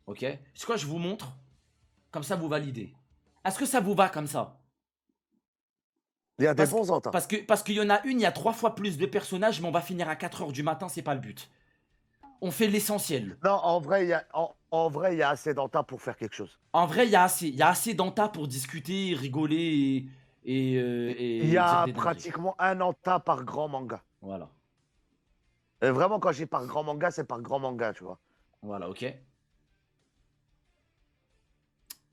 Ok. C'est quoi, je vous montre. Comme ça, vous validez. Est-ce que ça vous va comme ça? Il y a des Parce que, bons antas. parce qu'il y en a une, il y a 3 fois plus de personnages, mais on va finir à 4 h du matin, c'est pas le but. On fait l'essentiel. Non, en vrai, en vrai, il y a assez d'antas pour faire quelque chose. En vrai, il y a assez d'anta pour discuter, rigoler Il y et dire a des dingueries. pratiquement un anta par grand manga. Voilà. Vraiment, quand j'ai par grand manga, c'est par grand manga, tu vois. Voilà, ok.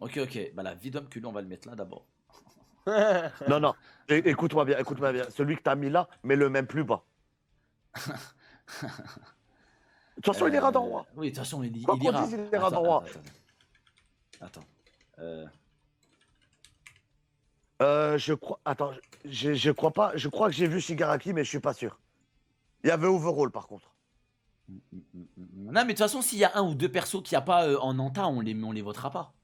Ok, ok. Bah, la vie d'homme culé, on va le mettre là d'abord. Non, non. Écoute-moi bien, écoute-moi bien. Celui que t'as mis là, mets-le même plus bas. De toute façon, il ira droit. Oui, de toute façon, Quoi il qu'on dise, ira. il ira Attends, droit. attends, attends. Attends. Euh, Je crois. Attends, je crois pas. Je crois que j'ai vu Shigaraki, mais je suis pas sûr. Il y avait Overall par contre. Non, mais de toute façon, s'il y a un ou deux persos qu'il n'y a pas en anta, on les votera pas.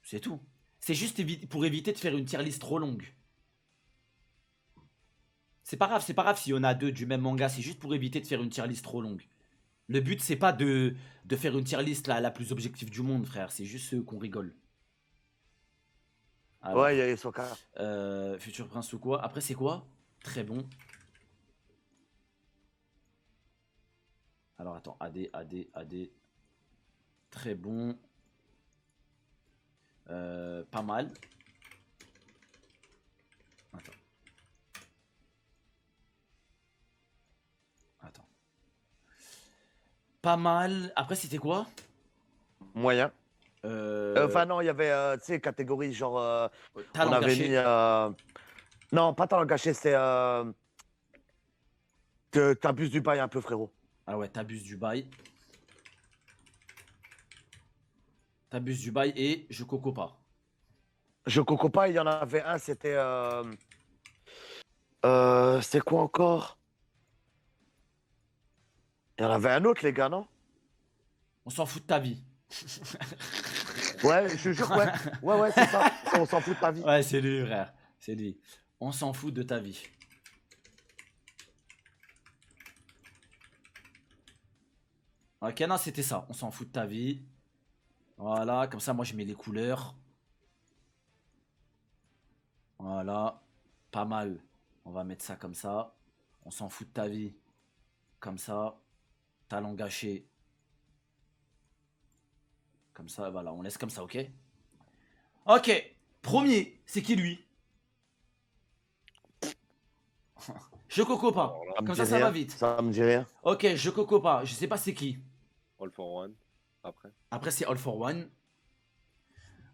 C'est tout. C'est juste pour éviter de faire une tier list trop longue. C'est pas grave s'il y en a deux du même manga, c'est juste pour éviter de faire une tier list trop longue. Le but, c'est pas de faire une tier list la plus objective du monde, frère. C'est juste qu'on rigole. Ouais, il y Alors, a Hisoka. Futur Prince ou quoi? Après, c'est quoi? Très bon. Alors, attends. AD. Très bon. Pas mal. Attends. Attends. Pas mal. Après, c'était quoi? Moyen. euh, Enfin, non, il y avait, tu sais, catégorie genre. On Talent avait mis. gâché. Non, pas talent gâché, c'est. T'abuses du bail un peu, frérot. Ah ouais, t'abuses du bail. T'abuses du bail et je coco pas. Je coco pas, il y en avait un, c'était. C'est quoi encore? Il y en avait un autre, les gars, non? On s'en fout de ta vie. Ouais, je te jure, ouais. Ouais, ouais, c'est ça. On s'en fout de ta vie. Ouais, c'est lui, frère. C'est lui. On s'en fout de ta vie. Ok, non, c'était ça. On s'en fout de ta vie. Voilà, comme ça, moi, je mets les couleurs. Voilà. Pas mal. On va mettre ça comme ça. On s'en fout de ta vie. Comme ça. Talent gâché. Comme ça, voilà. On laisse comme ça, ok? Ok. Premier, c'est qui lui? Je coco pas. Alors là, Ça me Comme dit ça va rien. vite. Ça me dit rien. Ok, je coco pas. Je sais pas c'est qui. All for One. Après. Après, c'est All for One.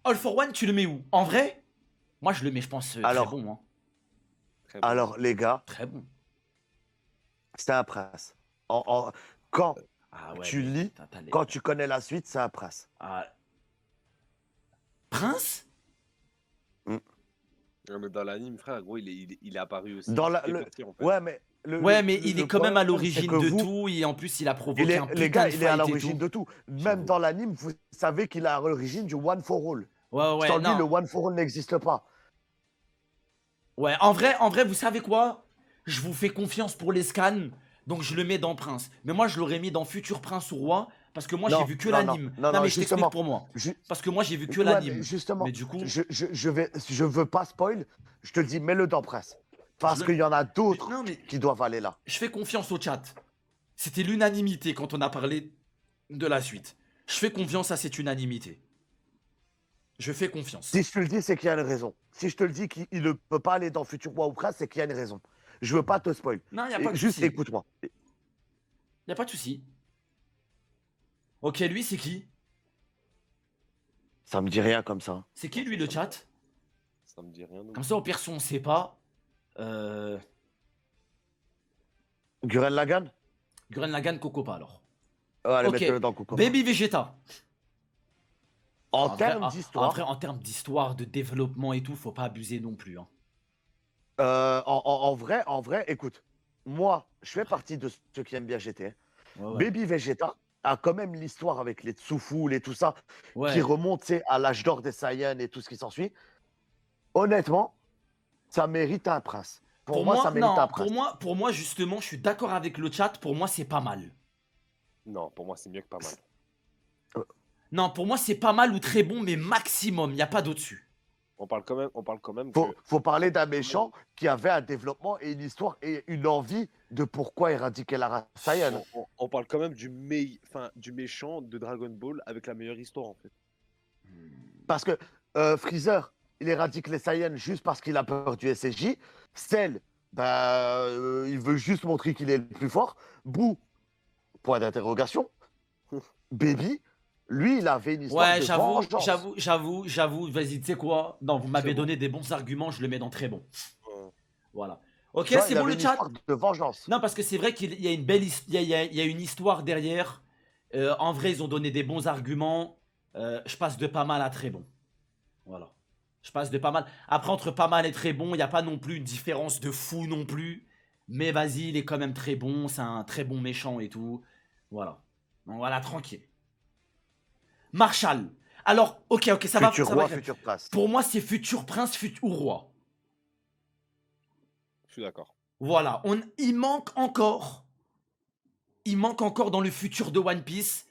All for One, tu le mets où? En vrai? Moi, je le mets, je pense, très Alors, bon. Hein. Très bon. alors, les gars, Très bon. c'est un prince. Quand Ah ouais, tu mais lis, t'as quand tu connais la suite, c'est un prince. Ah. Prince? Non, mais dans l'anime, frère, gros, il est apparu aussi. Dans Il la, fait partie, en fait. Ouais, mais Ouais, mais il est le quand même à problème, c'est l'origine que de vous, tout et en plus, il a provoqué un les putain gars, de il est à fight et l'origine tout. de tout. Même J'avoue. dans l'anime, vous savez qu'il est à l'origine du One for All. Ouais, ouais, Sans lui, non. le One for All n'existe pas. Ouais, en vrai, vous savez quoi? Je vous fais confiance pour les scans, donc je le mets dans Prince. Mais moi, je l'aurais mis dans Futur Prince ou Roi, parce que moi, j'ai Non, vu que non, non, l'anime. non, Non, non, mais je t'explique justement. pour moi. Ju- Parce que moi, j'ai vu que ouais, mais l'anime. Mais justement, du coup, je veux pas spoil. Je te dis, mets-le dans Prince. je Parce le... qu'il y en a d'autres Non, mais qui doivent aller là. je fais confiance au chat. C'était l'unanimité quand on a parlé de la suite. Je fais confiance à cette unanimité. Je fais confiance. Si je te le dis, c'est qu'il y a une raison. Si je te le dis qu'il ne peut pas aller dans Futur Roi ou Prince, c'est qu'il y a une raison. Je veux pas te spoil. Non, il n'y a pas de Juste souci. écoute-moi. Il n'y a pas de souci. Ok, lui, c'est qui? Ça me dit rien comme ça. C'est qui, lui, le chat? Ça me dit rien. Non Comme plus. ça, au pire, si on sait pas. Euh... Gurren Lagann. Gurren Lagann, Coco pas alors. Allez, Ok. mettez-le dans Coco. Baby Vegeta. En En vrai, termes en vrai, d'histoire, en termes d'histoire, de développement et tout, faut pas abuser non plus. Hein. en vrai, écoute, moi, je fais partie de ceux qui aiment bien GT. Ouais, ouais. Baby Vegeta a quand même l'histoire avec les Tsufuls et tout ça, qui Ouais. remonte tu sais, à l'âge d'or des Saiyans et tout ce qui s'ensuit. Honnêtement, ça mérite un prince. Pour moi, ça mérite un non, prince. pour moi, justement, je suis d'accord avec le chat. Pour moi, c'est pas mal. Non, pour moi, c'est mieux que pas mal. Non, pour moi, c'est pas mal ou très bon, mais maximum. Il n'y a pas d'au-dessus. On parle quand même Faut parler d'un méchant qui avait un développement et une histoire et une envie de pourquoi éradiquer la race Saiyan. on parle quand même du méchant de Dragon Ball avec la meilleure histoire, en fait. Parce que Freezer, il éradique les Saiyans juste parce qu'il a peur du SSJ. Cell, il veut juste montrer qu'il est le plus fort. Boo, point d'interrogation. Baby, lui, il avait une histoire Ouais, de vengeance. j'avoue. Vas-y, tu sais quoi? Non, vous m'avez C'est bon. donné des bons arguments, je le mets dans très bon. Ouais. Voilà. Ok, Tu vois, c'est il bon avait le une chat? histoire de vengeance. Non, parce que c'est vrai qu'il y a une belle il y a une histoire derrière. En vrai, ils ont donné des bons arguments. Je passe de pas mal à très bon. Voilà. Je passe de pas mal. Après, entre pas mal et très bon, il n'y a pas non plus une différence de fou non plus. Mais vas-y, il est quand même très bon. C'est un très bon méchant et tout. Voilà. Donc voilà, tranquille. Marshall. Alors, ok, ça va. Futur Ça roi, va. futur prince. Pour moi, c'est futur prince, futur roi. Je suis d'accord. Voilà. Il manque encore dans le futur de One Piece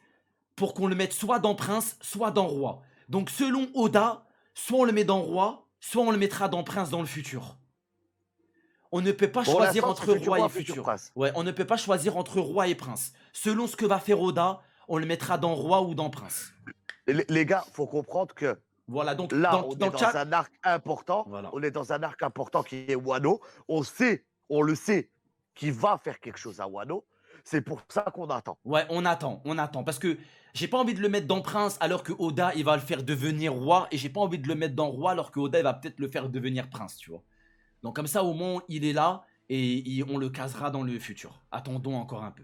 pour qu'on le mette soit dans prince, soit dans roi. Donc selon Oda, soit on le met dans roi, soit on le mettra dans prince dans le futur. On ne peut pas Pour choisir l'instant, entre c'est futur roi roi, et futur futur. prince. Ouais, on ne peut pas choisir entre roi et prince. Selon ce que va faire Oda, on le mettra dans roi ou dans prince. Les gars, faut comprendre que Voilà, donc là, dans on est le dans chat. un arc important. Voilà. On est dans un arc important qui est Wano. On le sait, qu'il va faire quelque chose à Wano. C'est pour ça qu'on attend. Ouais, on attend. Parce que j'ai pas envie de le mettre dans prince alors que Oda il va le faire devenir roi. Et j'ai pas envie de le mettre dans roi alors que Oda il va peut-être le faire devenir prince, tu vois. Donc comme ça, au moins, il est là et on le casera dans le futur. Attendons encore un peu.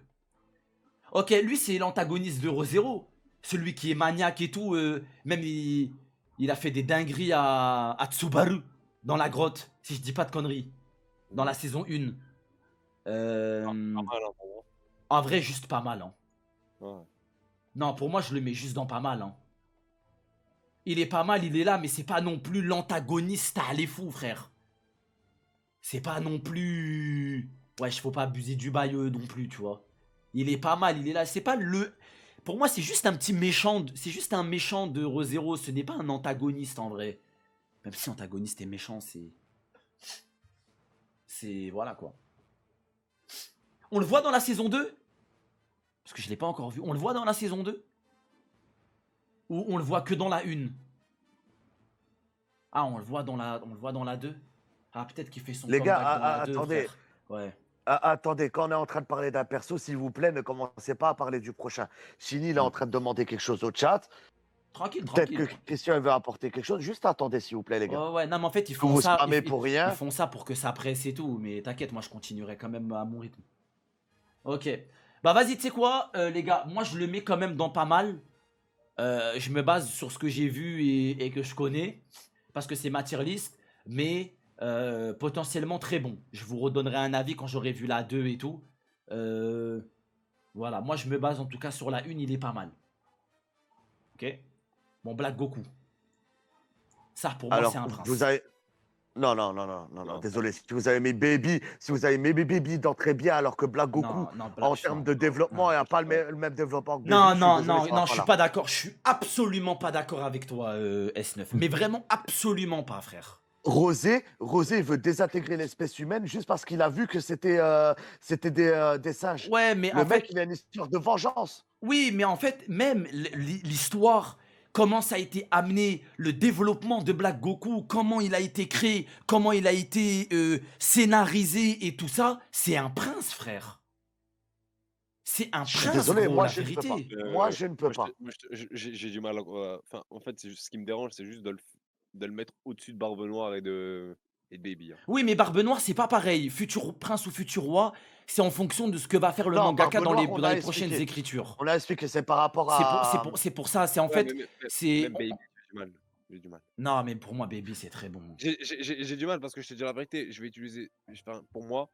Ok, lui, c'est l'antagoniste de Re:Zero. Celui qui est maniaque et tout. Même il a fait des dingueries à Tsubaru dans la grotte, si je dis pas de conneries. Dans la saison 1. Pas mal, hein, pour En vrai, juste pas mal. Hein. moi. Ouais. Non, pour moi, je le mets juste dans pas mal. Hein. Il est pas mal, il est là, mais c'est pas non plus l'antagoniste à les fous, frère. C'est pas non plus... Ouais, faut pas abuser du bail non plus, tu vois. Il est pas mal, il est là. C'est pas le... Pour moi, c'est juste un petit méchant. C'est juste un méchant de Re:Zero. Ce n'est pas un antagoniste, en vrai. Même si antagoniste est méchant, c'est... Voilà, quoi. On le voit dans la saison 2 ? Parce que je l'ai pas encore vu. On le voit dans la saison 2 ? Ou on le voit que dans la 1 ? Ah, on le voit dans la 2 ? Ah, peut-être qu'il fait son Les comeback gars, dans la 2, attendez. frère. Ouais. Attendez, quand on est en train de parler d'un perso, s'il vous plaît, ne commencez pas à parler du prochain. Chini, il est en train de demander quelque chose au chat. Tranquille. Peut-être que Christian veut apporter quelque chose. Juste attendez, s'il vous plaît, les gars. Ouais, non, mais en fait, ils Vous font vous ça. spammez pour rien. Ils font ça pour que ça presse et tout. Mais t'inquiète, moi, je continuerai quand même à mon rythme. Ok. Bah, vas-y, tu sais quoi, les gars, moi, je le mets quand même dans pas mal. Je me base sur ce que j'ai vu et que je connais. Parce que c'est ma tier list. Mais potentiellement très bon. Je vous redonnerai un avis quand j'aurai vu la 2 et tout. Voilà, moi, je me base en tout cas sur la 1, il est pas mal. Ok. Bon, Black Goku. Ça, pour moi, c'est un prince. Vous avez... Non, désolé. Si vous avez mis Baby d'entrée bien, alors que Black Goku, en termes de développement, il n'a pas le même développement que Baby. Non, je suis pas d'accord. Je suis absolument pas d'accord avec toi, S9. Mais vraiment absolument pas, frère. Rosé, il veut désintégrer l'espèce humaine juste parce qu'il a vu que c'était des singes. Ouais, mais le mec, il a une histoire de vengeance. Oui, mais en fait, même l'histoire, comment ça a été amené, le développement de Black Goku, comment il a été créé, comment il a été scénarisé et tout ça, c'est un prince, frère. C'est un prince, désolé, gros, moi, la je ne peux vérité. pas. Moi, je ne peux pas. J'ai du mal. Enfin, en fait, ce qui me dérange, c'est juste de le mettre au-dessus de Barbe Noire et de Baby. Hein. Oui, mais Barbe Noire, c'est pas pareil. Futur prince ou futur roi, c'est en fonction de ce que va faire le mangaka dans les prochaines écritures. On a expliqué, c'est par rapport à... C'est pour ça, c'est en fait... Même Baby, j'ai du mal. Non, mais pour moi, Baby, c'est très bon. J'ai du mal parce que je te dis la vérité, je vais utiliser... Enfin, pour moi,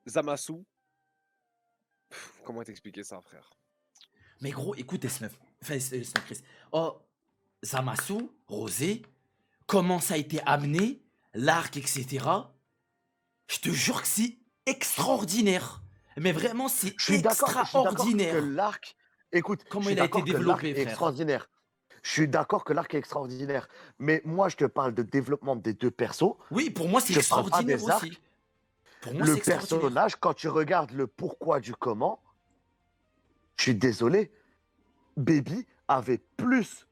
Zamasu... Comment t'expliquer ça, frère? Mais gros, écoute S9. Enfin, S9 Chris. Oh, Zamasu, Rosé, comment ça a été amené, l'arc, etc. Je te jure que c'est extraordinaire. Mais vraiment, c'est extraordinaire. Que l'arc Écoute, je Comment suis il a été d'accord que l'arc développé, est frère. extraordinaire. Je suis d'accord que l'arc est extraordinaire. Mais moi, je te parle de développement des deux persos. Oui, pour moi, c'est Je parle pas extraordinaire des aussi. arcs. Pour moi, Le c'est extraordinaire. personnage, quand tu regardes le pourquoi du comment, je suis désolé, Baby avait plus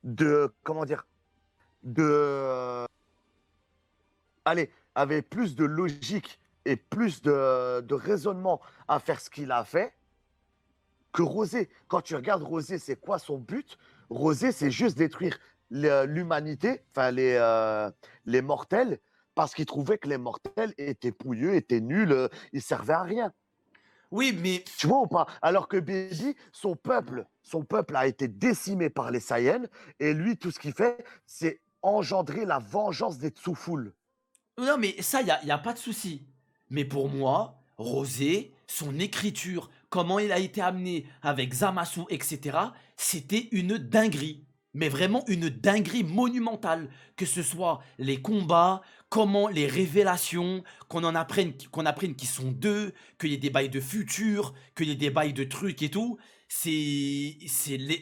de, comment dire, de, allez, avait plus de logique et plus de raisonnement à faire ce qu'il a fait que Rosé. Quand tu regardes Rosé, c'est quoi son but? Rosé, c'est juste détruire l'humanité, enfin les mortels, parce qu'il trouvait que les mortels étaient pouilleux, étaient nuls, ils servaient à rien. Oui, mais Tu vois ou pas? Alors que Baby, son peuple a été décimé par les Saiyans, et lui, tout ce qu'il fait, c'est engendrer la vengeance des Tsuful. non, mais ça, y a pas de souci. Mais pour moi, Rosé, son écriture, comment il a été amené avec Zamasu, etc., c'était une dinguerie. Mais vraiment une dinguerie monumentale. Que ce soit les combats, comment les révélations, qu'on apprenne qu'ils sont deux, qu'il y ait des bails de futur, qu'il y ait des bails de trucs et tout.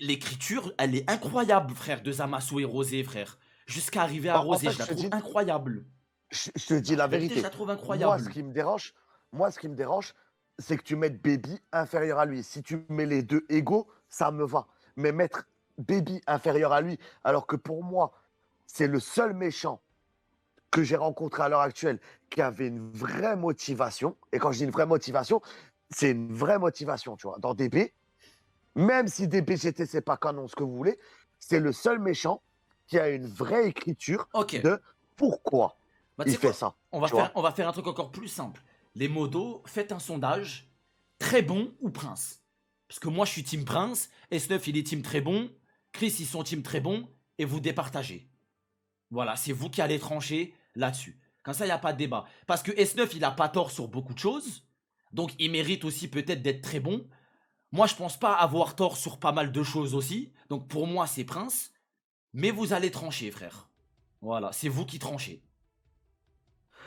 L'écriture, elle est incroyable, frère, de Zamasu et Rosé, frère. Jusqu'à arriver à En Rosé, fait, je la trouve incroyable. je te dis La la vérité, je vérité. la trouve Moi, ce incroyable. qui me dérange, moi, ce qui me dérange, c'est que tu mettes Baby inférieur à lui. Si tu mets les deux égaux, ça me va. Mais mettre Baby inférieur à lui, alors que pour moi, c'est le seul méchant que j'ai rencontré à l'heure actuelle qui avait une vraie motivation. Et quand je dis une vraie motivation, c'est une vraie motivation, tu vois. Dans DB, même si DBGT, c'est pas canon, ce que vous voulez, c'est le seul méchant qui a une vraie écriture Ok. de pourquoi Bah, tu il sais fait quoi? ça, On va tu faire, vois. on va faire un truc encore plus simple. Les modos, faites un sondage. Très bon ou Prince? Parce que moi, je suis team Prince. S9, il est team très bon. Chris, ils sont team très bon. Et vous départagez. Voilà, c'est vous qui allez trancher là-dessus. Comme ça, il n'y a pas de débat. Parce que S9, il a pas tort sur beaucoup de choses. Donc, il mérite aussi peut-être d'être très bon. Moi, je pense pas avoir tort sur pas mal de choses aussi. Donc, pour moi, c'est Prince. Mais vous allez trancher, frère. Voilà, c'est vous qui tranchez.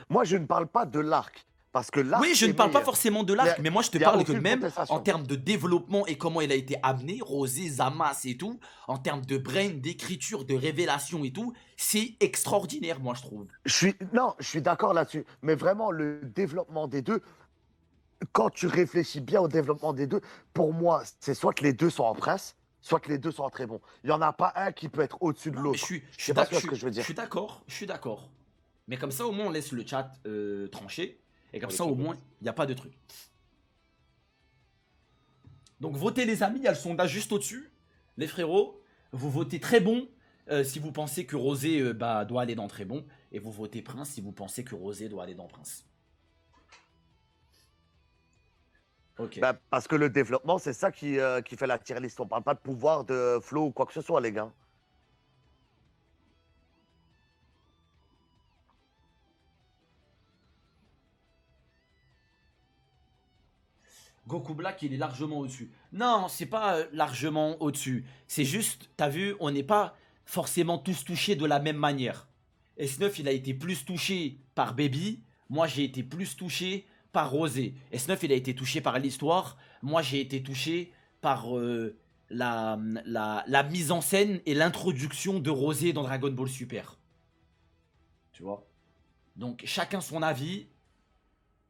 Moi, je ne parle pas de l'arc, parce que Oui, l'arc je est ne parle pas meilleur. forcément de Il n'y l'arc, a, mais moi je te il y a parle que aucune même en contestation. termes de développement et comment il a été amené, Rosé, Zamas et tout, en termes de brain, d'écriture, de révélation et tout, c'est extraordinaire, moi je trouve. Non, je suis d'accord là-dessus. Mais vraiment, le développement des deux, quand tu réfléchis bien au développement des deux, pour moi, c'est soit que les deux sont en prince, soit que les deux sont très bons. Il n'y en a pas un qui peut être au-dessus de Non, mais je l'autre. suis, je Je suis sais pas d'ac- si tu vois ce que je veux dire. je suis d'accord. Mais comme ça, au moins, on laisse le chat trancher. Et comme Dans les ça, au comments. moins, il n'y a pas de truc. Donc, votez, les amis, il y a le sondage juste au-dessus. Les frérots, vous votez très bon si vous pensez que Rosé doit aller dans très bon. Et vous votez Prince si vous pensez que Rosé doit aller dans Prince. Ok. Bah, parce que le développement, c'est ça qui fait la tier list. On parle pas de pouvoir, de flow ou quoi que ce soit, les gars. Goku Black, il est largement au-dessus. Non, c'est pas largement au-dessus. C'est juste, t'as vu, on n'est pas forcément tous touchés de la même manière. S9, il a été plus touché par Baby. Moi, j'ai été plus touché par Rosé. S9, il a été touché par l'histoire. Moi, j'ai été touché par la mise en scène et l'introduction de Rosé dans Dragon Ball Super. Tu vois? Donc, chacun son avis.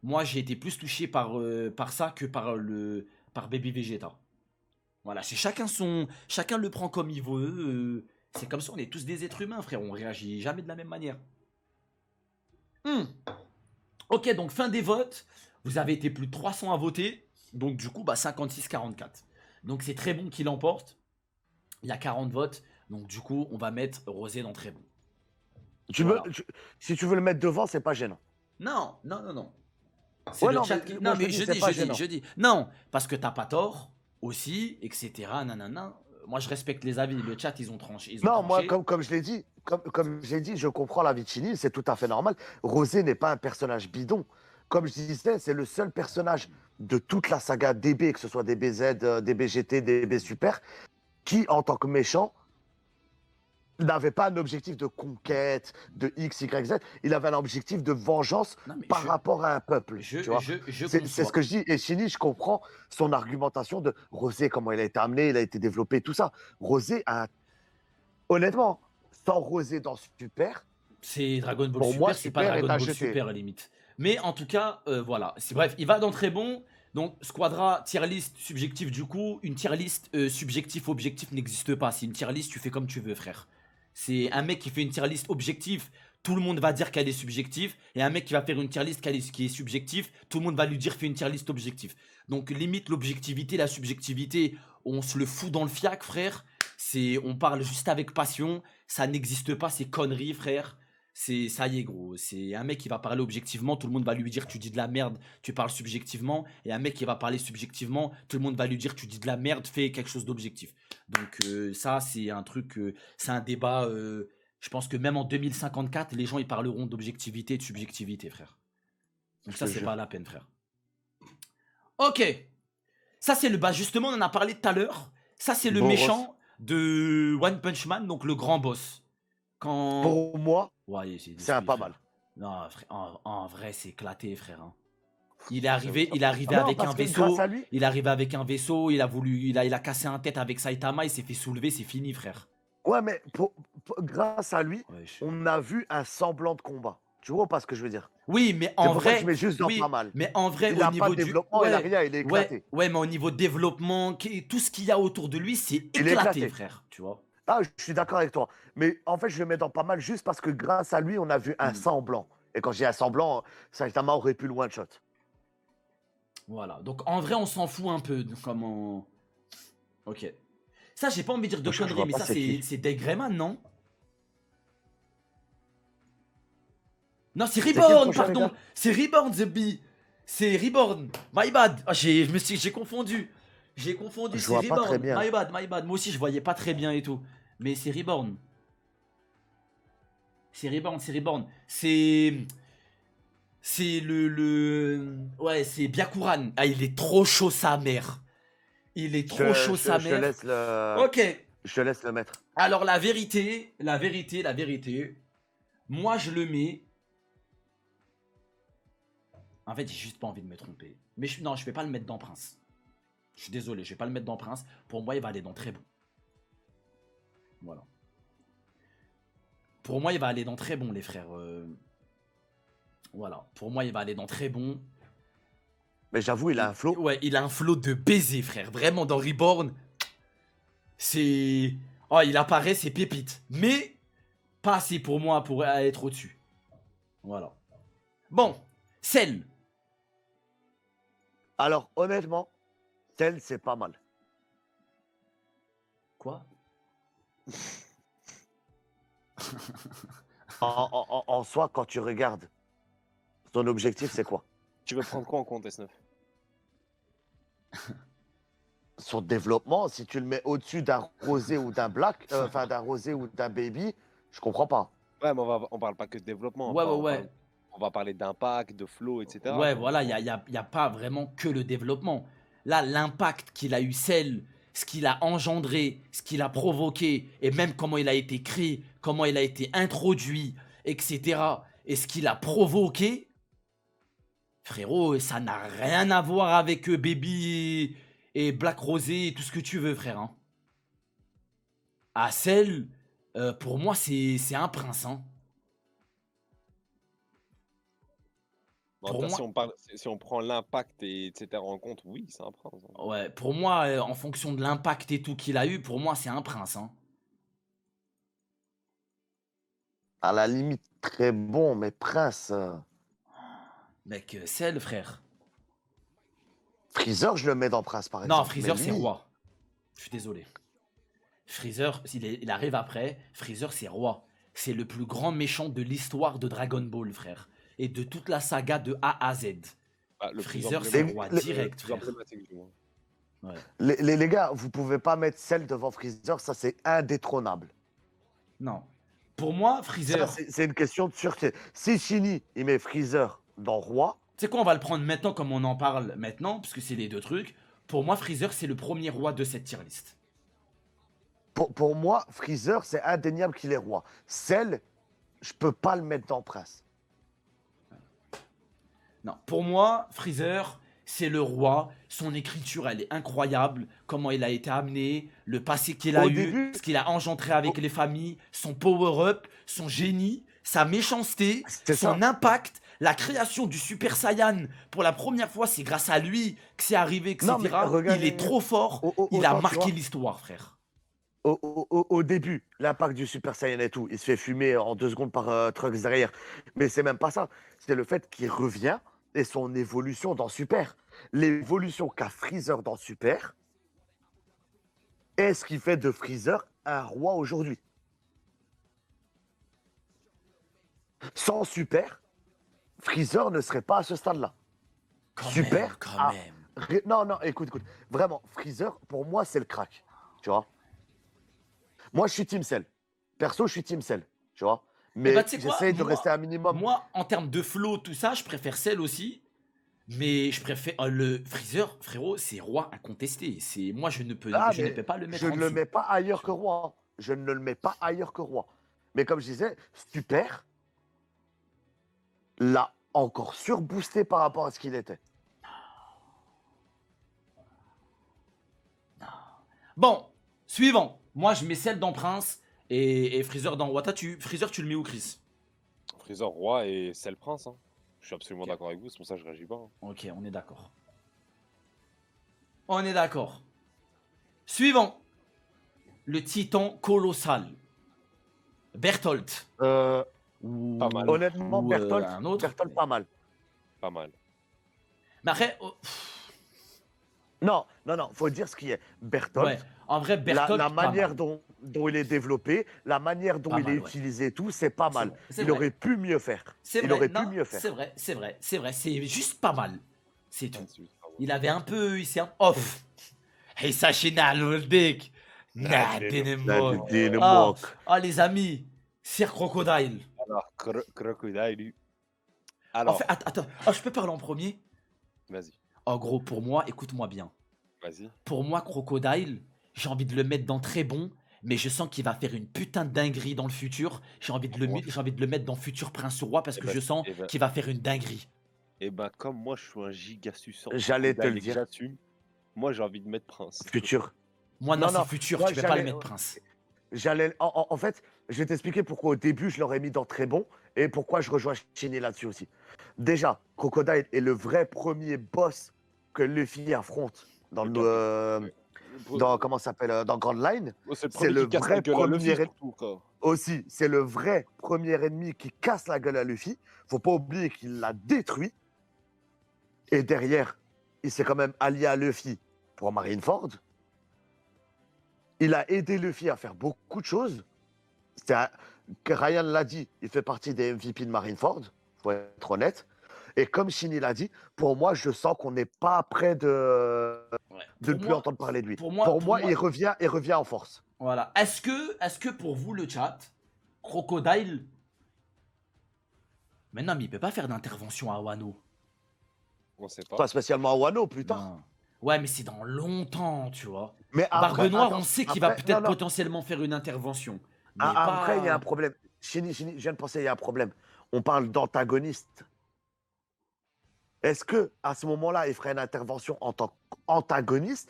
Moi, j'ai été plus touché par ça que par Baby Vegeta. Voilà, c'est chacun le prend comme il veut. C'est comme ça, on est tous des êtres humains, frère. On réagit jamais de la même manière. Ok, donc fin des votes. Vous avez été plus de 300 à voter. Donc du coup, 56-44. Donc c'est très bon qu'il emporte. Il y a 40 votes. Donc du coup, on va mettre Rosé dans très bon. Voilà. Si tu veux le mettre devant, c'est pas gênant. Non, non, non, non. C'est Ouais, le non, chat mais qui. moi Non, je te mais dis, c'est pas gênant. je dis. Non, parce que t'as pas tort aussi, etc. Nanana. Moi, je respecte les avis. Le chat, ils ont tranché. Non, moi, comme je l'ai dit, comme j'ai dit, je comprends la vie de Chini, c'est tout à fait normal. Rosé n'est pas un personnage bidon. Comme je disais, c'est le seul personnage de toute la saga DB, que ce soit DBZ, DBGT, DB Super, qui, en tant que méchant, n'avait pas un objectif de conquête, de X, Y, Z. Il avait un objectif de vengeance Non, mais par rapport à un peuple. Tu vois. je C'est ce conçois. que je dis. Et Chini, je comprends son argumentation de Rosé, comment il a été amené, il a été développé, tout ça. Rosé a, honnêtement, sans Rosé dans Super, C'est Dragon Ball pour moi, Super, c'est pas Super est Dragon à Ball jeter. Super à la limite. Mais en tout cas, voilà. Bref, il va dans très bon. Donc, Squadra, tier list subjectif du coup. Une tier list subjectif, objectif n'existe pas. C'est une tier list, tu fais comme tu veux, frère. C'est un mec qui fait une tier list objectif, tout le monde va dire qu'elle est subjective. Et un mec qui va faire une tier list qui est subjectif, tout le monde va lui dire fais une tier list objective. Donc, limite, l'objectivité, la subjectivité, on se le fout dans le fiac, frère. On parle juste avec passion. Ça n'existe pas, ces conneries, frère. Ça y est, gros. C'est un mec qui va parler objectivement, tout le monde va lui dire tu dis de la merde, tu parles subjectivement. Et un mec qui va parler subjectivement, tout le monde va lui dire tu dis de la merde, fais quelque chose d'objectif. Donc ça, c'est un truc, c'est un débat. Je pense que même en 2054, les gens ils parleront d'objectivité et de subjectivité, frère. Donc Je ça, te c'est jure. pas la peine, frère. Ok. Ça, c'est le bas. Justement, on en a parlé tout à l'heure. Ça, c'est le Boros. méchant de One Punch Man, donc le grand boss. Quand. Pour moi, Ouais, c'est un pas frère. mal. Non, frère, en vrai, c'est éclaté, frère. Hein. Il est arrivé Non, avec un parce que vaisseau. grâce à lui, Il est arrivé avec un vaisseau. Il a cassé un tête avec Saitama. Il s'est fait soulever. C'est fini, frère. ouais, mais grâce à lui, Ouais, on a vu un semblant de combat. Tu vois pas ce que je veux dire? Oui, mais C'est en pour ça que je vrai. mets juste dans pas Oui, mal. mais en vrai, Il au n'a pas niveau de du. développement, il n'a Ouais, rien, il est éclaté. ouais, mais au niveau développement, tout ce qu'il y a autour de lui, c'est Il est éclaté, éclaté. frère. Tu vois. Ah, je suis d'accord avec toi. Mais en fait, je le mets dans pas mal juste parce que grâce à lui, on a vu un Hmm. semblant. Et quand j'ai un semblant, Saitama aurait pu le one-shot. Voilà. Donc en vrai, on s'en fout un peu de comment. Ok. Ça, j'ai pas envie de dire de Je conneries, vois mais pas ça, c'est qui. c'est Dave Grayman, non? Non, c'est C'est qui le Reborn, prochain, les pardon. gars? C'est Reborn, The Bee. C'est Reborn. My bad. Ah, j'ai confondu. J'ai confondu. Je C'est vois pas très Reborn. bien. My bad, my bad. Moi aussi, je voyais pas très bien et tout. Mais c'est Reborn. C'est Reborn, c'est Reborn. C'est ouais, c'est Byakuran. Ah, il est trop chaud, sa mère. Il est trop chaud, sa Je te mère. laisse le... Ok. Je te laisse le mettre. Alors, la vérité. Moi, je le mets. En fait, j'ai juste pas envie de me tromper. Mais non, je vais pas le mettre dans Prince. Je suis désolé, je vais pas le mettre dans Prince. Pour moi, il va aller dans Très Bon. Voilà. Pour moi, il va aller dans Très Bon, les frères. Voilà. Pour moi, il va aller dans Très Bon. Mais j'avoue, il a un flow. Ouais, il a un flow de baiser, frère. Vraiment, dans Reborn, c'est... Oh, il apparaît, c'est pépite. Mais pas assez pour moi pour être au-dessus. Voilà. Bon, Cell. Alors, honnêtement, Cell, c'est pas mal. Quoi? En soi, quand tu regardes, son objectif, c'est quoi? Tu veux prendre quoi en compte, S9? Son développement, si tu le mets au-dessus d'un Rosé ou d'un Black, enfin d'un Rosé ou d'un Baby, je comprends pas. Ouais, mais on parle pas que de développement. Ouais, on ouais. on va parler d'impact, de flow, etc. Ouais, voilà, il y a pas vraiment que le développement. Là, l'impact qu'il a eu, Cell, ce qu'il a engendré, ce qu'il a provoqué, et même comment il a été créé, comment il a été introduit, etc. Et ce qu'il a provoqué, frérot, ça n'a rien à voir avec Baby et Black Rosé et tout ce que tu veux, frère. Hein. Ah, Cell, pour moi, c'est un prince. Hein. En Pour tout cas, moi, si on prend l'impact et etc. en compte, oui, c'est un prince. Hein. ouais, pour moi, en fonction de l'impact et tout qu'il a eu, pour moi, c'est un prince. Hein. À la limite, très bon, mais Prince. Mec, Cell, frère. Freezer, je le mets dans Prince, par exemple. Non, Freezer, Mais c'est lui, roi. Je suis désolé. Freezer, il arrive après. Freezer, c'est roi. C'est le plus grand méchant de l'histoire de Dragon Ball, frère. Et de toute la saga de A à Z. Ah, le plus Freezer, c'est emblématique- roi le- direct, le plus frère. emblématique, du moins. Ouais. les gars, vous pouvez pas mettre Cell devant Freezer, ça c'est indétrônable. Non. Pour moi, Ça, Freezer. c'est une question de sûreté. Si Shinny, il met Freezer dans Roi, Tu sais quoi, on va le prendre maintenant comme on en parle maintenant, parce que c'est les deux trucs. Pour moi, Freezer, c'est le premier roi de cette tier list. Pour moi, Freezer, c'est indéniable qu'il est roi. Cell, je peux pas le mettre dans Prince. Non, pour moi, Freezer, c'est le roi. Son écriture, elle est incroyable. Comment il a été amené, le passé qu'il a Au eu, début, ce qu'il a engendré avec au- les familles, son power-up, son génie, sa méchanceté, c'est son ça. impact, la création du Super Saiyan. Pour la première fois, c'est grâce à lui que c'est arrivé, Non, mais etc. Il est regarde, trop fort. Il a autant, tu marqué vois, l'histoire, frère. au début, l'impact du Super Saiyan et tout, il se fait fumer en 2 secondes par Trunks derrière. Mais c'est même pas ça. C'est le fait qu'il revient et son évolution dans Super. L'évolution qu'a Freezer dans Super est ce qui fait de Freezer un roi aujourd'hui. Sans Super, Freezer ne serait pas à ce stade-là. Quand même, Super quand a... même. Non, non, écoute, écoute. Vraiment, Freezer, pour moi, c'est le crack. Tu vois? Moi, je suis Team Cell. Perso, je suis Team Cell. Tu vois? Eh bah, Mais tu sais quoi, j'essaye de rester un minimum. moi, en termes de flow, tout ça, je préfère celle aussi. Mais je préfère le Freezer, frérot, c'est roi incontesté. C'est moi, Ah, je ne peux mais pas le je mettre en ne le dessous. mets pas ailleurs Tu que vois. roi. Je ne le mets pas ailleurs que roi. Mais comme je disais, Super l'a encore surboosté par rapport à ce qu'il était. Bon, suivant. Moi, je mets celle dans Prince et Freezer dans Wata. Freezer, tu le mets où, Chris? Freezer roi et Cell prince. Hein. Je suis absolument Ok, d'accord avec vous, c'est pour ça que je réagis pas. Hein. ok, on est d'accord. On est d'accord. Suivant. Le titan colossal. Bertholdt. Euh, Pas mal, honnêtement, Ou Berthold, un autre. Berthold, pas mal. pas mal. Mais après, Non, non, non, faut dire ce qui est. ouais, Berthold, en vrai, la Bertholdt, pas manière mal. dont il est développé, la manière dont Pas il est mal, ouais. utilisé et tout, c'est pas C'est mal. vrai, c'est Il vrai. aurait pu mieux faire. C'est Il vrai, aurait pu non, mieux c'est faire. vrai, c'est vrai, c'est vrai, c'est juste pas mal. C'est Ah, tout. c'est juste pas mal. Il avait un peu, il s'est un off. Hey, Sachina, Luldik. Nah, Là, Denemog. Ah, Dynamok. ah, les amis. Sir Crocodile. Alors, Crocodile. En fait, Alors, attends, oh, je peux parler en premier? vas-y, En gros, pour moi, écoute-moi bien. vas-y. Pour moi, Crocodile, j'ai envie de le mettre dans très bon, mais je sens qu'il va faire une putain de dinguerie dans le futur. Moi, J'ai envie de le mettre dans Futur Prince Roi parce eh que ben, je sens eh ben, qu'il va faire une dinguerie. eh ben, comme moi, je suis un giga suceur J'allais te Crocodile le et que dire. j'assume, moi, j'ai envie de mettre Prince. Futur. Moi, non, Non, c'est non, Futur, moi tu peux pas le mettre Prince. En fait, je vais t'expliquer pourquoi au début je l'aurais mis dans très bon et pourquoi je rejoins Shinny là-dessus aussi. Déjà, Crocodile est le vrai premier boss que Luffy affronte dans Le le, capitaine. Ouais. comment ça s'appelle, dans Grand Line. C'est le C'est premier le qui casse la vrai gueule à premier Luffy, surtout, quoi. aussi, c'est le vrai premier ennemi qui casse la gueule à Luffy. Faut pas oublier qu'il l'a détruit et derrière, il s'est quand même allié à Luffy pour Marineford. Il a aidé Luffy à faire beaucoup de choses. Que Ryan l'a dit, il fait partie des MVP de Marineford, faut être honnête. Et comme Shinny l'a dit, pour moi, je sens qu'on n'est pas prêt Ouais. de ne plus entendre parler de lui. Pour Pour moi, moi, il revient en force. voilà. Est-ce que pour vous, le chat, Crocodile. Mais non, mais il peut pas faire d'intervention à Wano. On sait pas. Pas spécialement à Wano plus tard. Non. Ouais, mais c'est dans longtemps, tu vois. Mais Barbe après, Noire, attends, on sait qu'il va après, peut-être non, non. potentiellement faire une intervention. Mais Après, il y a un pas. problème. Shinny, je viens de penser, il y a un problème. On parle d'antagoniste. Est-ce que à ce moment-là, il ferait une intervention en tant qu'antagoniste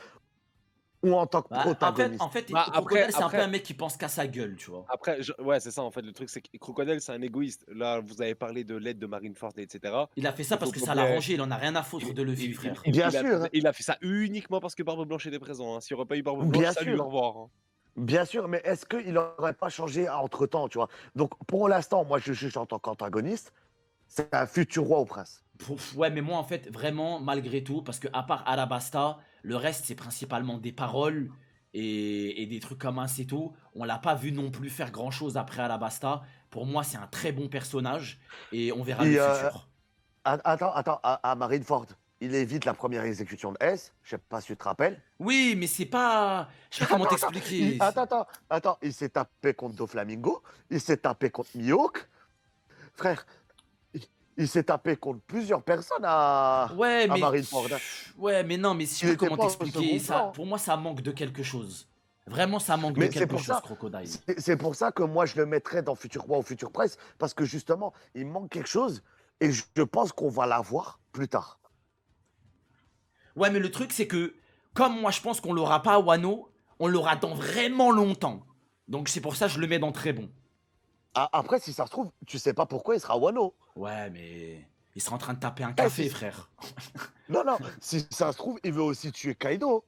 ou en tant que Bah, protagoniste? en fait, Bah, Crocodile, c'est un peu après- un mec qui pense qu'à sa gueule, tu vois. Après, ouais, c'est ça en fait. Le truc, c'est que Crocodile, c'est un égoïste. Là, vous avez parlé de l'aide de Marineford, etc. Il a fait ça Il parce faut que pas ça l'a oublier- arrangé, il en a rien à foutre de Luffy, frère. Bien il a, sûr, hein. il a fait ça uniquement parce que Barbe Blanche était présent. Hein. S'il n'y aurait pas eu Barbe Blanche, Bien salut, sûr. au revoir. Hein. Bien sûr, mais est-ce qu'il n'aurait pas changé entre-temps, tu vois? Donc, pour l'instant, moi, je juge en tant qu'antagoniste. C'est un futur roi au prince. Ouais, mais moi, en fait, vraiment, malgré tout, parce que à part Arabasta, le reste, c'est principalement des paroles et des trucs comme ça, c'est tout. On l'a pas vu non plus faire grand-chose après Arabasta. Pour moi, c'est un très bon personnage et on verra Et, le futur. Attends, à Marineford, il évite la première exécution de S. Je sais pas si tu te rappelles. Oui, mais c'est pas. Je sais pas comment t'expliquer. Attends, il s'est tapé contre Doflamingo, il s'est tapé contre Mihawk. Frère, il s'est tapé contre plusieurs personnes Ouais, à mais. Marineford. Hein. Ouais, mais non, mais je sais Il pas était comment pas au t'expliquer. second Ça, plan. pour moi, ça manque de quelque chose. Vraiment, ça manque de Mais c'est quelque pour chose, ça, Crocodile. c'est pour ça que moi je le mettrais dans Futur Roi ou Futur Prince, parce que justement, il manque quelque chose et je pense qu'on va l'avoir plus tard. Ouais, mais le truc, c'est que, comme moi, je pense qu'on l'aura pas à Wano, on l'aura dans vraiment longtemps. Donc, c'est pour ça que je le mets dans très bon. Après, si ça se trouve, tu sais pas pourquoi il sera Wano. Ouais, mais il sera en train de taper un Eh, café, frère. Non, non, si ça se trouve, il veut aussi tuer Kaido.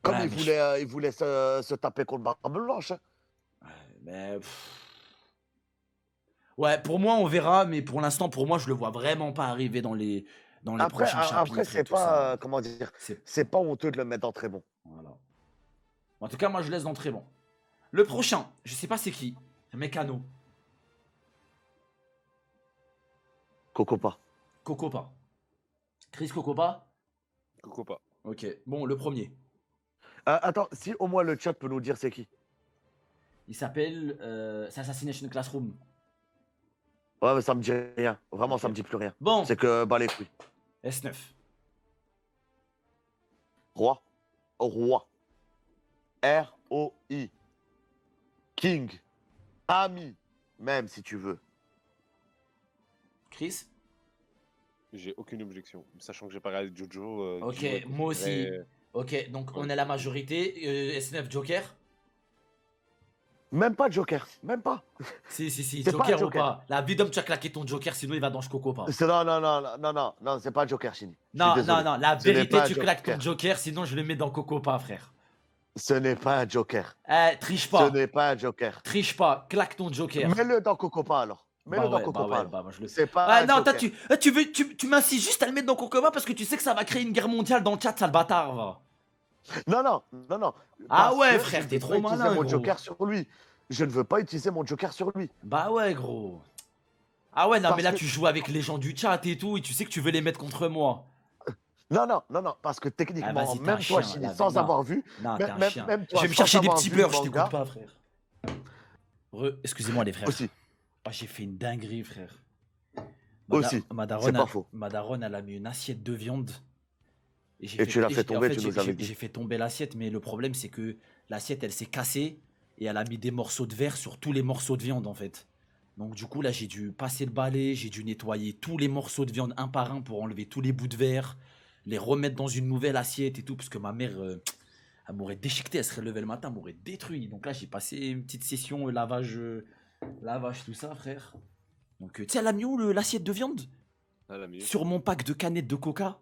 Comme Ouais, il voulait se taper contre Barbe Blanche, hein. Ouais, mais... Ouais, pour moi, on verra, mais pour l'instant, pour moi, je le vois vraiment pas arriver dans les prochains Après chapitres et c'est tout ça. pas, comment dire, C'est... c'est pas honteux de le mettre dans très bon. Voilà. En tout cas, moi, je laisse dans très bon. Le prochain, je sais pas c'est qui. Mécano. Cocopa. Cocopa. Chris Cocopa. Pourquoi pas. Ok. Bon, le premier. Attends, si au moins le chat peut nous dire c'est qui. Il s'appelle c'est Assassination Classroom. Ouais, mais ça me dit rien. Vraiment, Ok. ça me dit plus rien. Bon, C'est que, bah les couilles. S9. Roi. Roi. R-O-I. King. Ami. Même si tu veux. Chris. J'ai aucune objection. Sachant que j'ai pas regardé Jojo. Ok, j'aurais moi aussi. préféré- Ok, donc on Ouais. est la majorité. S9 Joker. Même pas Joker. Même pas. Si, C'est Joker, pas un ou Joker. pas. La vie d'homme, tu as claqué ton Joker, sinon il va dans Cocopa. Non, non, non, non, non, non, non, c'est pas Joker, Chini. Je suis Non, désolé. non, non, la Ce n'est vérité, pas un tu claques ton Joker. Joker, sinon je le mets dans Cocopa, frère. Ce n'est pas un Joker. Triche Ce pas. n'est pas un Joker. Triche pas, claque ton Joker. Mets-le dans Cocopa alors. Mets-le dans Cocopa alors. bah, moi je le C'est pas Ah un non, toi, Joker. tu m'insistes juste à le mettre dans Cocopa parce que tu sais que ça va créer une guerre mondiale dans le chat, sale bâtard, va. Non, non, non, non. Ah Parce ouais, que frère, je t'es ne veux trop pas utiliser malin, mon gros. Joker sur lui. Je ne veux pas utiliser mon Joker sur lui. Bah ouais, gros. Ah ouais, non, mais Parce là, que- tu joues avec les gens du chat et tout, et tu sais que tu veux les mettre contre moi. Non, non, non, non, parce que Ah, techniquement, vas-y, t'es même un toi, chien. Chini, là, sans non, avoir vu, non, t'es un même, chien. même Je toi, vais me sans chercher des avoir petits vu le pleurs, je manga, t'écoute pas, frère. Excusez-moi, les frères. aussi, Ah, j'ai fait une dinguerie, frère. aussi, Ma c'est pas daronne, faux. ma daronne, elle a mis une assiette de viande. Et tu l'as fait tomber, tu j'ai- nous avais j'ai- dit. j'ai fait tomber l'assiette, mais le problème, c'est que l'assiette, elle s'est cassée et elle a mis des morceaux de verre sur tous les morceaux de viande, en fait. Donc, du coup, là, j'ai dû passer le balai, j'ai dû nettoyer tous les morceaux de viande un par un pour enlever tous les bouts de verre, les remettre dans une nouvelle assiette et tout, parce que ma mère, elle m'aurait déchiqueté, elle serait levée le matin, elle m'aurait détruit. Donc là, j'ai passé une petite session lavage, tout ça, frère. Donc, tu sais, elle a mis où l'assiette de viande? Ah, la minute. Sur mon pack de canettes de coca.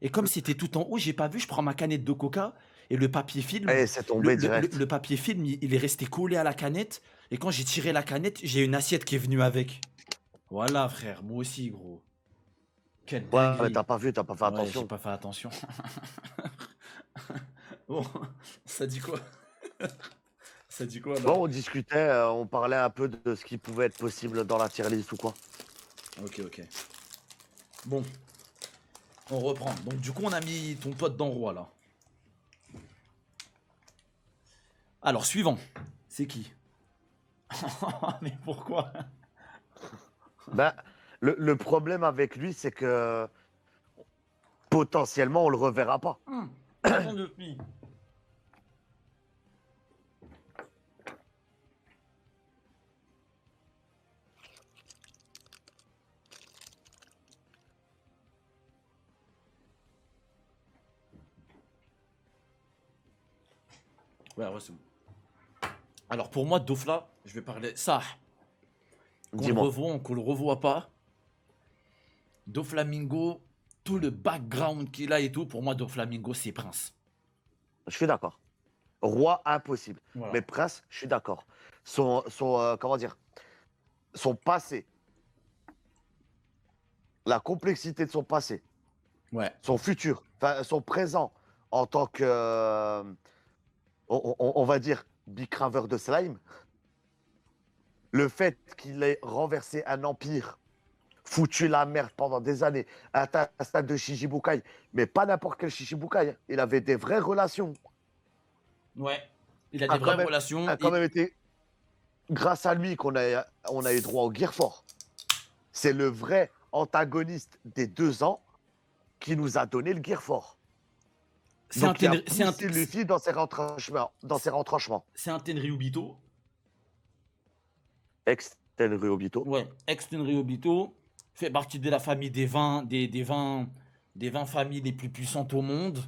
Et comme c'était tout en haut, j'ai pas vu, je prends ma canette de coca et le papier film, Et c'est tombé direct. le papier film, il est resté collé à la canette. Et quand j'ai tiré la canette, j'ai une assiette qui est venue avec. Voilà, frère, moi aussi, gros. Quelle Ouais, mais dinguerie. t'as pas vu, t'as pas fait Ouais, attention. j'ai pas fait attention. Bon, ça dit quoi? Ça dit quoi, là? Bon, on discutait, on parlait un peu de ce qui pouvait être possible dans la tier list ou quoi. Ok. Bon, on reprend. Donc, du coup, on a mis ton pote dans roi, là. Alors, suivant. C'est qui? Mais pourquoi? Ben, le problème avec lui, c'est que potentiellement, on le reverra pas. Raison de fille. Ouais, c'est bon. Alors pour moi, Dofla, je vais parler ça. Qu'on le Dis-moi. revoit, qu'on le revoit pas. Doflamingo, tout le background qu'il a et tout, pour moi, Doflamingo, c'est Prince. Je suis d'accord. Roi, impossible. Voilà. Mais Prince, je suis d'accord. Comment dire, son passé, la complexité de son passé, Ouais. son futur, enfin son présent en tant que, on va dire, bicraveur de slime, le fait qu'il ait renversé un empire, foutu la merde pendant des années, atteint un stade de Shichibukai, mais pas n'importe quel Shichibukai, hein. Il avait des vraies relations. Ouais. Il a Ah, des vraies quand même, relations. a quand même été grâce à lui qu'on a eu droit au Gear 4. C'est le vrai antagoniste des 2 ans qui nous a donné le Gear 4. C'est un, Donc, il a c'est un, poussé Luffy dans ses retranchements. Dans ses retranchements. c'est un Tenryubito. Ex-Tenryubito. Ouais, ex-Tenryubito. Fait partie de la famille des 20 familles les plus puissantes au monde.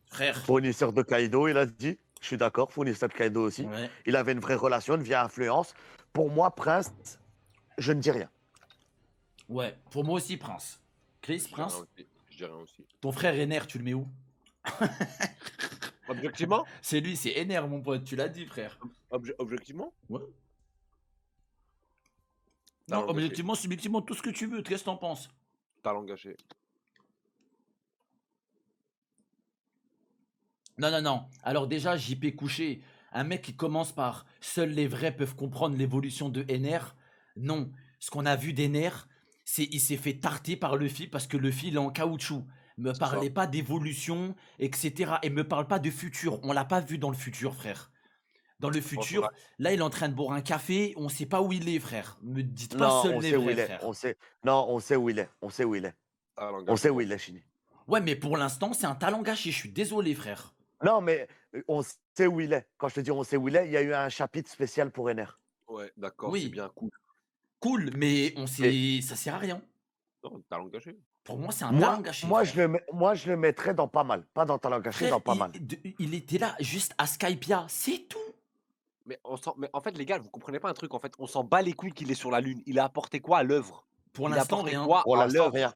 Frère. Fournisseur de Kaido, il a dit. Je suis d'accord, fournisseur de Kaido aussi. Ouais. Il avait une vraie relation, une vieille influence. Pour moi, Prince, je ne dis rien. Ouais. Pour moi aussi, Prince. Chris, Je dirais rien Prince. aussi. Je dirais rien aussi. Ton frère Ener, tu le mets où? Objectivement, C'est lui, c'est Ener, mon pote. Tu l'as dit, frère. objectivement, Ouais. Non, talent gâché. objectivement, subjectivement, tout ce que tu veux. Qu'est-ce que t'en penses? Talent gâché. Non, non, non. Alors déjà, JP couché, un mec qui commence par seuls les vrais peuvent comprendre l'évolution de Ener. Non. Ce qu'on a vu d'Ener, c'est il s'est fait tarter par Luffy parce que Luffy il est en caoutchouc. Me C'est ça. parlez pas d'évolution, etc. Et me parle pas de futur. On l'a pas vu dans le futur, frère. Dans le Franchement, futur, là, il est en train de boire un café. On sait pas où il est, frère. Me dites pas Non, seuls on les sait où vrais, il est. frère. On sait. Non, on sait où il est. On sait où il est. talent On gâché. sait où il est, Chini. Ouais, mais pour l'instant, c'est un talent gâché. Je suis désolé, frère. Non, mais on sait où il est. Quand je te dis on sait où il est, il y a eu un chapitre spécial pour Ener. Ouais, d'accord, c'est Oui, bien cool. cool, mais on Et sait, ça sert à rien. Non, talent gâché. Pour moi, c'est un talent gâché, moi, frère. moi, je le mettrais dans pas mal. Pas dans talent gâché, Frère, dans pas mal. il était là juste à Skypia, c'est tout. Mais en fait, les gars, vous comprenez pas un truc, en fait, on s'en bat les couilles qu'il est sur la Lune. Il a apporté quoi à l'œuvre? Pour Il a l'instant, apporté rien. quoi Pour à l'instant, ça? rien.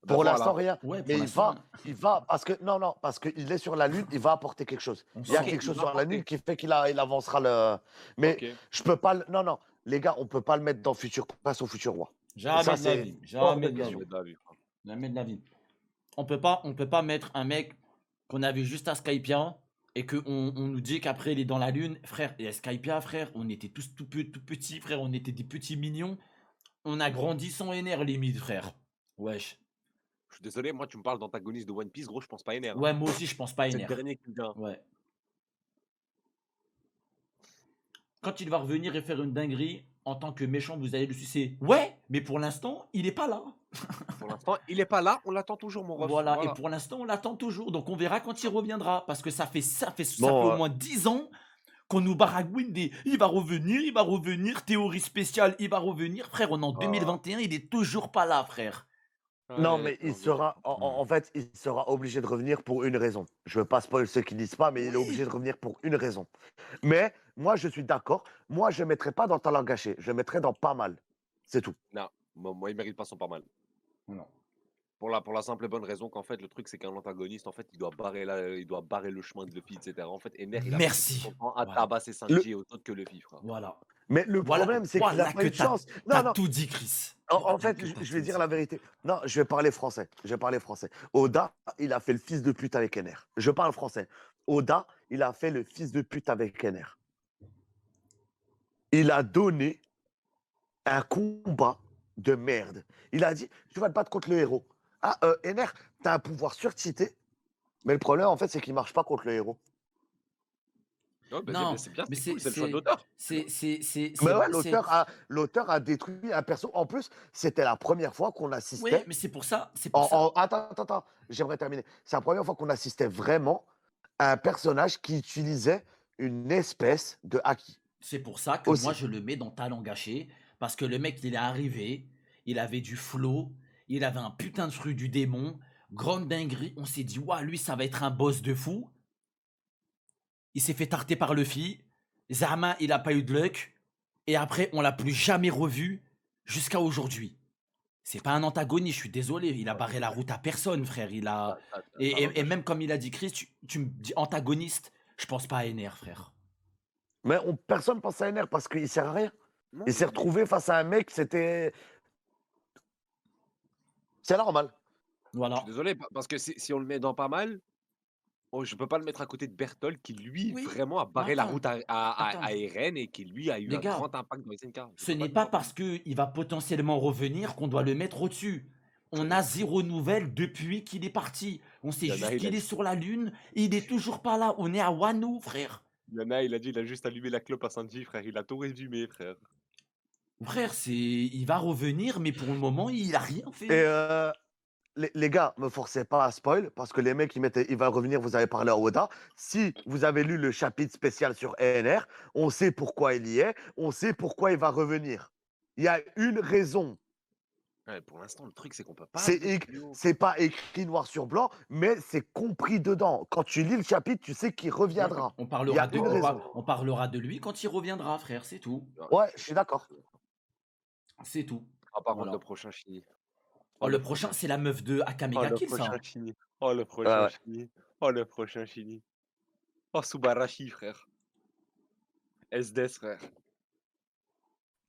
Ben Pour l'instant, voilà. rien. Ouais, pour Mais l'instant, rien. il va, parce que, non, parce qu'il est sur la Lune, il va apporter quelque chose. On Il y a sent. quelque Il chose va sur la Lune apporter. qui fait qu'il avancera le. Mais Ok. je peux pas. Non, non, les gars, on peut pas le mettre dans Futur Prince ou Futur Roi. Jamais Ça, de la c'est vie. hors de Jamais de la Non, vie. question. mais David, frère. Jamais de la vie. On peut pas mettre un mec qu'on a vu juste à Skypia et qu'on on nous dit qu'après il est dans la lune. Frère, et à Skypia, frère, on était tous tout petits, frère. On était des petits mignons. On a grandi sans NR limite, frère. Wesh. Je suis désolé, moi, tu me parles d'antagoniste de One Piece, gros, je pense pas Ener. Hein. Ouais, moi aussi, je pense pas C'est le NR. dernier qui me vient. Ouais. Quand il va revenir et faire une dinguerie, en tant que méchant, vous allez le sucer. Ouais, mais pour l'instant, il est pas là. Pour l'instant, il est pas là, on l'attend toujours, mon ref. Voilà, et Voilà. pour l'instant, on l'attend toujours. Donc on verra quand il reviendra. Parce que ça fait Bon, au moins 10 ans qu'on nous baragouine des il va revenir, théorie spéciale, il va revenir. Frère, on est en 2021, il est toujours pas là, frère. non, Ouais, mais il non, sera, en fait, il sera obligé de revenir pour une raison. Je veux pas spoiler ceux qui disent pas, mais il est obligé Oui. de revenir pour une raison. Mais moi, je suis d'accord. Moi, je ne mettrais pas dans talent gâché. Je mettrais dans pas mal. C'est tout. non, moi, il mérite pas son pas mal. Non. Pour la simple et bonne raison qu'en fait, le truc, c'est qu'un antagoniste, en fait, il doit barrer le chemin de Luffy, etc. En fait, Ener, il a passé Merci. son temps à Voilà. tabasser Le- Sanji autant que Luffy, frère. Voilà. Mais le Voilà, problème, c'est qu'il voilà n'a pas que eu de chance. t'as Non, non. tout dit, Chris. En Voilà fait, que t'as je vais tout dire dit. la vérité. Non, je vais parler français. Je vais parler français. Oda, il a fait le fils de pute avec Ener. Je parle français. Oda, il a fait le fils de pute avec Ener. Il a donné un combat de merde. Il a dit, tu vas te battre contre le héros. Ah, Ener, t'as un pouvoir surcité, mais le problème, en fait, c'est qu'il marche pas contre le héros. Ouais, bah, Non, c'est bien, mais c'est cool, c'est le choix de l'auteur. c'est Mais ouais, c'est l'auteur a détruit un perso. En plus, c'était la première fois qu'on oui, assistait. mais c'est pour ça, c'est pour ça. Attends, j'aimerais terminer. C'est la première fois qu'on assistait vraiment à un personnage qui utilisait une espèce de haki. C'est pour ça que Aussi. moi je le mets dans talent gâché parce que le mec il est arrivé, il avait du flow, il avait un putain de fruit du démon, grande dinguerie, on s'est dit waouh, lui ça va être un boss de fou. Il s'est fait tarter par Luffy. Zama, il a pas eu de luck et après on l'a plus jamais revu jusqu'à aujourd'hui. C'est pas un antagoniste, je suis désolé, il a barré la route à personne, frère. Il a et même comme il a dit Chris, tu me dis antagoniste, je pense pas à Ener, frère. Mais personne pense à Ener parce qu'il sert à rien. Non, Il s'est retrouvé face à un mec, c'était. C'est normal. je Voilà. suis désolé, parce que si on le met dans pas mal, je peux pas le mettre à côté de Berthold qui, lui, Oui, vraiment a mais barré la attends, route attends. à Eren et qui, lui, a eu Les un gars, grand impact dans SNK. Je ce peux pas n'est le pas mettre en parce qu'il va potentiellement revenir qu'on doit le mettre au-dessus. On a zéro nouvelle depuis qu'il est parti. On sait Il y en a, juste il a qu'il est dit. sur la Lune et il est toujours pas là. On est à Wano, frère. Il y en a, il a dit, il a juste allumé la clope à Sanji, frère. Il a tout résumé, frère. Frère, il va revenir, mais pour le moment, il a rien Et fait. les gars, me forcez pas à spoil parce que les mecs, il va revenir, vous avez parlé à Oda. Si vous avez lu le chapitre spécial sur ENR, on sait pourquoi il y est, on sait pourquoi il va revenir. Il y a une raison. Ouais, pour l'instant, le truc, c'est qu'on peut pas C'est dire éc- plus haut. c'est pas écrit noir sur blanc, mais c'est compris dedans. Quand tu lis le chapitre, tu sais qu'il reviendra. On Il y parlera a une raison. on parlera de lui quand il reviendra, frère, c'est tout. Ouais, Ouais, je suis d'accord. C'est tout. Ah, par contre, Voilà. le prochain Shinji. Oh, Oh, le le prochain, prochain c'est la Shinji. meuf de Akame Oh, ga le Kill, ça. prochain Shinji. Oh, le Ouais, prochain ouais. Shinji. Oh, le prochain Shinji. Oh, Subarashi, frère. SDS, frère.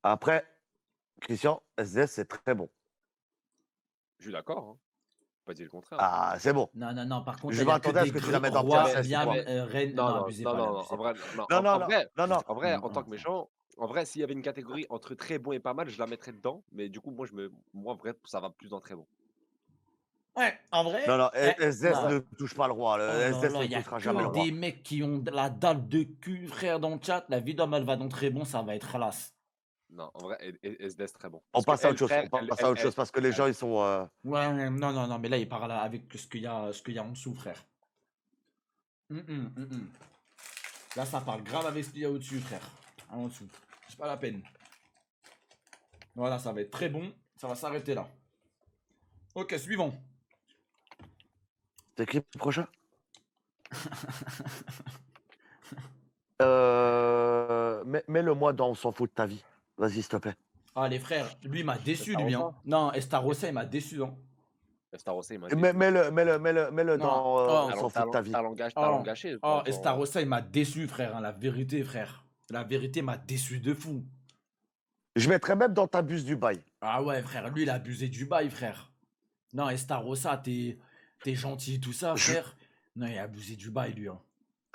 Après, Christian, SDS, c'est très bon. Je suis d'accord, hein. Pas dire le contraire. Ah, c'est bon. Non, non, non, par contre, Je là, il n'y a que m'attendais à des ce que tu la mettes en rois, PSS ou quoi. reines. Non, Non, non, abusez non, pas, là, non, non, abusez en pas. vrai, non, Non, non, non, vrai, non, non. en tant que méchant, en vrai, s'il y avait une catégorie entre très bon et pas mal, je la mettrais dedans. Mais du coup, moi, en vrai, ça va plus dans très bon. Ouais, en Non, vrai. non, En SDS Non. vrai, ne touche pas le roi. Le Oh là SDS là, ne il y a touchera jamais que le roi. des mecs qui ont de la dalle de cul, frère, dans le chat. La vie d'homme, elle va dans très bon, ça va être khalas. non, en vrai, SDS très bon. On Parce que passe à elle, autre chose. frère, On passe à autre chose parce que les gens, ils sont. Ouais, non, non, non, mais là, il parle avec ce qu'il y a en dessous, frère. Là, ça parle grave avec ce qu'il y a au-dessus, frère. En dessous. C'est pas la peine. Voilà, ça va être très bon. Ça va s'arrêter là. Ok, suivant. C'est qui le prochain Mets-le moi dans On s'en fout de ta vie. Vas-y, s'il te plaît. Ah, les frères, lui, il m'a déçu, lui, hein. Estarossa. Non, Estarossa, il m'a déçu, hein. Estarossa, il m'a Mets- déçu. Mets-le Non, dans oh, On s'en fout de ta vie. Talent oh, gâché, oh, genre, Estarossa, il m'a déçu, frère, hein, la vérité, frère. La vérité m'a déçu de fou. Je mettrais même dans ta buse du bail. Ah ouais, frère, lui, il a abusé du bail, frère. Non, Estarossa, t'es gentil, tout ça, Je, frère. Non, il a abusé du bail, lui, hein.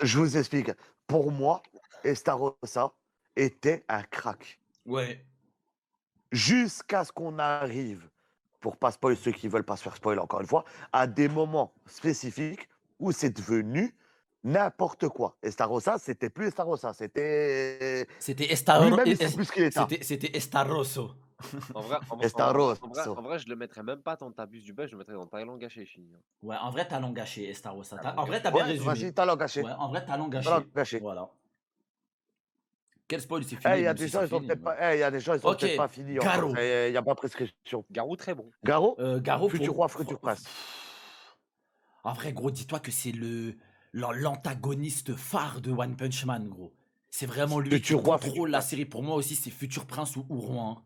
je vous explique. Pour moi, Estarossa était un crack. Ouais. Jusqu'à ce qu'on arrive, pour pas spoiler ceux qui veulent pas se faire spoiler encore une fois, à des moments spécifiques où c'est devenu n'importe quoi. Estarossa, c'était plus Estarossa, c'était C'était lui-même, il sait plus ce qu'il est. C'était Estarosso. Estarosso. en vrai, je le mettrais même pas dans Tabus du Bel, je le mettrais dans Thaïlande gâché, Chine. Ouais, en vrai, talent gâché, Estarossa. Talent En vrai, t'as gâché. bien Ouais, résumé. vas-y, talent gâché. Ouais, en vrai, talent Talent gâché. gâché. Voilà. Quel spoil, c'est Eh, fini, il y a même des si gens, c'est ils ont fini. peut-être Mais... pas. Il y a des gens, ils ont Ok, peut-être pas fini Garo. encore. Il n'y a pas prescription. Garou très bon. Garo, Garo futur roi, futur prince. En vrai, gros, dis-toi que c'est l'antagoniste phare de One Punch Man, gros. C'est vraiment lui qui Futur roi, contrôle futur la prince. série. Pour moi aussi, c'est Futur Prince ou Roi, hein.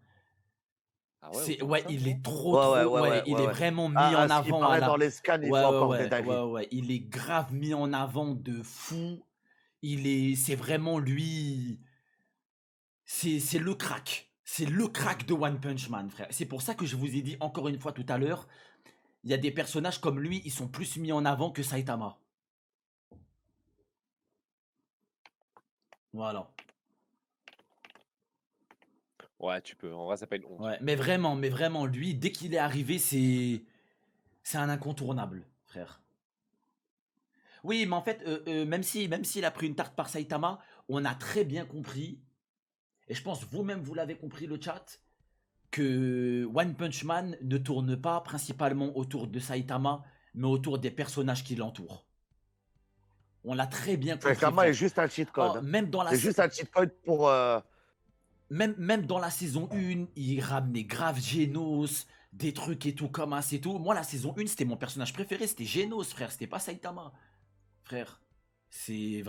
Ah ouais, C'est, autant que ouais, ça, il non? est trop, il est Ouais. vraiment mis Ah, en ce qui avant à paraît la... dans les scans, il faut encore des dingueries. ouais, il est grave mis en avant de fou. C'est vraiment lui, c'est le crack. C'est le crack de One Punch Man, frère. C'est pour ça que je vous ai dit encore une fois tout à l'heure, il y a des personnages comme lui, ils sont plus mis en avant que Saitama. Voilà. Ouais, tu peux. En vrai, ça s'appelle honte. Ouais, mais vraiment, lui, dès qu'il est arrivé, c'est un incontournable, frère. Oui, mais en fait, même s'il a pris une tarte par Saitama, on a très bien compris, et je pense vous-même vous l'avez compris le chat, que One Punch Man ne tourne pas principalement autour de Saitama, mais autour des personnages qui l'entourent. On l'a très bien compris. Saitama frère. est juste un cheat code. Oh, même dans la C'est juste un cheat code pour. même dans la saison 1, il ramenait grave Genos, des trucs et tout, comme as et tout. Moi, la saison 1, c'était mon personnage préféré, c'était Genos, frère, c'était pas Saitama. Frère, c'est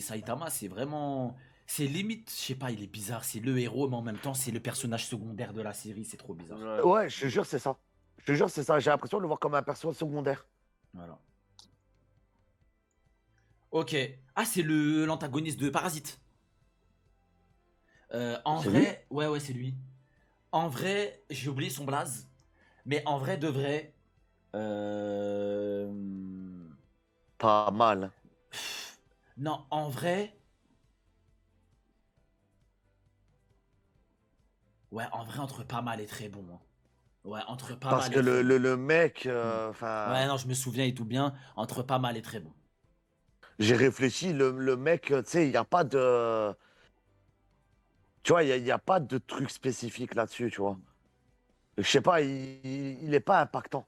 Saitama, c'est vraiment. C'est limite, je sais pas, il est bizarre, c'est le héros, mais en même temps, c'est le personnage secondaire de la série, c'est trop bizarre. Ouais, je te jure, c'est ça. Je te jure, c'est ça. J'ai l'impression de le voir comme un personnage secondaire. Voilà. Ok. Ah, c'est l'antagoniste de Parasite. En C'est vrai, ouais, c'est lui. En vrai, j'ai oublié son blaze, mais en vrai de vrai, Pas mal. non, en vrai, ouais, en vrai entre pas mal et très bon, hein. Ouais, entre pas Parce mal que et très bon. le mec, Ouais, non, je me souviens et tout bien, entre pas mal et très bon. j'ai réfléchi, le mec, tu sais, il n'y a pas de. Tu vois, il y a pas de truc spécifique là-dessus, tu vois. Je sais pas, il est pas impactant.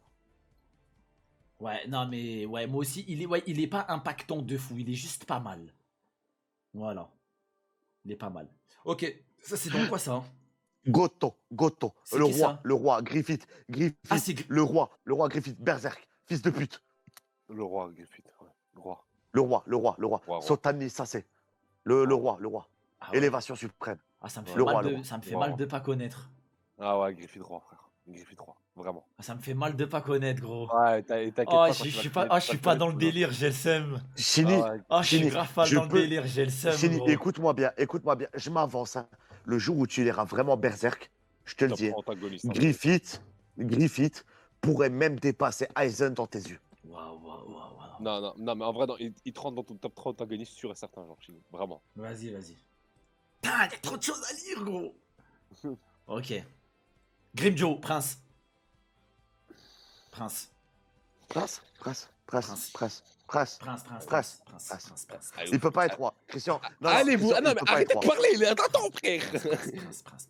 Ouais, non, mais ouais, moi aussi, il est pas impactant de fou, il est juste pas mal. Voilà, il est pas mal. Ok, ça c'est dans quoi ça, hein? Goto, C'est qui ça? le roi, Griffith, Ah, Griffith, c'est. le roi Griffith, Berserk, fils de pute, Le roi, Griffith. Ouais. Le roi. le roi, Roi, roi. Sotani Sase, Ah, le roi, Ah ouais. élévation suprême, Ah, ça me fait ouais, mal le de, roi. ça me fait mal roi. de pas connaître. Ah ouais, Griffith roi, frère. Griffith roi. Vraiment. Ah, ça me fait mal de pas connaître, gros. Ouais, t'inquiète Oh, pas je quand tu vas suis le pas, connaître, oh, je tu vas suis le pas connaître dans le plus d'un. délire, j'ai le seum. Chini, Ah ouais. Oh, je suis Chini, grave mal je dans le peux, délire, j'ai le seum, Chini, gros. écoute-moi bien, je m'avance, hein. Le jour où tu iras vraiment Berserk, je te le Top dis, 3 antagoniste, hein. Griffith pourrait même dépasser Aizen dans tes yeux. Waouh, waouh, waouh, waouh. Non, mais en vrai, il te rentre dans ton top 3 antagoniste sûr et certain, genre, Chine. Vraiment. Vas-y, vas-y. Putain, y a trop de choses à lire, gros. Ok. Grimjo, prince. Prince. Prince. Prince. Prince. Allez, Il ouf. peut pas être roi. Christian, non, Allez-vous, Christian, ah non, il mais peut pas arrêtez être de roi. parler, attends, frère. Prince.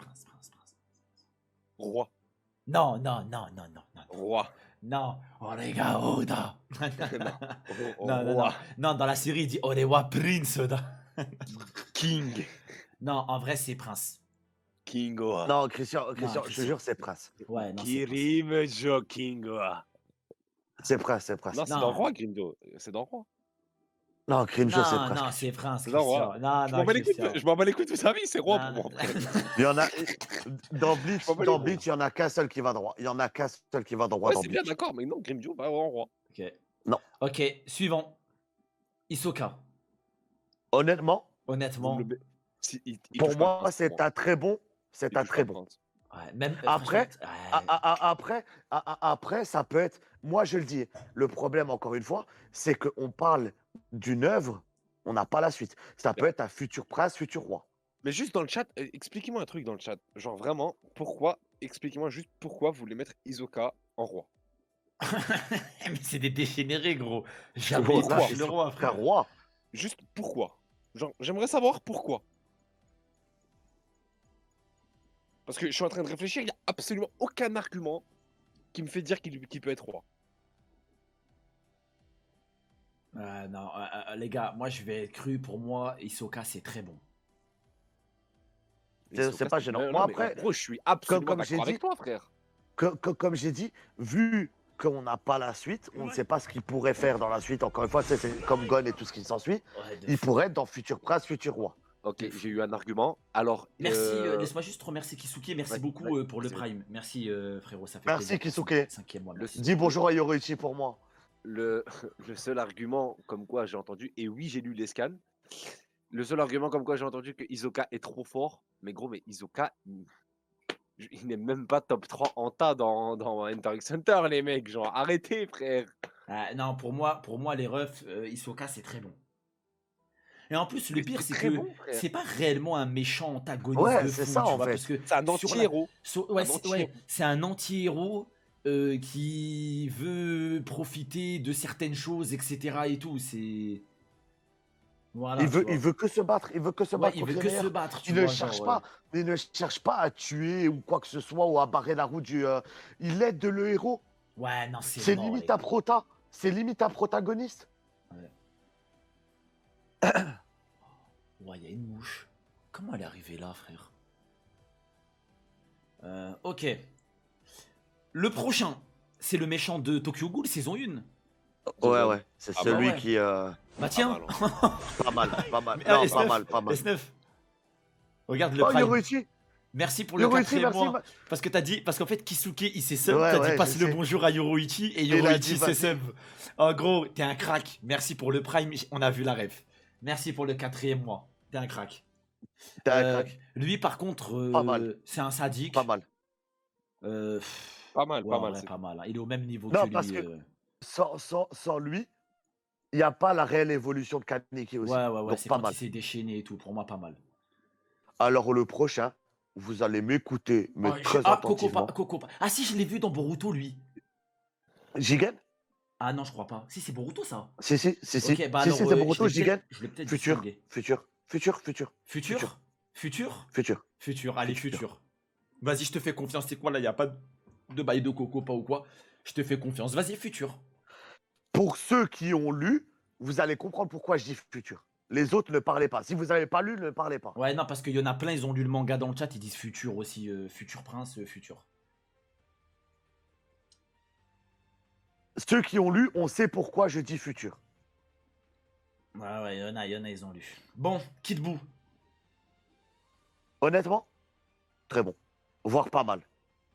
Roi, Non. roi. Non, Orega Oda. Non, Non. roi. Non, dans la série, il dit Orewa Prince Oda. King. Non, en vrai, c'est Prince. Kingoa. Non, Christian, je te Christian. jure, c'est Prince. Ouais, non, c'est Prince. Kirim Jo Kingoa. C'est Prince. Non, c'est Non. dans Roi, Grimjo. C'est dans Roi. Non, Grimjo, c'est Prince. Non, c'est Prince, C'est dans Roi. Christian. Non, Je m'en bats les couilles, Christian. je m'en bats les couilles de toute sa vie, c'est Roi Non, pour moi. Il y en a dans Bleach, Je m'en bats les couilles. il y en a qu'un seul qui va droit. Il y en a qu'un seul qui va droit Ouais, dans c'est bien, Bleach. d'accord, mais non, Grimjo va en Roi. Ok. Non. Ok, suivant. Hisoka. Honnêtement, Honnêtement. Il pour touche pas le moi, prince, c'est pour moi. un très bon. C'est Il un touche très pas le bon. prince. Ouais, même. Après, franchement, ouais. après, ça peut être. Moi, je le dis. Le problème, encore une fois, c'est qu'on parle d'une œuvre, on n'a pas la suite. Ça peut être un futur prince, futur roi. Mais juste dans le chat, expliquez-moi un truc dans le chat. Genre vraiment, expliquez-moi juste pourquoi vous voulez mettre Hisoka en roi. Mais c'est des dégénérés, gros. Jamais Bon, ils là, touchent il le faut roi, un frère. roi. Juste pourquoi. Genre, j'aimerais savoir pourquoi. Parce que je suis en train de réfléchir, il n'y a absolument aucun argument qui me fait dire qu'il peut être roi. Non, les gars, moi je vais être cru. Pour moi, Hisoka, c'est très bon. C'est pas gênant. Non, Moi, mais après, gros, je suis absolument comme j'ai d'accord avec dit- toi, frère. comme j'ai dit, vu qu'on n'a pas la suite, on ne sait pas ce qu'il pourrait faire dans la suite. Encore une fois, c'est comme Gon et tout ce qui s'ensuit. Ouais, de Il fou. pourrait être dans futur prince, futur roi. Ok, j'ai eu un argument. Alors, Merci, laisse-moi juste remercier Kisuke. Merci Ouais, beaucoup ouais, pour le c'est- Prime. Merci, frérot, ça fait Merci, plaisir. Kisuke. 5e mois, Le- merci. Dis bonjour à Yoroichi pour moi. le seul argument comme quoi j'ai entendu, et oui, j'ai lu les scans, le seul argument comme quoi j'ai entendu que Hisoka est trop fort, mais gros, mais Hisoka, il n'est même pas top 3 en tas dans Enter x Hunter, les mecs. Genre, arrêtez, frère. Non, pour moi, les refs, Hisoka, c'est très bon. Et en plus, le Mais pire, c'est très que bon, frère. c'est pas réellement un méchant antagoniste Ouais, de c'est fou, ça, tu en vois, fait. parce que C'est un sur la- anti-héros. Ouais, Un c'est anti-héros. c'est un anti-héros qui veut profiter de certaines choses, etc. et tout. C'est. Voilà, il tu vois. veut que se battre. Il veut que se Ouais, battre il contre veut les que meilleurs. se battre, tu Il vois. ne cherche pas. Il ne cherche pas à tuer ou quoi que ce soit ou à barrer la route du. Il aide le héros. Ouais, non, C'est mort, limite les un gars. prota. C'est limite un protagoniste. Ouais, il y a une mouche. Comment elle est arrivée là, frère? Ok. Le prochain, c'est le méchant de Tokyo Ghoul, saison 1. Ouais. C'est Ah bah celui ouais. qui. Bah tiens, mal, hein. Pas mal. Mais, Non, S9, pas mal. S9. Regarde le Oh, Prime. Yoroichi. Merci pour le Yoroichi, 4e merci. mois. Parce que t'as dit, parce qu'en fait, Kisuke, il s'est sub. Ouais, T'as dit ouais, passe je le sais. bonjour à Yoroichi et il a Yoroichi dit, s'est vas-y. sub. En gros, t'es un crack. Merci pour le Prime. On a vu la ref. Merci pour le 4e mois. T'es un crack. T'es un crack. Lui, par contre, Pas mal. c'est un sadique. Pas mal. Pas mal, Ouais, pas en mal. vrai, c'est- pas mal. Hein. Il est au même niveau Non, que lui. parce que- Sans lui, il n'y a pas la réelle évolution de Kaneki aussi. Ouais. Donc C'est pas quand mal. il s'est déchaîné et tout. Pour moi, pas mal. Alors le prochain, vous allez m'écouter, mais très attentivement. Coco. Ah si, je l'ai vu dans Boruto, lui. Jigen? Ah non, je crois pas. Si, c'est Boruto, ça. Si. Ok, bah Si, alors, c'est Boruto, Jigen. je l'ai peut-être Futur. distingué. Futur, allez, futur. Vas-y, je te fais confiance. C'est quoi là? Y a pas de bail de coco, pas ou quoi. Je te fais confiance. Vas-y, futur. Pour ceux qui ont lu, vous allez comprendre pourquoi je dis futur. Les autres ne parlez pas. Si vous n'avez pas lu, ne parlez pas. Ouais, non, parce qu'il y en a plein, ils ont lu le manga dans le chat, ils disent futur aussi, futur prince, futur. Ceux qui ont lu, on sait pourquoi je dis futur. Ouais, il y en a, ils ont lu. Bon, Kid Buu. Honnêtement, très bon. Voire pas mal.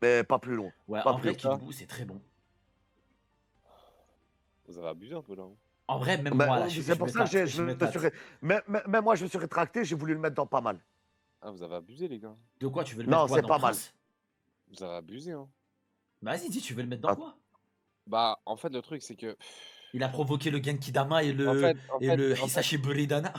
Mais pas plus loin. Ouais, Pas en vrai, plus. Kid Buu, c'est très bon. Vous avez abusé un peu là. Hein. En vrai, même Mais, moi, là, c'est pour ça que je me tâte. suis... Même moi, je me suis rétracté, j'ai voulu le mettre dans pas mal. Ah, vous avez abusé, les gars. De quoi, tu veux le Non, mettre quoi, c'est dans pas mal. Prince? Vous avez abusé, hein. Bah, vas-y, dis, tu veux le mettre dans Ah. quoi? Bah, en fait, le truc, c'est que. Il a provoqué le Genkidama et le, En fait, Hisashi Buridana.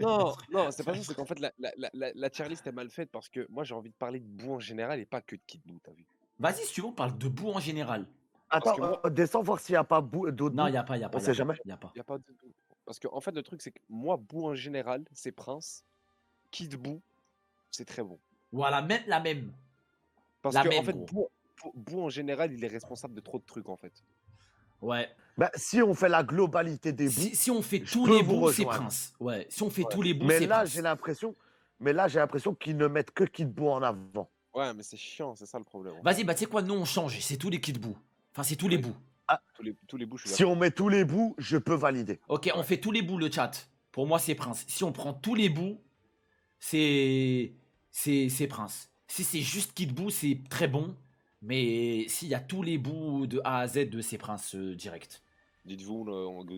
non, non, c'est pas ça, c'est qu'en fait, la tier list est mal faite parce que moi, j'ai envie de parler de Boo en général et pas que de Kid Buu, t'as vu. Vas-y, si tu veux, on parle de Buu en général. Attends, que moi- descends voir s'il n'y a pas d'autres Non, bouts. il n'y a pas, il y a pas. On sait jamais. Y a pas. Y a pas de... Parce que, en fait, le truc, c'est que moi, Boo en général, c'est Prince. Kid Buu, c'est très bon. Voilà, même la même. Parce La que, même, en fait, gros. Boo en général, il est responsable de trop de trucs, en fait. Ouais. Bah, si on fait la globalité des bouts, Si on fait je tous peux les vous Buu, c'est rejoindre. Prince. Ouais, si on fait Ouais. tous les Buu, mais c'est là, Prince. j'ai l'impression qu'ils ne mettent que Kid Buu en avant. Ouais, mais c'est chiant, c'est ça le problème. en fait. Vas-y, bah tu sais quoi, nous on change, c'est tous les Kid Buu. Enfin, c'est tous les Oui. Buu. Tous les Boo, je suis Si on met tous les bouts, je peux valider. Ok, on Ouais. fait tous les Buu, le chat. Pour moi, c'est Prince. Si on prend tous les Buu, c'est Prince. Si c'est juste Kid Buu, c'est très bon. Mais s'il y a tous les Buu de A à Z, c'est Prince direct. Dites-vous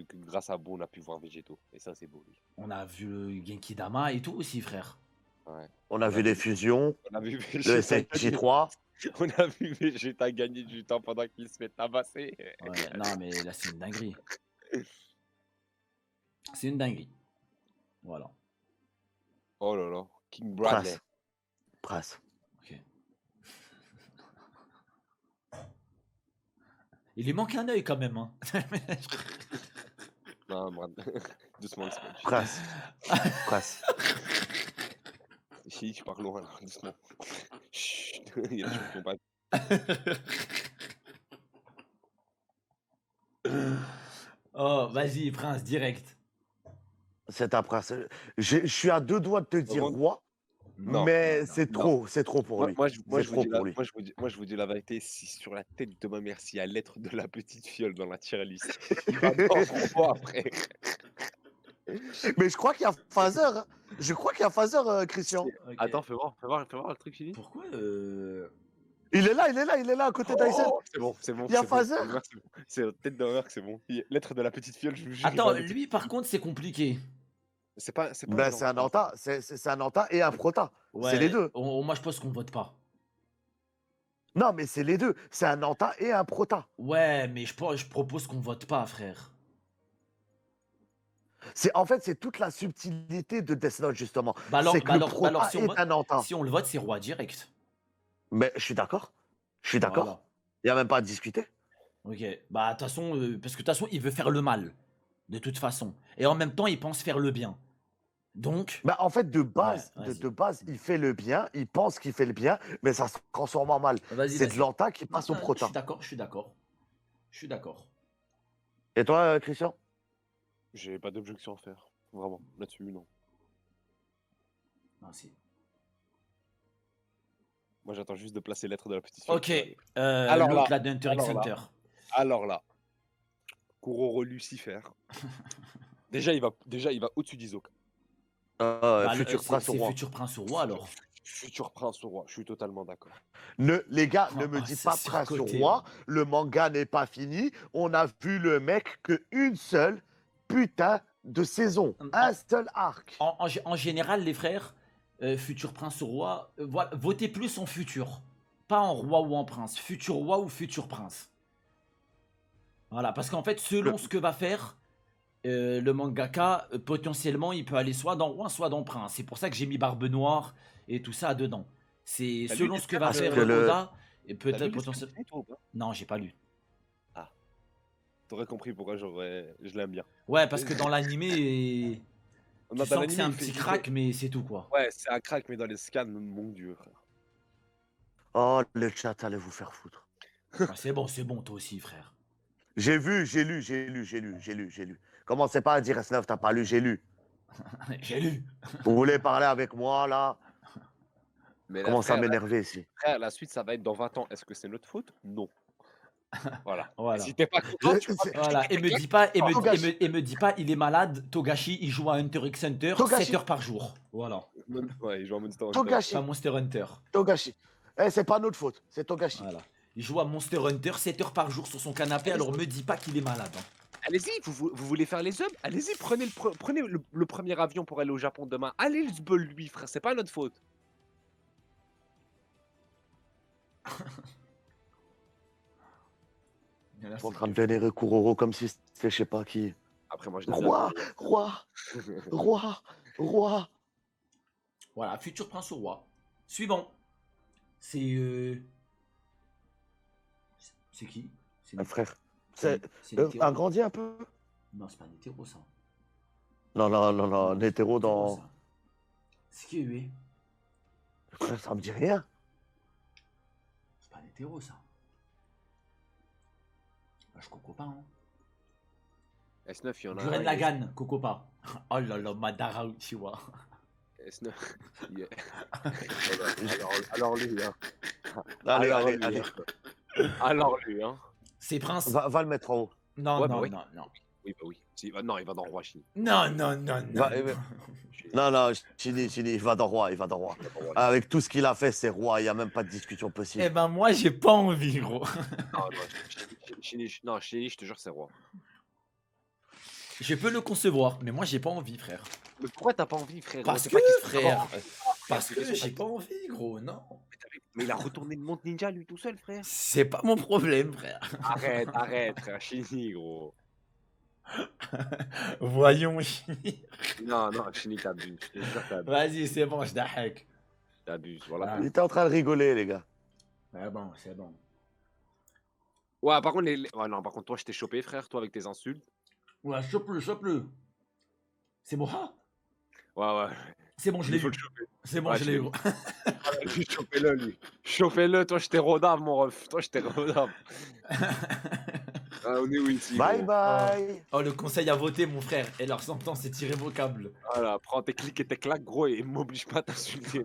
que grâce à Boo, on a pu voir Végétaux. Et ça, c'est beau. Lui. On a vu le Genkidama et tout aussi, frère. Ouais. On a vu les fusions, On a vu le Vegeta gagner- SNJ3. On a vu Vegeta gagner du temps pendant qu'il se fait tabasser. Ouais, non, mais là, c'est une dinguerie. C'est une dinguerie. Voilà. Oh là là. King Bradley. Prince. Ok. Il lui manque un œil quand même. Hein. Non, Brad. Doucement, doucement. Prince. Prince. Si, tu parles loin là, doucement. Chut, il y a des gens qui ont pas. Oh, vas-y, Prince, direct. C'est un prince. Je suis à deux doigts de te dire Comment- roi, Non. mais non, c'est non. trop pour lui. Moi, je C'est vous trop dis pour lui. moi, je vous dis la vérité, si sur la tête de ma mère, s'il y a lettre de la petite fiole dans la tier list, il va dans roi après. Mais je crois qu'il y a Phaser. Hein. Je crois qu'il y a Phaser, Christian. Ok. Attends, fais voir le truc fini. Pourquoi Il est là, à côté d'Aizen. Oh, c'est bon, c'est bon. Il y a c'est bon, Phaser. c'est bon, c'est bon. C'est la tête de ma mère que c'est bon. Lettre de la petite fiole, je vous jure. il Attends, va le- lui par contre c'est compliqué. C'est pas. Ben, c'est un Anta. C'est un Anta et un Prota. C'est les deux. Moi je pense qu'on vote pas. Non, mais c'est les deux. C'est un Anta et un Prota. Ouais, mais je propose qu'on vote pas, frère. En fait, c'est toute la subtilité de Death Note, justement. Bah alors, c'est que bah le alors- bah Prota alors, si on est vote- un Anta. Si on le vote, c'est roi direct. Mais je suis d'accord. Je suis d'accord. Voilà. Il n'y a même pas à discuter. Ok. Bah de toute façon, parce que de toute façon, il veut faire le mal. De toute façon. Et en même temps, il pense faire le bien. Donc. Bah, en fait, de base, Ouais, vas-y. de base, il fait le bien, il pense qu'il fait le bien, mais ça se transforme en mal. Vas-y, C'est vas-y. de l'Anta qui passe au Je Prota. suis d'accord, je suis d'accord. Je suis d'accord. Et toi, Christian? J'ai pas d'objection à faire. Vraiment, là-dessus, non. Merci. Moi, j'attends juste de placer lettre de la petite fiole. Ok. Alors L'autre là, là, d'Hunter x alors là. Hunter. Alors là, Kuroro Lucifer. déjà, il va au-dessus d'Isoka. Bah, futur prince au c'est roi. futur prince au roi alors. Futur prince au roi, je suis totalement d'accord. Les gars, ne me Ah, dites c'est pas prince au surcoté, roi, ouais. le manga n'est pas fini. On a vu le mec qu'une seule putain de saison. Un seul arc. En général, les frères, futur prince au roi, voilà, votez plus en futur. Pas en roi ou en prince. Futur roi ou futur prince. Voilà, parce qu'en fait, selon ce que va faire le mangaka, potentiellement, il peut aller soit dans roi, soit dans prince. C'est pour ça que j'ai mis Barbe Noire et tout ça dedans. C'est T'as lu selon les ce que scans, va parce faire que le- Oda, et T'as peut-être lu les potentiellement. scans, toi, ou pas Non, j'ai pas lu. T'aurais compris pourquoi je l'aime bien. Ouais, parce que dans l'animé, tu Dans sens que l'anime, c'est un il fait- petit il crack, fait- mais c'est tout quoi. Ouais, c'est un crack, mais dans les scans, mon dieu, frère. Oh, le chat allait vous faire foutre. Ah, c'est bon, toi aussi, frère. J'ai vu, j'ai lu. Commencez pas à dire S9, t'as pas lu, j'ai lu. J'ai lu. Vous voulez parler avec moi, là? Mais là, Commence à frère, m'énerver ici. la suite, ça va être dans 20 ans. Est-ce que c'est notre faute? Non. Voilà. Et Voilà. si t'es pas content, tu vas Voilà. Et me dis pas, et me dis pas, il est malade. Togashi, il joue à Hunter x Hunter Togashi. 7 heures par jour. Voilà. Ouais, il joue à Monster Hunter. Togashi, Pas Monster Hunter. Togashi. Eh, c'est pas notre faute, c'est Togashi. Voilà. Il joue à Monster Hunter 7 heures par jour sur son canapé, alors me dis pas qu'il est malade. Hein. Allez-y, vous voulez faire les hommes? Allez-y, prenez le premier avion pour aller au Japon demain. Allez, le sbul, lui, frère, c'est pas notre faute. Et là, Je suis en c'est train de que- vénérer Kuroro comme si c'était je sais pas qui. Après, moi, je l'ai Roi, roi, roi, roi. Voilà, futur prince au roi. Suivant. C'est. C'est qui? C'est Un Net- frère. c'est C'est Netero. agrandi un peu. Non, c'est pas Netero ça. Non, c'est Netero dans. ça. C'est qui lui? Frère, ça me dit rien. C'est pas Netero ça. Bah, je coco pas, hein. S9, il y en a Duren un. Lagan, coco pas. Oh là là, Madara Uchiwa. S9. Yeah. Alors lui, hein. Allez, Alors allez, lui, allez. hein. Alors lui, hein. C'est Prince. Va le mettre en haut. Non, Ouais, bah non, oui. non, non. Oui, bah oui. Non, il va dans Roi Chine. Non, non, non, non. Va- Non, Chini, il va dans roi, il va dans roi. Avec tout ce qu'il a fait, c'est roi, il n'y a même pas de discussion possible. Eh ben, moi, j'ai pas envie, gros. Non, Chini, je te jure, c'est Roi. Je peux le concevoir, mais moi, j'ai pas envie, frère. Mais pourquoi t'as pas envie, frère? Parce C'est que, pas qu'il se frère. prend. Parce c'est que que j'ai pas envie, gros, non. Mais il a retourné le monde ninja, lui, tout seul, frère. C'est pas mon problème, frère. Arrête, frère. Chini, gros. Voyons. Non, Chini, t'abuses. Je te jure, Vas-y, c'est bon, je d'ahek. t'abuses. Voilà. Il était en train de rigoler, les gars. Ouais, bon, c'est bon. Ouais, par contre, ouais, non, par contre, toi, je t'ai chopé, frère, toi, avec tes insultes. Ouais, chope-le. C'est bon, ah. Ouais. C'est bon, je Il l'ai faut eu. le choper. C'est bon, Ouais, je je l'ai l'ai eu. Lui, chopez-le, lui. Chopez-le, toi, je t'ai rodave, mon ref. Toi, je t'ai rodave. Ah, on est où ici? Bye gros bye. Oh, le conseil à voter, mon frère. Et leur sentence est irrévocable. Voilà, prends tes clics et tes claques, gros, et m'oblige pas à t'insulter.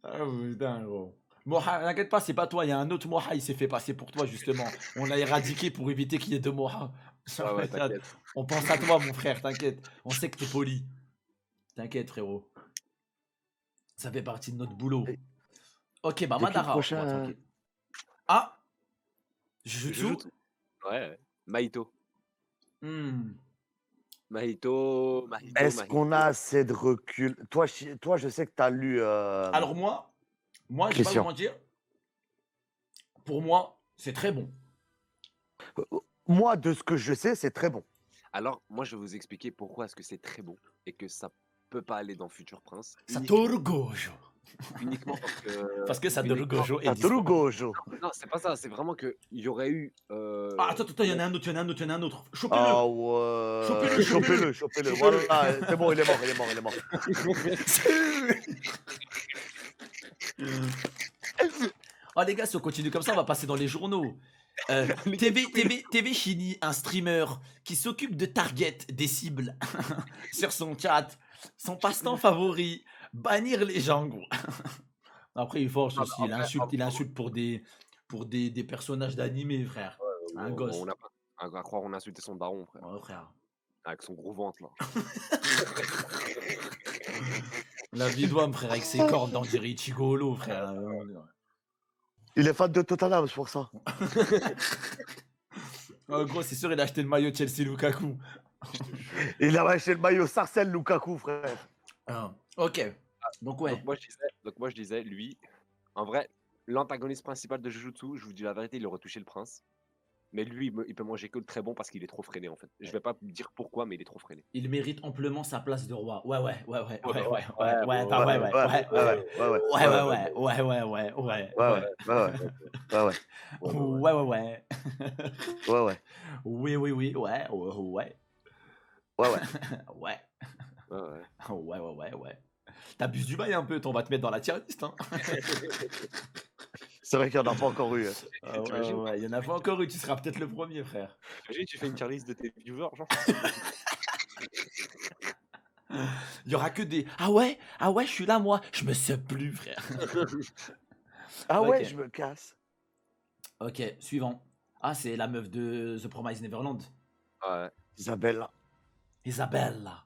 Ah putain, gros. Moha, t'inquiète pas, c'est pas toi, il y a un autre Moha, il s'est fait passer pour toi, justement. On l'a éradiqué pour éviter qu'il y ait deux Moha. Ouais, t'inquiète. On pense à toi, mon frère, t'inquiète. On sait que t'es poli. T'inquiète, frérot. Ça fait partie de notre boulot. Ok, bah qui Madara. prochain, ouais, tranquille. Ah Jujutsu. Ouais, Maito. Hmm. Maito. Est-ce qu'on a assez de recul? Toi, je sais que tu as lu. Alors moi, je vais pas Christian. vous mentir. Pour moi, c'est très bon. Moi, de ce que je sais, c'est très bon. Alors, moi, je vais vous expliquer pourquoi est-ce que c'est très bon et que ça peut pas aller dans Future Prince. Satoru Gojo. Uniquement parce que. Parce que Satoru uniquement- Gojo est Satoru dispo. Gojo. Non, c'est pas ça. C'est vraiment qu'il y aurait eu. Ah, attends, il y en a un autre, Chopez-le. Ah ouais. Chopez-le. Chopez-le. Voilà, c'est bon, il est mort. Oh les gars, si on continue comme ça, on va passer dans les journaux. TV Shini, un streamer qui s'occupe de target des cibles sur son chat. Son passe-temps favori, bannir les gens, gros. Après, il force aussi, il insulte pour des personnages d'animé, frère. Un gosse. On n'a pas à croire on a insulté son daron, frère. Ouais, frère. Avec son gros ventre, là. La vie d'homme, frère, avec ses cordes dans dirait Ichigolo, frère. Il est fan de Tottenham, c'est pour ça. Oh, gros, c'est sûr, il a acheté le maillot Chelsea Lukaku. Il a acheté le maillot Sarcelle Lukaku, frère. Ah, ok. Donc, ouais. Donc moi je disais, lui, en vrai, l'antagoniste principal de Jujutsu, je vous dis la vérité, il aurait touché le prince. Mais lui, il peut manger que le très bon parce qu'il est trop freiné en fait. Je vais pas dire pourquoi, mais il est trop freiné. Il mérite amplement sa place de roi. Ouais. Ouais. T'abuses du bail un peu, on va te mettre dans la tier list, hein. C'est vrai qu'il n'y en a pas encore eu. Ah ouais, T'imagines ouais, il y en a pas encore eu, tu seras peut-être le premier, frère. T'imagines, tu fais une tier list de tes viewers, genre. Il y aura que des ah ouais, je suis là moi, je me sub plus, frère. Ah ouais, Ok. je me casse. Ok, suivant. Ah, c'est la meuf de The Promised Neverland. Ouais. Isabelle. Isabella.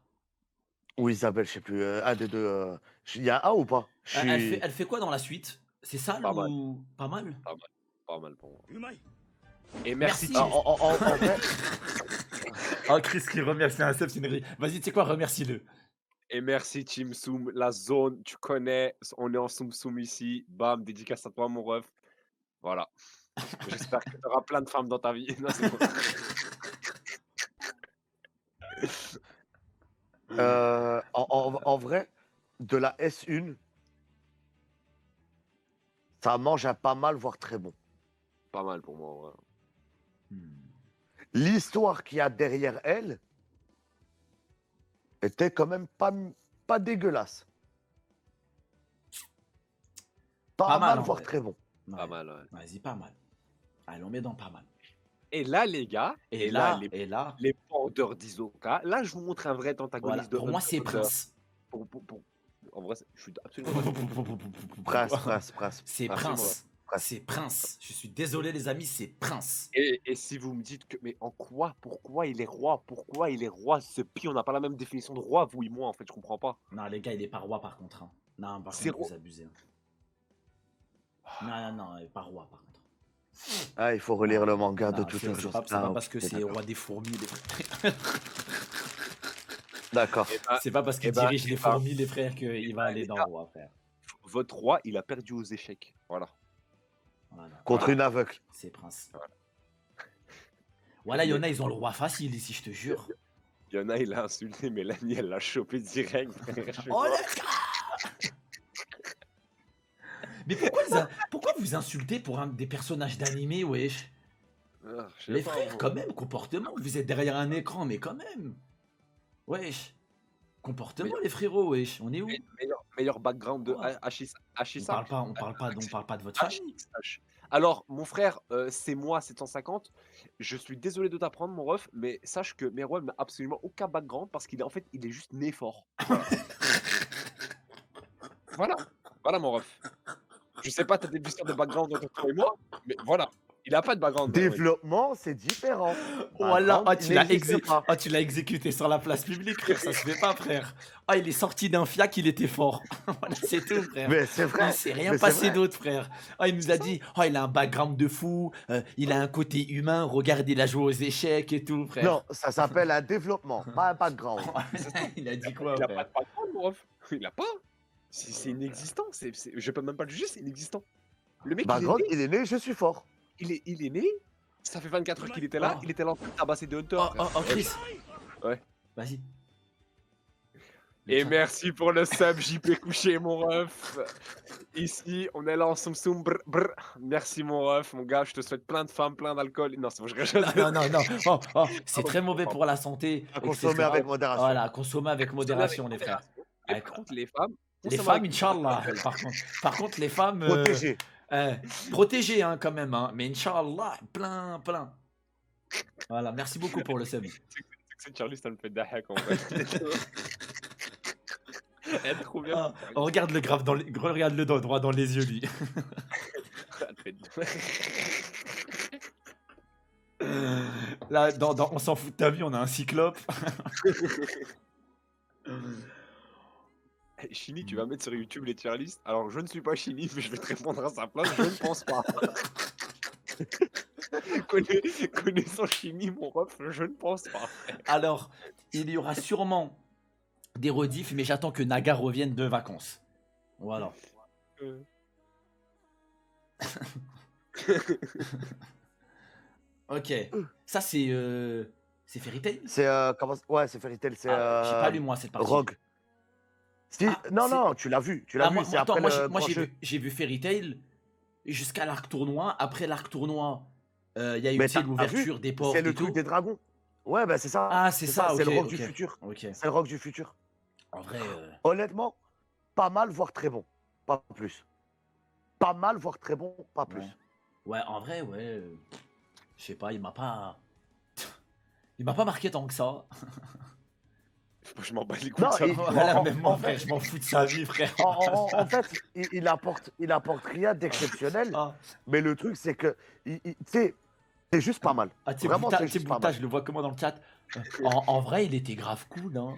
Ou Isabelle, je sais plus. Un des deux. Il y a un ou pas? Je suis. Elle fait quoi dans la suite? C'est sale Pas mal. ou pas mal? Pas mal. Pas mal pour moi. Et Merci. merci. Ah, en vrai, Oh, Chris qui remercie un sub, c'est une ri- Vas-y, tu sais quoi, remercie-le. Et merci Team Soum, la zone, tu connais, on est en Soum Soum ici. Bam, dédicace à toi mon ref. Voilà. J'espère que tu auras plein de femmes dans ta vie. Non, c'est bon. en vrai, de la S1, ça mange un pas mal, voire très bon. Pas mal pour moi. Ouais. Hmm. L'histoire qu'il y a derrière elle était quand même pas dégueulasse. Pas mal, mal, en voire vrai. très bon. Pas Ouais, mal, ouais. vas-y, pas mal. Allez, on met dans pas mal. Et là, les gars, Et là, là, les vendeurs d'Isoka, là, je vous montre un vrai voilà. antagoniste de Pour moi, c'est Hunter. Prince. En vrai, je suis absolument Prince. C'est Merci, Prince. C'est Prince. Je suis désolé, les amis, c'est Prince. Et si vous me dites que, mais en quoi, pourquoi il est roi, ce pied, on n'a pas la même définition de roi, vous et moi, en fait, je comprends pas. Non, les gars, il est pas roi par contre. Hein. Non, par C'est contre, vous roi. abusez. Hein. Non, il est pas roi par contre. Ah, il faut relire le manga de Non, toute c'est urgence. pas Ah, parce que ok, c'est d'accord. roi des fourmis, les frères. D'accord. C'est pas parce qu'il eh ben, dirige les eh ben, fourmis, les frères, qu'il va aller les dans gars, roi, frère. Votre roi, il a perdu aux échecs. Voilà. Voilà. Contre une aveugle. C'est Prince. Voilà. Voilà, il y en a, ils ont le roi facile ici, je te jure. Il y en a, il a insulté Mélanie, elle l'a chopé direct. Oh le gars. Mais pourquoi vous insultez pour des personnages d'animé, wesh? Ah, je sais Les pas, frères, moi. quand même, comportement. Vous êtes derrière un écran, mais quand même. Wesh. Comportement, les frérots, wesh. On est où? Meilleur background de Oh. Hachisa. On parle pas de votre famille. Alors, mon frère, c'est moi 750. Je suis désolé de t'apprendre, mon ref, mais sache que Merwan n'a absolument aucun background parce qu'il est en fait, il est juste né fort. Voilà. Voilà, mon ref. Je sais pas, t'as des histoires de background entre toi et moi, mais voilà. Il a pas de background. Merwan. Développement, c'est différent. Voilà, Background, oh, il n'existe pas. tu l'as exécuté sur la place publique, frère, ça se fait pas, frère. Ah, il est sorti d'un fiac, il était fort. Voilà, c'est tout, frère. Mais c'est vrai. Il s'est rien mais c'est passé vrai. d'autre, frère. Ah, il nous a dit, oh, il a un background de fou, il a un côté humain, regarde, il a joué aux échecs et tout, frère. Non, ça s'appelle un développement, pas un background. Il a dit quoi, Il a pas frère? de background, mon ref. Il a pas. C'est inexistant. Je peux même pas le juger, c'est inexistant. Le mec, Background, il est né, je suis fort. il est né. Ça fait 24 heures qu'il était là. Oh. Il était là en train de tabasser des hunters. Oh, Chris. Ouais. Vas-y. Et merci pour le sub JP couché, mon ref. Ici, on est là en soum soum. Brr, brr. Merci, mon ref. Mon gars, je te souhaite plein de femmes, plein d'alcool. Non, c'est bon, je rigole. Non. C'est très mauvais pour la santé. À consommer avec modération. Voilà, consommer avec modération, les frères. Et par contre, les femmes. Les consomment femmes, avec- Inch'Allah, par contre, les femmes. Protégé. Protégées, hein, quand même, hein, mais Inch'Allah, plein. Voilà, merci beaucoup pour le sub. C'est Charlie, ça me fait dahak en fait. Elle est trop bien. Ah, regarde le grave regarde le droit dans les yeux, lui. Elle fait- Là, on s'en fout de ta vie, on a un cyclope. Chini, tu vas mettre sur YouTube les tier lists. Alors, je ne suis pas Chini, mais je vais te répondre à sa place. Je ne pense pas. Connaissant Chini, mon ref, je ne pense pas. Alors, il y aura sûrement des rediffs, mais j'attends que Naga revienne de vacances. Voilà. Ok. Ça, c'est Fairy Tail. C'est ouais, c'est Fairy Tail, c'est J'ai pas lu, moi, cette partie. Rogue. Si, Ah, non, c'est- non, tu l'as vu, c'est attends, après moi, le j'ai branché. j'ai vu Fairy Tail jusqu'à l'arc tournoi. Après l'arc tournoi, il y a eu Mais tu sais, t'as l'ouverture des portes C'est le et truc tout. des dragons. Ouais, bah c'est ça. Ah, c'est ça, c'est le ok, rock du ok. futur. Ok. C'est le rock du futur. En vrai, Honnêtement, pas mal, voire très bon. Pas plus. pas mal, voire très bon, pas plus. Ouais, en vrai, ouais. Je sais pas, il m'a pas. Il m'a pas marqué tant que ça. Je m'en bats les couilles Non, de ça. Voilà, même moi, en frère, fait, je m'en fous de sa vie, frère. en fait, il apporte rien d'exceptionnel, Ah, mais le truc, c'est que, tu sais, c'est juste pas mal. ah, tu sais, Vraiment, c'est tu sais, juste pas Bouta, mal. je le vois comment dans le chat. En vrai, il était grave cool, hein.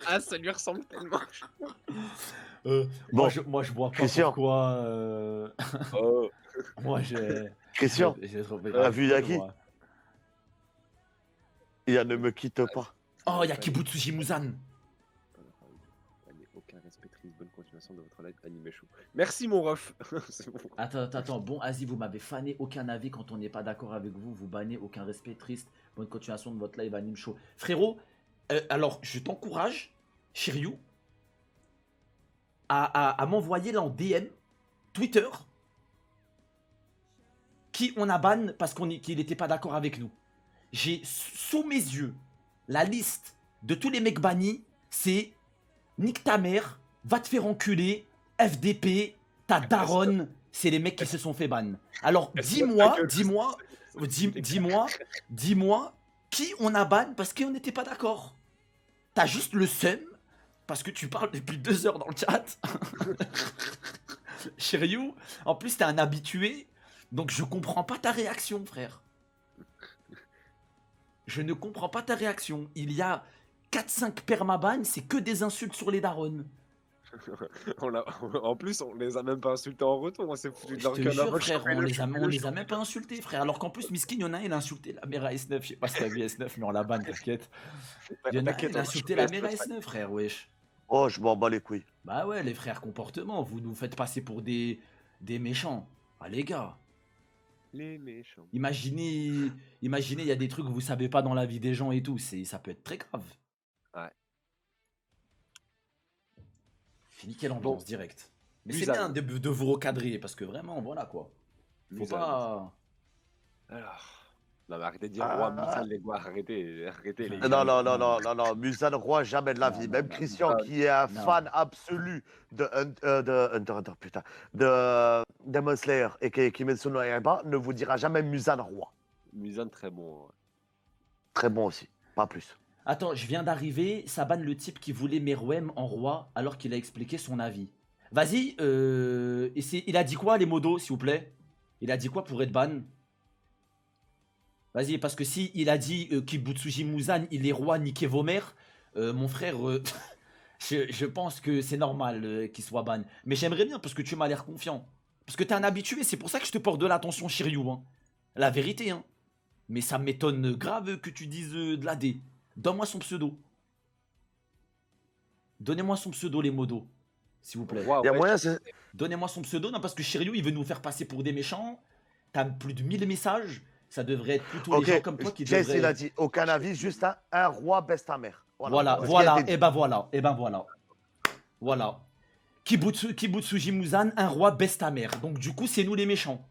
Ah, ça lui ressemble tellement. Bon, Moi, je vois pas Christian. pourquoi. Oh. Moi, j'ai. Christian, J'ai trouvé t'as grave vu cool, Yaki? moi. Il ne me quitte pas. Oh, il y a Kibutsuji Muzan. Allez, aucun respect triste, bonne continuation de votre live Anime Show. Merci mon ref. C'est bon. Attends. Bon, Asie, vous m'avez fané. Aucun avis quand on n'est pas d'accord avec vous. Vous bannez. Aucun respect triste. Bonne continuation de votre live Anime Show. Frérot, alors, je t'encourage, Shiryu, à m'envoyer là en DM, Twitter, qui on a ban parce qu'il n'était pas d'accord avec nous. J'ai sous mes yeux la liste de tous les mecs bannis. C'est nique ta mère, va te faire enculer, FDP, ta daronne. C'est les mecs qui se sont fait ban. Alors dis-moi, qui on a ban parce qu'on n'était pas d'accord. T'as juste le seum parce que tu parles depuis 2 heures dans le chat. Shiryu, en plus t'es un habitué, donc je comprends pas ta réaction, frère. Je ne comprends pas ta réaction. Il y a 4-5 permabans, c'est que des insultes sur les darons. En plus, on les a même pas insultés en retour. On s'est foutu de Je leur te gueule jure, avant que frère, je on prenne les a même pas insultés, frère. Alors qu'en plus, Miskin, il y en a un, il a insulté la mère à S9. Je sais pas si t'as vu S9, mais on la banne, t'inquiète. Il y en a un, il a insulté la mère à S9, frère, wesh. Oh, je m'en bats les couilles. Bah ouais, les frères comportement, vous nous faites passer pour des méchants. Ah les gars, Les méchants. imaginez, il y a des trucs que vous savez pas dans la vie des gens et tout, ça peut être très grave. Ouais. Fini quelle ambiance Bon. directe. Mais c'est Musan. bien de vous recadrer, parce que vraiment, voilà quoi. Faut Musan. pas... Alors. Non, mais arrêtez de dire Ah. roi Musan, les gars. Arrêtez les gars. Non, Musan Roi, jamais de la Non, vie. non, Même non, Christian, non. qui est un Non. fan absolu de Hunter, putain, de Demon Slayer et Kimetsu no Yaiba, ne vous dira jamais Musan Roi. Musan, très bon. Ouais. Très bon aussi, pas plus. Attends, je viens d'arriver, ça banne le type qui voulait Meruem en roi alors qu'il a expliqué son avis. Vas-y, il a dit quoi les modos, s'il vous plaît? Il a dit quoi pour être ban? Vas-y, parce que si il a dit Kibutsuji Muzan, il est roi, niquez vos mères, mon frère, je pense que c'est normal qu'il soit ban. Mais j'aimerais bien parce que tu m'as l'air confiant. Parce que t'es un habitué, c'est pour ça que je te porte de l'attention, Shiryu. Hein. La vérité, hein. Mais ça m'étonne grave que tu dises de la D. Donne-moi son pseudo. Donnez-moi son pseudo, les modos. S'il vous plaît. Roi, Il y a ouais, moyen, je- c'est. Donnez-moi son pseudo, non, parce que Shiryu, il veut nous faire passer pour des méchants. T'as plus de 1000 messages. Ça devrait être plutôt les gens Ok, comme toi qui Chase, il a devraient... dit aucun avis, juste un roi baisse ta mère. Voilà, C'est ce qui a voilà, été dit. et ben voilà, et ben voilà. Voilà. Kibutsuji Muzan, un roi baisse ta mère. Donc du coup, c'est nous les méchants.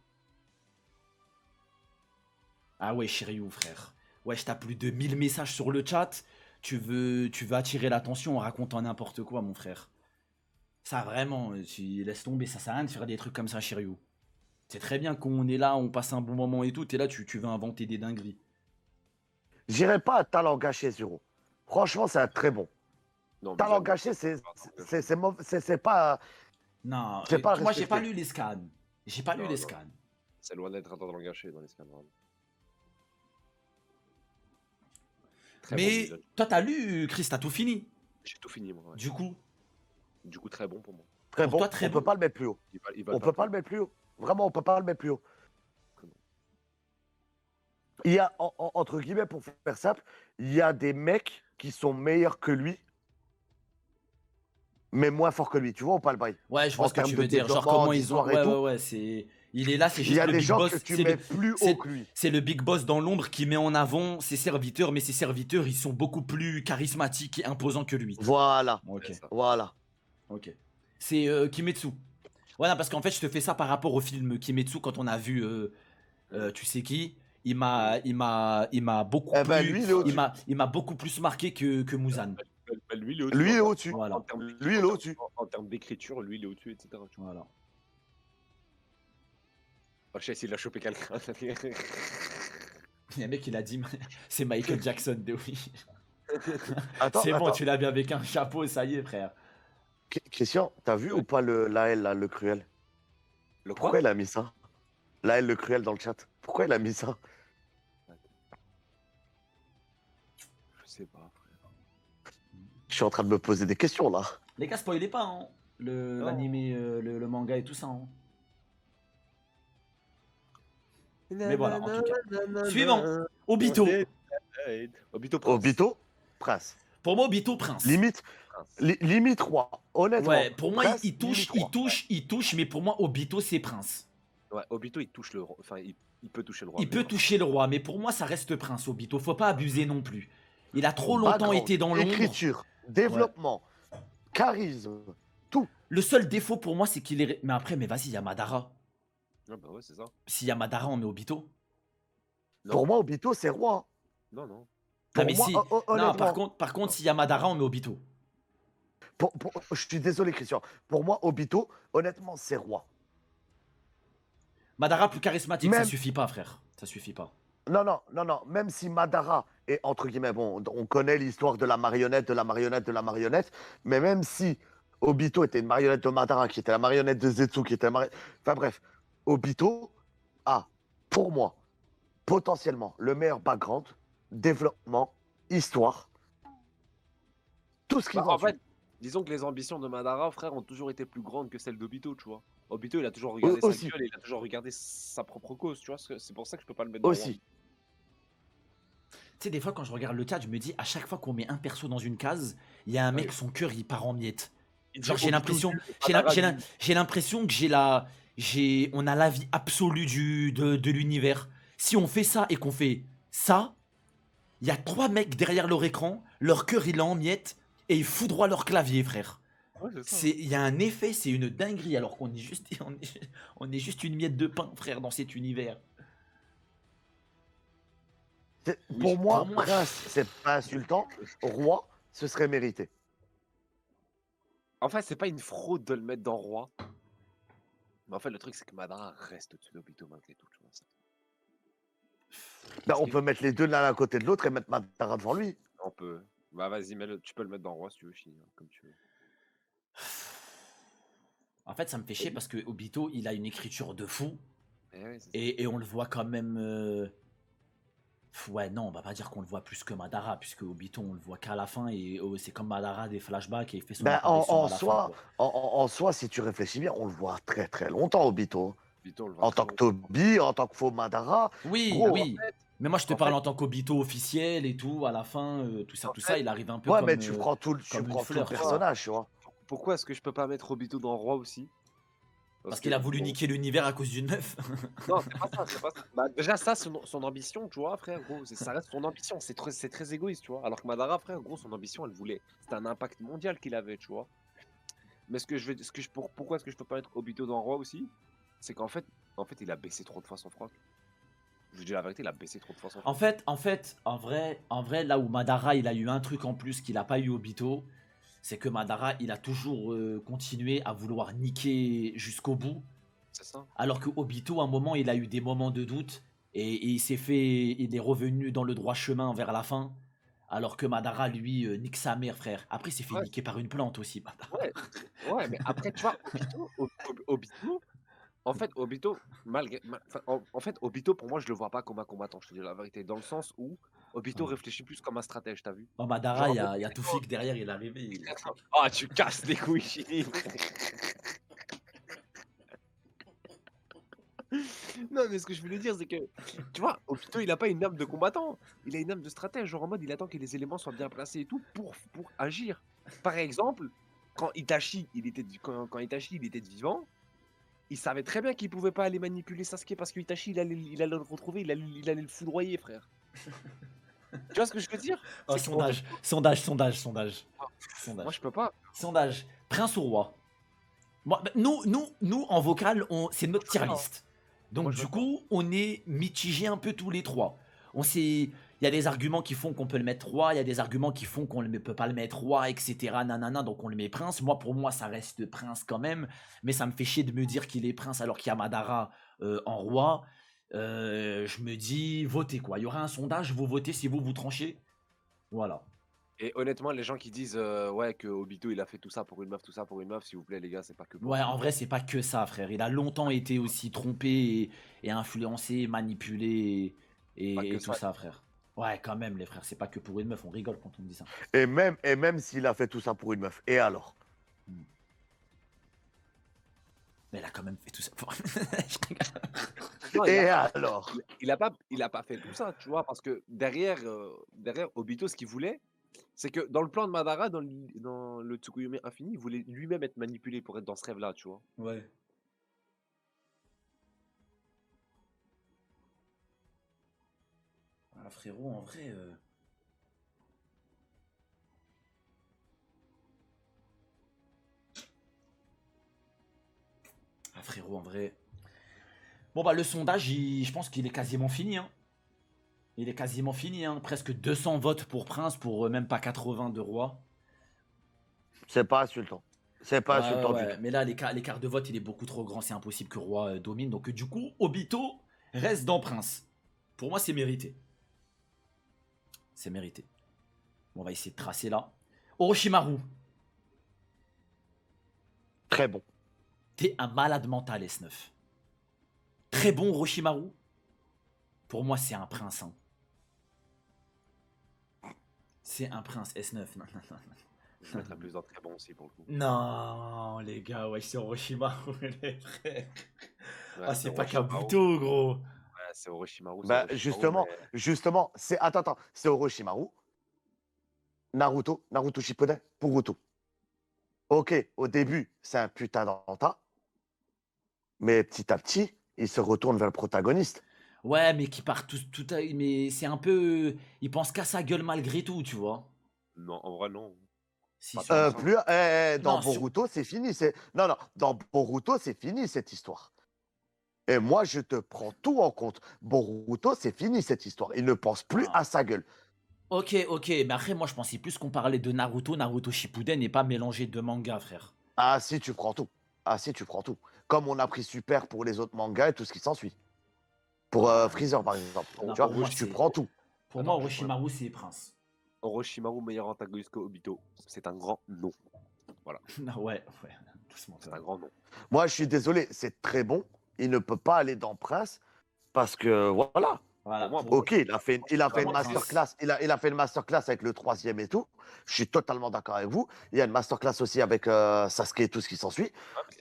Ah ouais, Shiryu, frère. Ouais, t'as plus de 1000 messages sur le chat. Tu veux attirer l'attention en racontant n'importe quoi, mon frère. Ça, vraiment, tu laisses tomber. Ça sert à rien de faire des trucs comme ça, Shiryu. C'est très bien qu'on est là, on passe un bon moment et tout. T'es là, tu veux inventer des dingueries. J'irai pas à talent gâché, Zero. Franchement, c'est un très bon. Non, Talent Musan, gâché, c'est pas. Non, C'est pas moi j'ai pas respecté. lu les scans. J'ai pas lu Non, les non. scans. c'est loin d'être un talent gâché dans les scans. vraiment. Très bon, Mais Musan. toi, t'as lu, Chris, t'as tout fini. J'ai tout fini, moi. Ouais. Du coup, Du coup, très bon pour moi. Très Pour bon. toi, très On bon. peut pas le mettre plus haut. Il va On peut pas le mettre plus haut. Vraiment, on peut pas le mettre plus haut. Il y a, entre guillemets, pour faire simple, il y a des mecs qui sont meilleurs que lui, mais moins forts que lui. Tu vois ou pas le bail? ouais, je vois En ce que tu termes de veux dire. Genre développement, comment ils ont. d'histoire et Ouais, tout. ouais, ouais. C'est. Il est là, c'est Il juste y a le des big gens boss. que tu c'est mets le- plus c'est- haut que lui. C'est le big boss dans l'ombre qui met en avant ses serviteurs, mais ses serviteurs, ils sont beaucoup plus charismatiques et imposants que lui. Voilà, Ok, C'est ça. voilà. ok. C'est Kimetsu. Voilà, parce qu'en fait, je te fais ça par rapport au film Kimetsu quand on a vu, tu sais qui. Il m'a beaucoup Eh ben, plus, lui, il est au-dessus. il m'a beaucoup plus marqué que Muzan. lui, il est au-dessus. Lui, il est en au-dessus. Voilà. en termes Lui, il est en au-dessus. en termes d'écriture, lui, il est au-dessus, etc. Tu vois. Voilà. Oh, je sais s'il a chopé quelqu'un. Il y a un mec, il a dit c'est Michael Jackson de oui. Attends, C'est bon, attends. tu l'as bien avec un chapeau, ça y est, frère. Christian, t'as vu Ouais. ou pas la L, là, le cruel? Le quoi? Pourquoi il a mis ça? La L, le cruel dans le chat. Pourquoi il a mis ça? Je sais pas, frère. Je suis en train de me poser des questions, là. Les gars, spoilez pas, hein. Non. L'animé, le manga et tout ça. Hein. Mais voilà, en tout cas. Suivant. Obito. Obito Prince. Obito, Prince. Pour moi, Obito, Prince. Limite, Prince. limite roi. Honnêtement. Ouais, pour moi, Prince, il touche, limite roi. il touche, mais pour moi, Obito, c'est Prince. Ouais, Obito, il touche le roi. Enfin, il peut toucher le roi. Il mais peut voilà. toucher le roi, mais pour moi, ça reste Prince, Obito. Faut pas abuser non plus. Il a trop longtemps Background, été dans l'ombre. écriture, développement, charisme, tout. Le seul défaut pour moi, c'est qu'il est. Mais après, mais vas-y, il y a Madara. Ah bah ouais, c'est ça. S'il y a Madara, on met Obito. Non. Pour moi, Obito, c'est roi. Non, non. Pour Ah, mais moi, si. honnêtement, Non, par contre, s'il y a Madara, on met Obito. je suis désolé, Christian. Pour moi, Obito, honnêtement, c'est roi. Madara plus charismatique, ça Même- suffit pas, frère. Ça suffit pas. Non, non, non, non. Même si Madara est, entre guillemets, bon, on connaît l'histoire de la marionnette, de la marionnette, de la marionnette, mais même si Obito était une marionnette de Madara, qui était la marionnette de Zetsu, qui était la marionnette... Enfin bref, Obito a, pour moi, potentiellement le meilleur background, développement, histoire, tout ce qui Bah, va en ensuite. fait, disons que les ambitions de Madara, frère, ont toujours été plus grandes que celles d'Obito, tu vois. Obito, il a toujours regardé sa Aussi. gueule et il a toujours regardé sa propre cause, tu vois. C'est pour ça que je peux pas le mettre dans le roi. Aussi. Tu sais, des fois, quand je regarde le chat, je me dis, à chaque fois qu'on met un perso dans une case, il y a un mec, Oui. son cœur, il part en miettes. Il Genre, dit j'ai Obito l'impression, nul, j'ai Madara l'im- nul. j'ai l'impression que on a l'avis absolu de l'univers. Si on fait ça et qu'on fait ça, il y a 3 mecs derrière leur écran, leur cœur il est en miettes et ils foudroient leur clavier, frère. Ouais, c'est ça. Il y a un effet, c'est une dinguerie alors qu'on est juste, on est juste une miette de pain, frère, dans cet univers. Oui, Pour moi, pour moi. prince, c'est pas insultant. Roi, ce serait mérité. En fait, c'est pas une fraude de le mettre dans roi. Mais en fait, le truc, c'est que Madara reste au-dessus d'Obito malgré tout, tu vois. Ben, on que- peut mettre les deux l'un à côté de l'autre et mettre Madara devant lui. On peut. Bah, vas-y, tu peux le mettre dans roi si tu veux, Chine, comme tu veux. En fait, ça me fait chier parce que Obito, il a une écriture de fou Eh ouais, c'est ça. et on le voit quand même. Ouais, non, on va pas dire qu'on le voit plus que Madara, puisque Obito, on le voit qu'à la fin et c'est comme Madara des flashbacks et il fait son Ben, apparition en à la soi, fin. Quoi. en soi, si tu réfléchis bien, on le voit très très longtemps, Obito. Obito, on le voit En très tant que longtemps. Toby, en tant que faux Madara. Oui, Gros, oui. Mais moi, je te en parle fait- en tant qu'Obito officiel et tout, à la fin, tout ça, en tout ça, fait- il arrive un peu Ouais, comme. mais tu prends tout, comme une tout le fleur, quoi. personnage, tu vois. Pourquoi est-ce que je peux pas mettre Obito dans roi aussi? Parce qu'il a voulu bon, niquer l'univers à cause d'une meuf. Non, c'est pas ça, c'est pas ça. Bah, déjà, ça, son ambition, tu vois, frère, gros, ça reste son ambition. C'est très égoïste, tu vois. Alors que Madara, frère, gros, son ambition, elle voulait. C'était un impact mondial qu'il avait, tu vois. Mais pourquoi est-ce que je peux pas mettre Obito dans roi aussi? C'est qu'en fait, il a baissé trop de fois son froc. Je vous dis la vérité, il a baissé trop de fois son froc. En vrai, là où Madara, il a eu un truc en plus qu'il a pas eu Obito, c'est que Madara, il a toujours continué à vouloir niquer jusqu'au bout. C'est ça. Alors que Obito, à un moment, il a eu des moments de doute et il est revenu dans le droit chemin vers la fin. Alors que Madara, lui, nique sa mère, frère. Après, il s'est fait Ouais. niquer par une plante aussi, Madara. Ouais, mais après, tu vois, Obito, en fait, Obito, en fait, Obito, pour moi, je le vois pas comme un combattant, je te dis la vérité, dans le sens où Obito Ouais. réfléchit plus comme un stratège, t'as vu? Oh, Madara, il y Genre, a Toufik derrière, il est arrivé. Ah, tu casses les couilles, Chini. Non, mais ce que je voulais dire, c'est que, tu vois, Obito, il a pas une âme de combattant, il a une âme de stratège, genre en mode, il attend que les éléments soient bien placés et tout pour agir. Par exemple, quand Itachi, quand Itachi, il était vivant, il savait très bien qu'il pouvait pas aller manipuler Sasuke parce que Itachi, il allait le retrouver, il allait le foudroyer, frère. Tu vois ce que je veux dire? Oh, C'est qu'en fait, sondage. moi, je peux pas. Sondage. Prince ou roi? Moi, bah, nous, en vocal, c'est notre tier list. Donc, Moi, je du veux coup, on est mitigé un peu tous les trois. Il il y a des arguments qui font qu'on peut le mettre roi, il y a des arguments qui font qu'on ne peut pas le mettre roi, etc. Nanana, donc on le met prince. Moi, pour moi, ça reste prince quand même, mais ça me fait chier de me dire qu'il est prince alors qu'il y a Madara en roi. Je me dis, votez quoi. Il y aura un sondage, vous votez si vous tranchez. Voilà. Et honnêtement, les gens qui disent ouais que Obito il a fait tout ça pour une meuf, tout ça pour une meuf, s'il vous plaît les gars, c'est pas que pour Ouais, une en meuf. vrai, c'est pas que ça, frère. Il a longtemps été aussi trompé et influencé, manipulé Pas et que tout ça. ça, frère. Ouais, quand même, les frères, c'est pas que pour une meuf, on rigole quand on dit ça. Et même s'il a fait tout ça pour une meuf. Et alors? Mais il a quand même fait tout ça pour. Je rigole. Non, Et alors? il a pas fait tout ça, tu vois, parce que derrière Obito, ce qu'il voulait, c'est que dans le plan de Madara, dans le Tsukuyomi infini, il voulait lui-même être manipulé pour être dans ce rêve-là, tu vois. Ouais. Ah, frérot, en vrai. Ah, frérot, en vrai. Bon, bah, le sondage, je pense qu'il est quasiment fini, hein. Il est quasiment fini, hein. Presque 200 votes pour Prince, pour même pas 80 de Roi. C'est pas insultant. C'est pas Ouais, ouais, insultant du ouais. tout. Mais là, l'écart de vote, il est beaucoup trop grand. C'est impossible que Roi domine. Donc, du coup, Obito reste dans Prince. Pour moi, c'est mérité. C'est mérité. Bon, on va essayer de tracer là. Orochimaru, Très bon. t'es un malade mental, S9. Très bon, Orochimaru. Pour moi, c'est un prince, hein. C'est un prince, S9. Non, non, non, non. Je vais mettre la plus dans très bon aussi pour le coup. Non, les gars, ouais, c'est Orochimaru, les frères. Ouais, Ah, c'est pas Orochimaru. Kabuto, gros. Ouais, c'est Orochimaru. Bah, Orochimaru, justement, mais- justement, c'est. Attends, c'est Orochimaru, Naruto Shippuden, Boruto. Ok, au début, c'est un putain d'anta, mais petit à petit, il se retourne vers le protagoniste. Ouais, mais qui part mais c'est un peu. Il pense qu'à sa gueule malgré tout, tu vois. Non, en vrai, non. Si, Pas sur tant le que ça. Plus, dans Non, Boruto, c'est fini. Non, dans Boruto, c'est fini cette histoire. Et moi, je te prends tout en compte. Boruto, c'est fini cette histoire. Il ne pense plus Ah. à sa gueule. Ok, ok, mais après, moi, je pensais plus qu'on parlait de Naruto Shippuden et pas mélanger deux mangas, frère. Ah si, tu prends tout. Ah si, tu prends tout. Comme on a pris Super pour les autres mangas et tout ce qui s'ensuit. Pour Ah, Freezer, par exemple. non, Tu vois, pour moi, tu c'est. prends tout. Pour Attends, moi, Orochimaru, c'est Prince. Orochimaru, meilleur antagoniste que Obito. C'est un grand non. Non, ouais, ouais, doucement. C'est un grand non. Moi, je suis désolé, c'est très bon. Il ne peut pas aller dans Prince parce que, voilà. Voilà, Pour moi, pour- Ok, il a fait une Vraiment, masterclass. Il a fait une masterclass avec le troisième et tout. Je suis totalement d'accord avec vous. Il y a une masterclass aussi avec Sasuke et tout ce qui s'ensuit.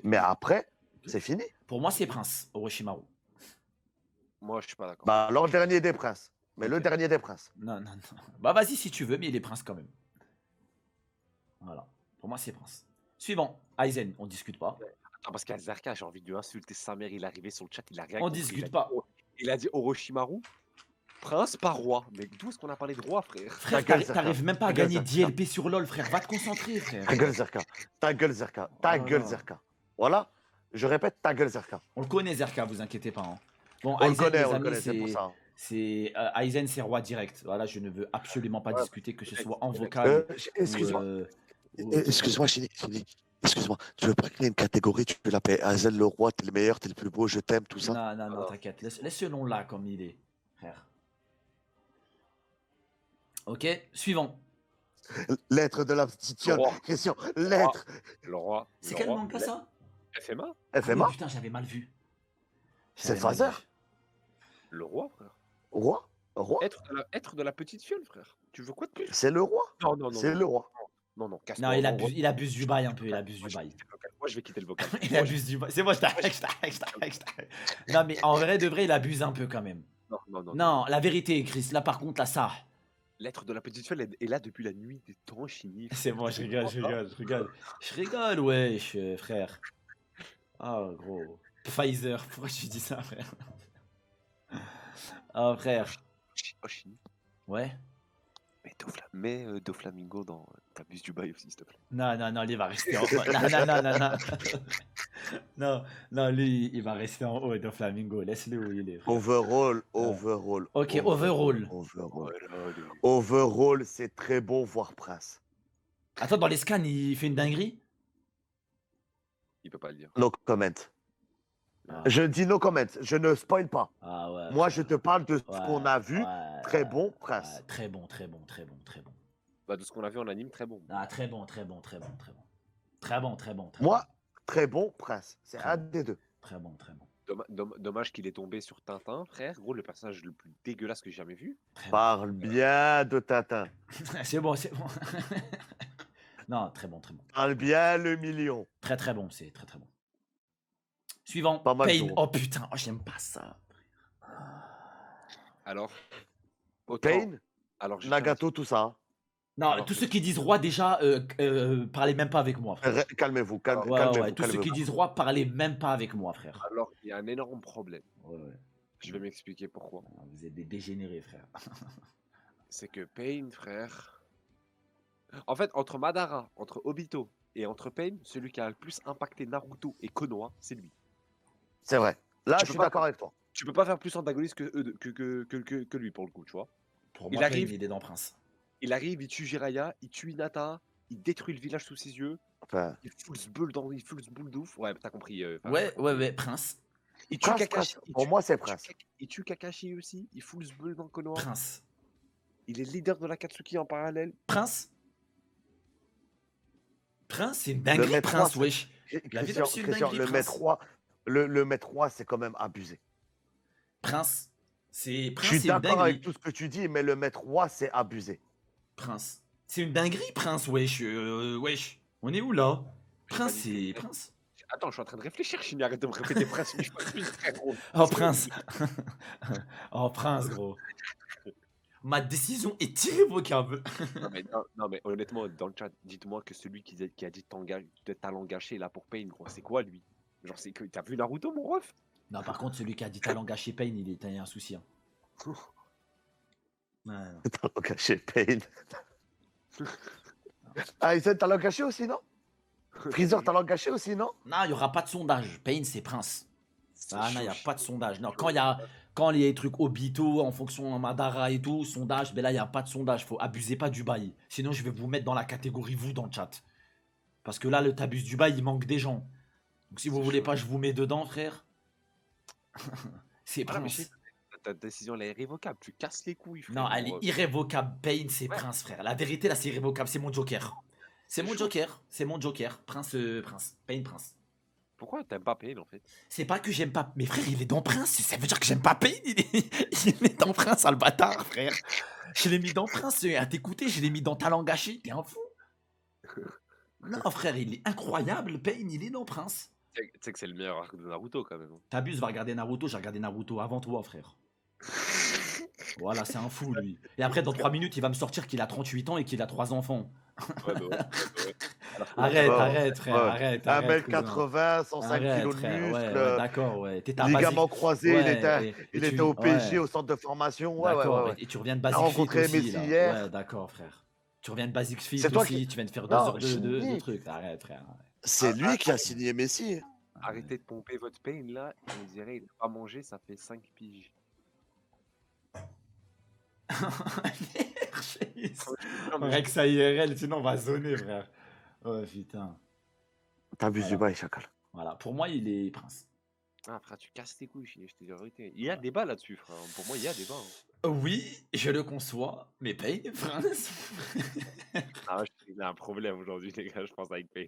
Mais après, c'est fini. pour moi, c'est Prince, Orochimaru. Moi, je suis pas d'accord. Bah, alors, le dernier des princes. Mais Ok. le dernier des princes. Non, non, non. Bah, vas-y si tu veux, mais il est Prince quand même. Voilà. Pour moi, c'est Prince. Suivant, Aizen, on discute pas. Attends, parce qu'Azarka, j'ai envie de lui insulter sa mère. Il est arrivé sur le chat, il a rien On compris. discute Il a pas. Il a dit Orochimaru, prince, pas roi. Mais d'où est-ce qu'on a parlé de roi, frère? Frère, gueule, t'arrives même pas à Ta gueule, gagner Zerka. 10 LP sur LoL, frère. Va te concentrer, frère. Ta gueule, Zerka. Ta gueule, Zerka. Ta Oh là gueule, là. Zerka. Voilà. Je répète, ta gueule, Zerka. On le connaît, Zerka, vous inquiétez pas, hein. Bon, On le Aizen, connaît, les on le amis, connaît, c'est pour ça. Aizen, c'est roi direct. Voilà, je ne veux absolument pas Ouais, discuter, que ce direct, soit en direct. vocal Excuse-moi. ou, Excuse-moi, Chini. Excuse-moi. Tu veux pas créer une catégorie, tu peux l'appeler Hazel le roi, t'es le meilleur, t'es le plus beau, je t'aime, tout ça. Non, non, non, Alors. t'inquiète. Laisse ce nom-là comme il est, frère. Ok, suivant. Lettre de la petite fiole. Le roi. Question. Lettre. Le roi. C'est le quel roi, manga le- ça? FMA? Ah oui, FMA. putain, j'avais mal vu. C'est J'avais mal Phaser. vu. Le roi, frère. Roi. Roi. Être de la petite fiole, frère. Tu veux quoi de plus? C'est le roi. Non, non, non. C'est non. le roi. Non, casse-toi. Non, non, il abuse du bail un peu, il abuse Moi, du je vais bail. quitter le vocal. Moi, je vais quitter le vocal. Il Moi, abuse du bail. C'est moi, je t'arrête. Non, mais en vrai de vrai, il abuse un peu quand même. Non. Non, la vérité, Chris, là par contre, là, ça. L'être de la petite fiole est là depuis la nuit des temps, Chini. C'est moi, je rigole. Je rigole, wesh, frère. Oh, gros. Pfizer, pourquoi tu dis ça, frère? Oh, frère. Oh, Chini. Ouais. Mets Doflamingo dans T'abuses du bail aussi, s'il te plaît. Non, il va rester en. Non. Non, non, lui, il va rester en haut de Flamingo. Laisse-le où il est, frère. Overall, Ouais. overall. Ok, overall. Overall. Voilà, lui. Overall, c'est très bon, voire Prince. Attends, dans les scans, il fait une dinguerie? Il peut pas le dire. No comment. Ah, Je dis no comment. Je ne spoil pas. ah ouais, Moi, frère. je te parle de ce Ouais, qu'on a vu. ouais, Très bon, Prince. ouais, très bon, très bon, très bon, très bon. Bah, de ce qu'on a vu en anime, très bon. Ah, très bon, très bon, très bon, très bon. Très bon, très bon, très Moi, bon. très bon, Prince. C'est Très un bon. des deux. Très bon, très bon. Dommage qu'il est tombé sur Tintin, frère. Gros, le personnage le plus dégueulasse que j'ai jamais vu. Très Parle bien de Tintin. bon. C'est bon, c'est bon. Non, très bon, très bon. Parle bien le million. Très, très bon, c'est très, très bon. Suivant, Pas mal Pain. joué. Oh putain, oh, j'aime pas ça. Alors, autant. Pain, Alors, j'ai Nagato, tout ça. Non, Alors, tous je- ceux qui disent roi, déjà, parlez même pas avec moi, frère. Calmez-vous, Ouais, calmez-vous, ouais, tous ceux qui calmez-vous. disent roi, parlez même pas avec moi, frère. Alors, il y a un énorme problème. Ouais, ouais. Je vais m'expliquer pourquoi. Ah, vous êtes des dégénérés, frère. C'est que Pain, frère. En fait, entre Madara, entre Obito et entre Pain, celui qui a le plus impacté Naruto et Konoha, c'est lui. C'est vrai. Là, Tu je peux suis pas- d'accord avec toi. Tu peux pas faire plus antagoniste que lui, pour le coup, tu vois. Pour Il moi, arrive- Pain, il est dans Prince. Il arrive, il tue Jiraiya, il tue Hinata, il détruit le village sous ses yeux, Enfin, il fout ce boule d'ouf. Ouais, t'as compris. Enfin, Ouais, t'as compris. ouais, ouais, Prince. Il tue Prince, Kakashi. Prince. Pour moi, c'est Prince. Il tue Kakashi aussi, il fout ce bull dans Konoha. Prince. Il est leader de l'Akatsuki en parallèle. Prince. Prince, c'est une dinguerie, maître Prince, roi, wesh. La vie Christian, c'est une Christian, dinguerie, le Prince. maître roi, le maître roi, c'est quand même abusé. Prince. C'est Je Prince, suis c'est une d'accord avec dinguerie. tout ce que tu dis, mais le maître roi, c'est abusé. Prince. C'est une dinguerie, Prince, wesh. Wesh. On est où là? J'ai Prince, pas dit c'est que- Prince. Attends, je suis en train de réfléchir, Chine, arrête de me répéter Prince. Mais je suis plus très gros. Oh, Prince. Oh, Prince, gros. Ma décision est irrévocable. Non, mais honnêtement, dans le chat, dites-moi que celui qui a dit de talent gâché là pour Pain, gros, c'est quoi lui? Genre, c'est que t'as vu Naruto, mon ref? Non, par contre, celui qui a dit talent gâché Pain, il a un souci. Hein. Ouais, non. Talent caché, Pain. Ah, Isen, talent caché aussi, non? Freezer, talent caché aussi, non? Non, il n'y aura pas de sondage. Pain, c'est Prince. C'est Ah non, il n'y a chaud, pas de sondage. Non, quand il y a des trucs Obito en fonction de Madara et tout, sondage, ben là, il n'y a pas de sondage. Faut abuser pas du bail. Sinon, je vais vous mettre dans la catégorie vous dans le chat. Parce que là, le t'abuses du bail, il manque des gens. Donc si vous C'est voulez chaud. pas, je vous mets dedans, frère. C'est Ah, mais Prince. ta décision elle est irrévocable, tu casses les couilles, frère. Non, elle est irrévocable. Pain, c'est Ouais. Prince, frère. La vérité, là, c'est irrévocable. C'est mon Joker. C'est C'est mon chaud. Joker. C'est mon Joker. Prince, Prince. Pain, Prince. Pourquoi t'aimes pas Pain en fait? C'est pas que j'aime pas. Mais frère, il est dans Prince. Ça veut dire que j'aime pas Pain. Il est dans Prince, sale bâtard, frère. Je l'ai mis dans Prince. À t'écouter, je l'ai mis dans Talent Gâché. T'es un fou. Non, frère, il est incroyable. Pain, il est dans Prince. Tu sais que c'est le meilleur arc de Naruto quand même. T'abuses, va regarder Naruto. J'ai regardé Naruto avant toi, frère. Voilà, c'est un fou, lui. Et après, dans 3 minutes, il va me sortir qu'il a 38 ans et qu'il a 3 enfants. Ouais, bah ouais, ouais. Alors que- Arrête, Ouais, arrête, frère, ouais. arrête. arrête, cousin. 1m80, 105 Arrête, kilos de frère, muscle, ouais, d'accord, ouais. T'es un ligament basique. croisé, Ouais, il et était tu- au PSG, ouais. au centre de formation. Ouais, ouais, D'accord, ouais. et tu reviens de T'as Basic Fit rencontré aussi, Messi là. hier. Ouais, d'accord, frère. Tu reviens de Basic Fit C'est toi aussi, qui- tu viens de faire 2 Non, heures de Chini. trucs. Arrête, frère. C'est lui qui a signé Messi. Arrêtez de pomper votre Pain là, on dirait il n'a pas mangé, ça fait 5 piges. Non, mais Rex IRL, sinon on va zoner, frère. Oh putain. T'abuses Voilà. du bail, chacal. Voilà, pour moi, il est Prince. Ah, frère, tu casses tes couilles, je te dis la vérité. Il y a débat là-dessus, frère. Pour moi, il y a débat. Hein. Oui, je le conçois, mais Pain, Prince. Ah, il a un problème aujourd'hui, les gars, je pense, avec Pain.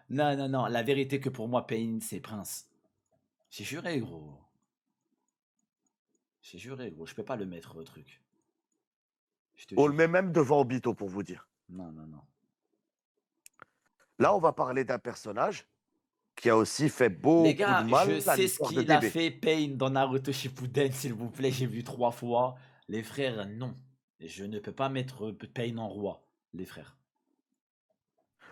Non, non, non, la vérité que pour moi, Pain, c'est Prince. J'ai juré, gros. J'ai juré, gros. Je peux pas le mettre au truc. Je te On jure. le met même devant Obito pour vous dire. Non, non, non. Là, on va parler d'un personnage qui a aussi fait beaucoup Les gars, de mal je à sais ce l'histoire de qu'il a DB. fait Pain dans Naruto Shippuden, s'il vous plaît. J'ai vu 3 fois. Les frères, non. Je ne peux pas mettre Pain en roi, les frères.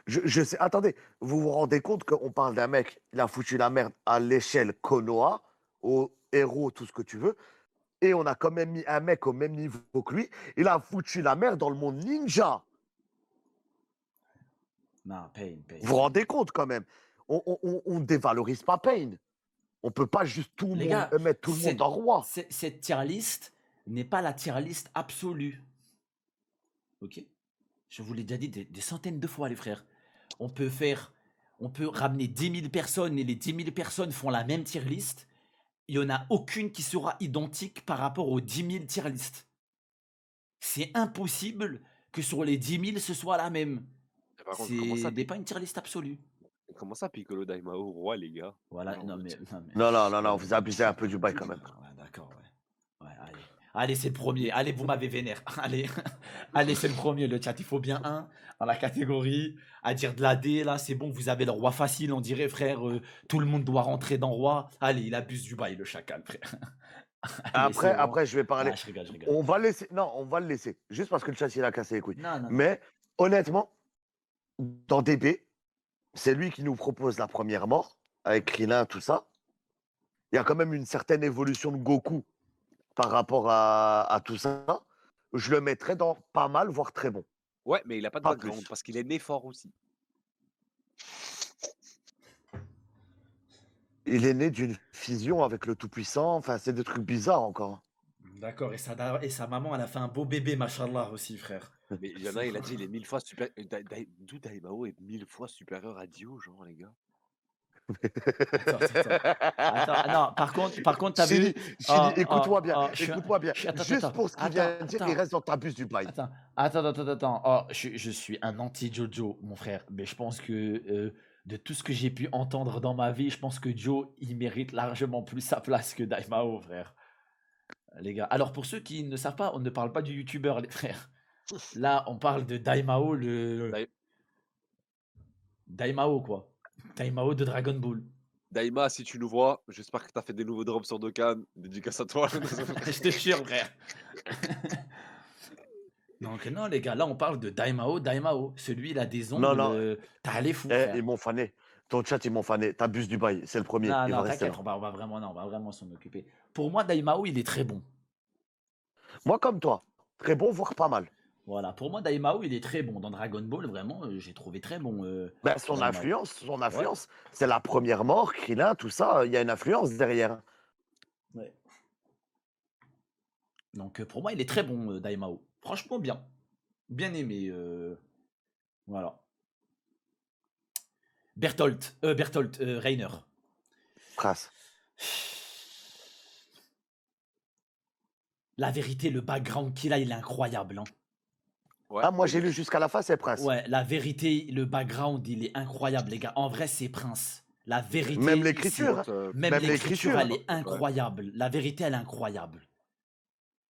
Je sais, attendez, vous vous rendez compte qu'on parle d'un mec, il a foutu la merde à l'échelle Konoha, au héros, tout ce que tu veux, et on a quand même mis un mec au même niveau que lui, il a foutu la merde dans le monde ninja. Non, Pain, Pain. Vous vous rendez compte quand même? on dévalorise pas Pain. On peut pas juste tout le Les monde gars, mettre tout le monde en roi. cette tier list n'est pas la tier list absolue. Ok? Je vous l'ai déjà dit des centaines de fois, les frères. On peut ramener 10 000 personnes et les 10 000 personnes font la même tier list. Il n'y en a aucune qui sera identique par rapport aux 10 000 tier list. C'est impossible que sur les 10 000, ce soit la même. Par contre, comment ça, C'est pas une tier list absolue. Piccolo Daimao, roi, les gars? Voilà, Genre, non mais, non mais. Non, vous abusez un peu du bail quand même. Ouais, d'accord, ouais. Ouais, allez. Allez, c'est le premier. Allez, vous m'avez vénère. Allez, allez, c'est le premier, le chat. Il faut bien un dans la catégorie. À dire de la D, là, c'est bon, vous avez le roi facile, on dirait, frère. Tout le monde doit rentrer dans roi. Allez, il abuse du bail, le chacal, frère. Allez, c'est bon. Après, je vais parler. Ah, je rigole, je rigole. On va laisser. Non, on va le laisser. Juste parce que le chat, il a cassé les couilles. Non, non, non. Mais honnêtement, dans DB, c'est lui qui nous propose la première mort, avec Krillin, tout ça. Il y a quand même une certaine évolution de Goku par rapport à tout ça. Je le mettrais dans pas mal, voire très bon. Ouais, mais il a pas de Pas background plus. parce qu'il est né fort aussi. Il est né d'une fusion avec le Tout-Puissant. Enfin, c'est des trucs bizarres encore. D'accord, et sa maman, elle a fait un beau bébé, machallah, aussi, frère. Mais il y en a, il a dit, il est 1000 fois supérieur. D'où Daimao est 1000 fois supérieur à Dio, genre, les gars. Attends, non, par contre, t'as vu. Chili, écoute-moi bien. Oh, Écoute-moi bien. Juste pour ce qu'il vient de dire, il reste dans ta buse du bail. Attends. Oh, je suis un anti-Jojo, mon frère. Mais je pense que de tout ce que j'ai pu entendre dans ma vie, je pense que Joe, il mérite largement plus sa place que Daimao, frère. Les gars. Alors, pour ceux qui ne savent pas, on ne parle pas du youtubeur, les frères. Là, on parle de Daimao, Daimao, quoi. Daimao de Dragon Ball. Daima, si tu nous vois, j'espère que t'as fait des nouveaux drops sur Dokkan. Dédicace à toi. Je te jure, frère. Donc, non, les gars, là, on parle de Daimao. Celui, il a des ongles. Non. T'as les fous, Eh, frère. ils m'ont fané. Ton chat, ils m'ont fané. T'abuses du bail. C'est le premier. Non, il va non, rester t'inquiète, là. on va vraiment s'en occuper. Pour moi, Daimao, il est très bon. Moi, comme toi. Très bon, voire pas mal. Voilà, pour moi, Daimao, il est très bon. Dans Dragon Ball, vraiment, j'ai trouvé très bon. Ben, son Daimao. influence, c'est la première mort, Krillin, tout ça. Il y a une influence derrière. Ouais. Donc, pour moi, il est très bon, Daimao. Franchement, bien. Bien aimé. Voilà. Bertholdt, Reiner. Prince. La vérité, le background qu'il a, il est incroyable. Hein. Ouais, Ah, moi, j'ai lu jusqu'à la fin, c'est Prince. Ouais, la vérité, le background, il est incroyable, les gars. En vrai, c'est Prince. La vérité. Même l'écriture. Même l'écriture, elle est incroyable. La vérité, elle est incroyable.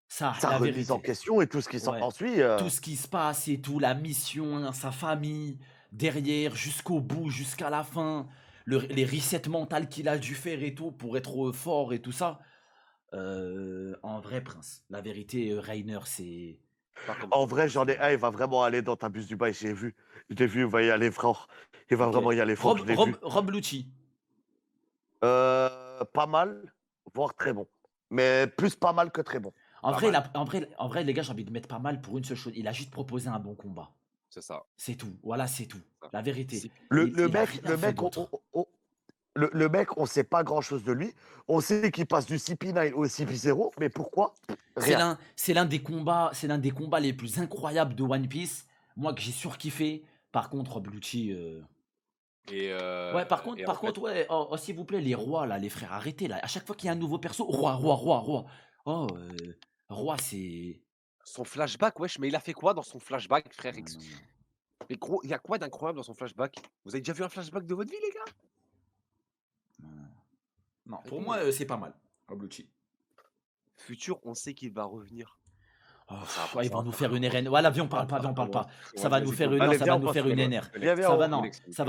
Ça, Sa la remise vérité. en question et tout ce qui s'ensuit. Tout ce qui se passe et tout, la mission, sa famille, derrière, jusqu'au bout, jusqu'à la fin, les resets mentales qu'il a dû faire et tout pour être fort et tout ça. En vrai, Prince. La vérité, Reiner, c'est. En vrai, j'en ai un, il va vraiment aller dans ta buse du bail, j'ai vu. Il va y aller fort. Il va vraiment y aller fort, je l'ai vu. Rob Lucci. Pas mal, voire très bon. Mais plus pas mal que très bon. En vrai, les gars, j'ai envie de mettre pas mal pour une seule chose. Il a juste proposé un bon combat. C'est ça. C'est tout. Voilà, c'est tout. La vérité. Le mec, on sait pas grand-chose de lui. On sait qu'il passe du CP9 au CP0, mais pourquoi? Rien. C'est l'un des combats les plus incroyables de One Piece. Moi, que j'ai surkiffé. Par contre, Rob Lucci. Ouais, par contre, ouais, s'il vous plaît, les rois, là, les frères, arrêtez, là. À chaque fois qu'il y a un nouveau perso, roi. Oh, roi, c'est. Son flashback, wesh, mais il a fait quoi dans son flashback, frère? Non. Mais gros, il y a quoi d'incroyable dans son flashback? Vous avez déjà vu un flashback de votre vie, les gars? Non, pour moi, c'est pas mal. Rob Lucci. Futur, on sait qu'il va revenir. Oh, ils vont nous faire une RN. Voilà, viens, on parle pas. Ça va nous faire une NR. Ça va nous faire une NR. Ça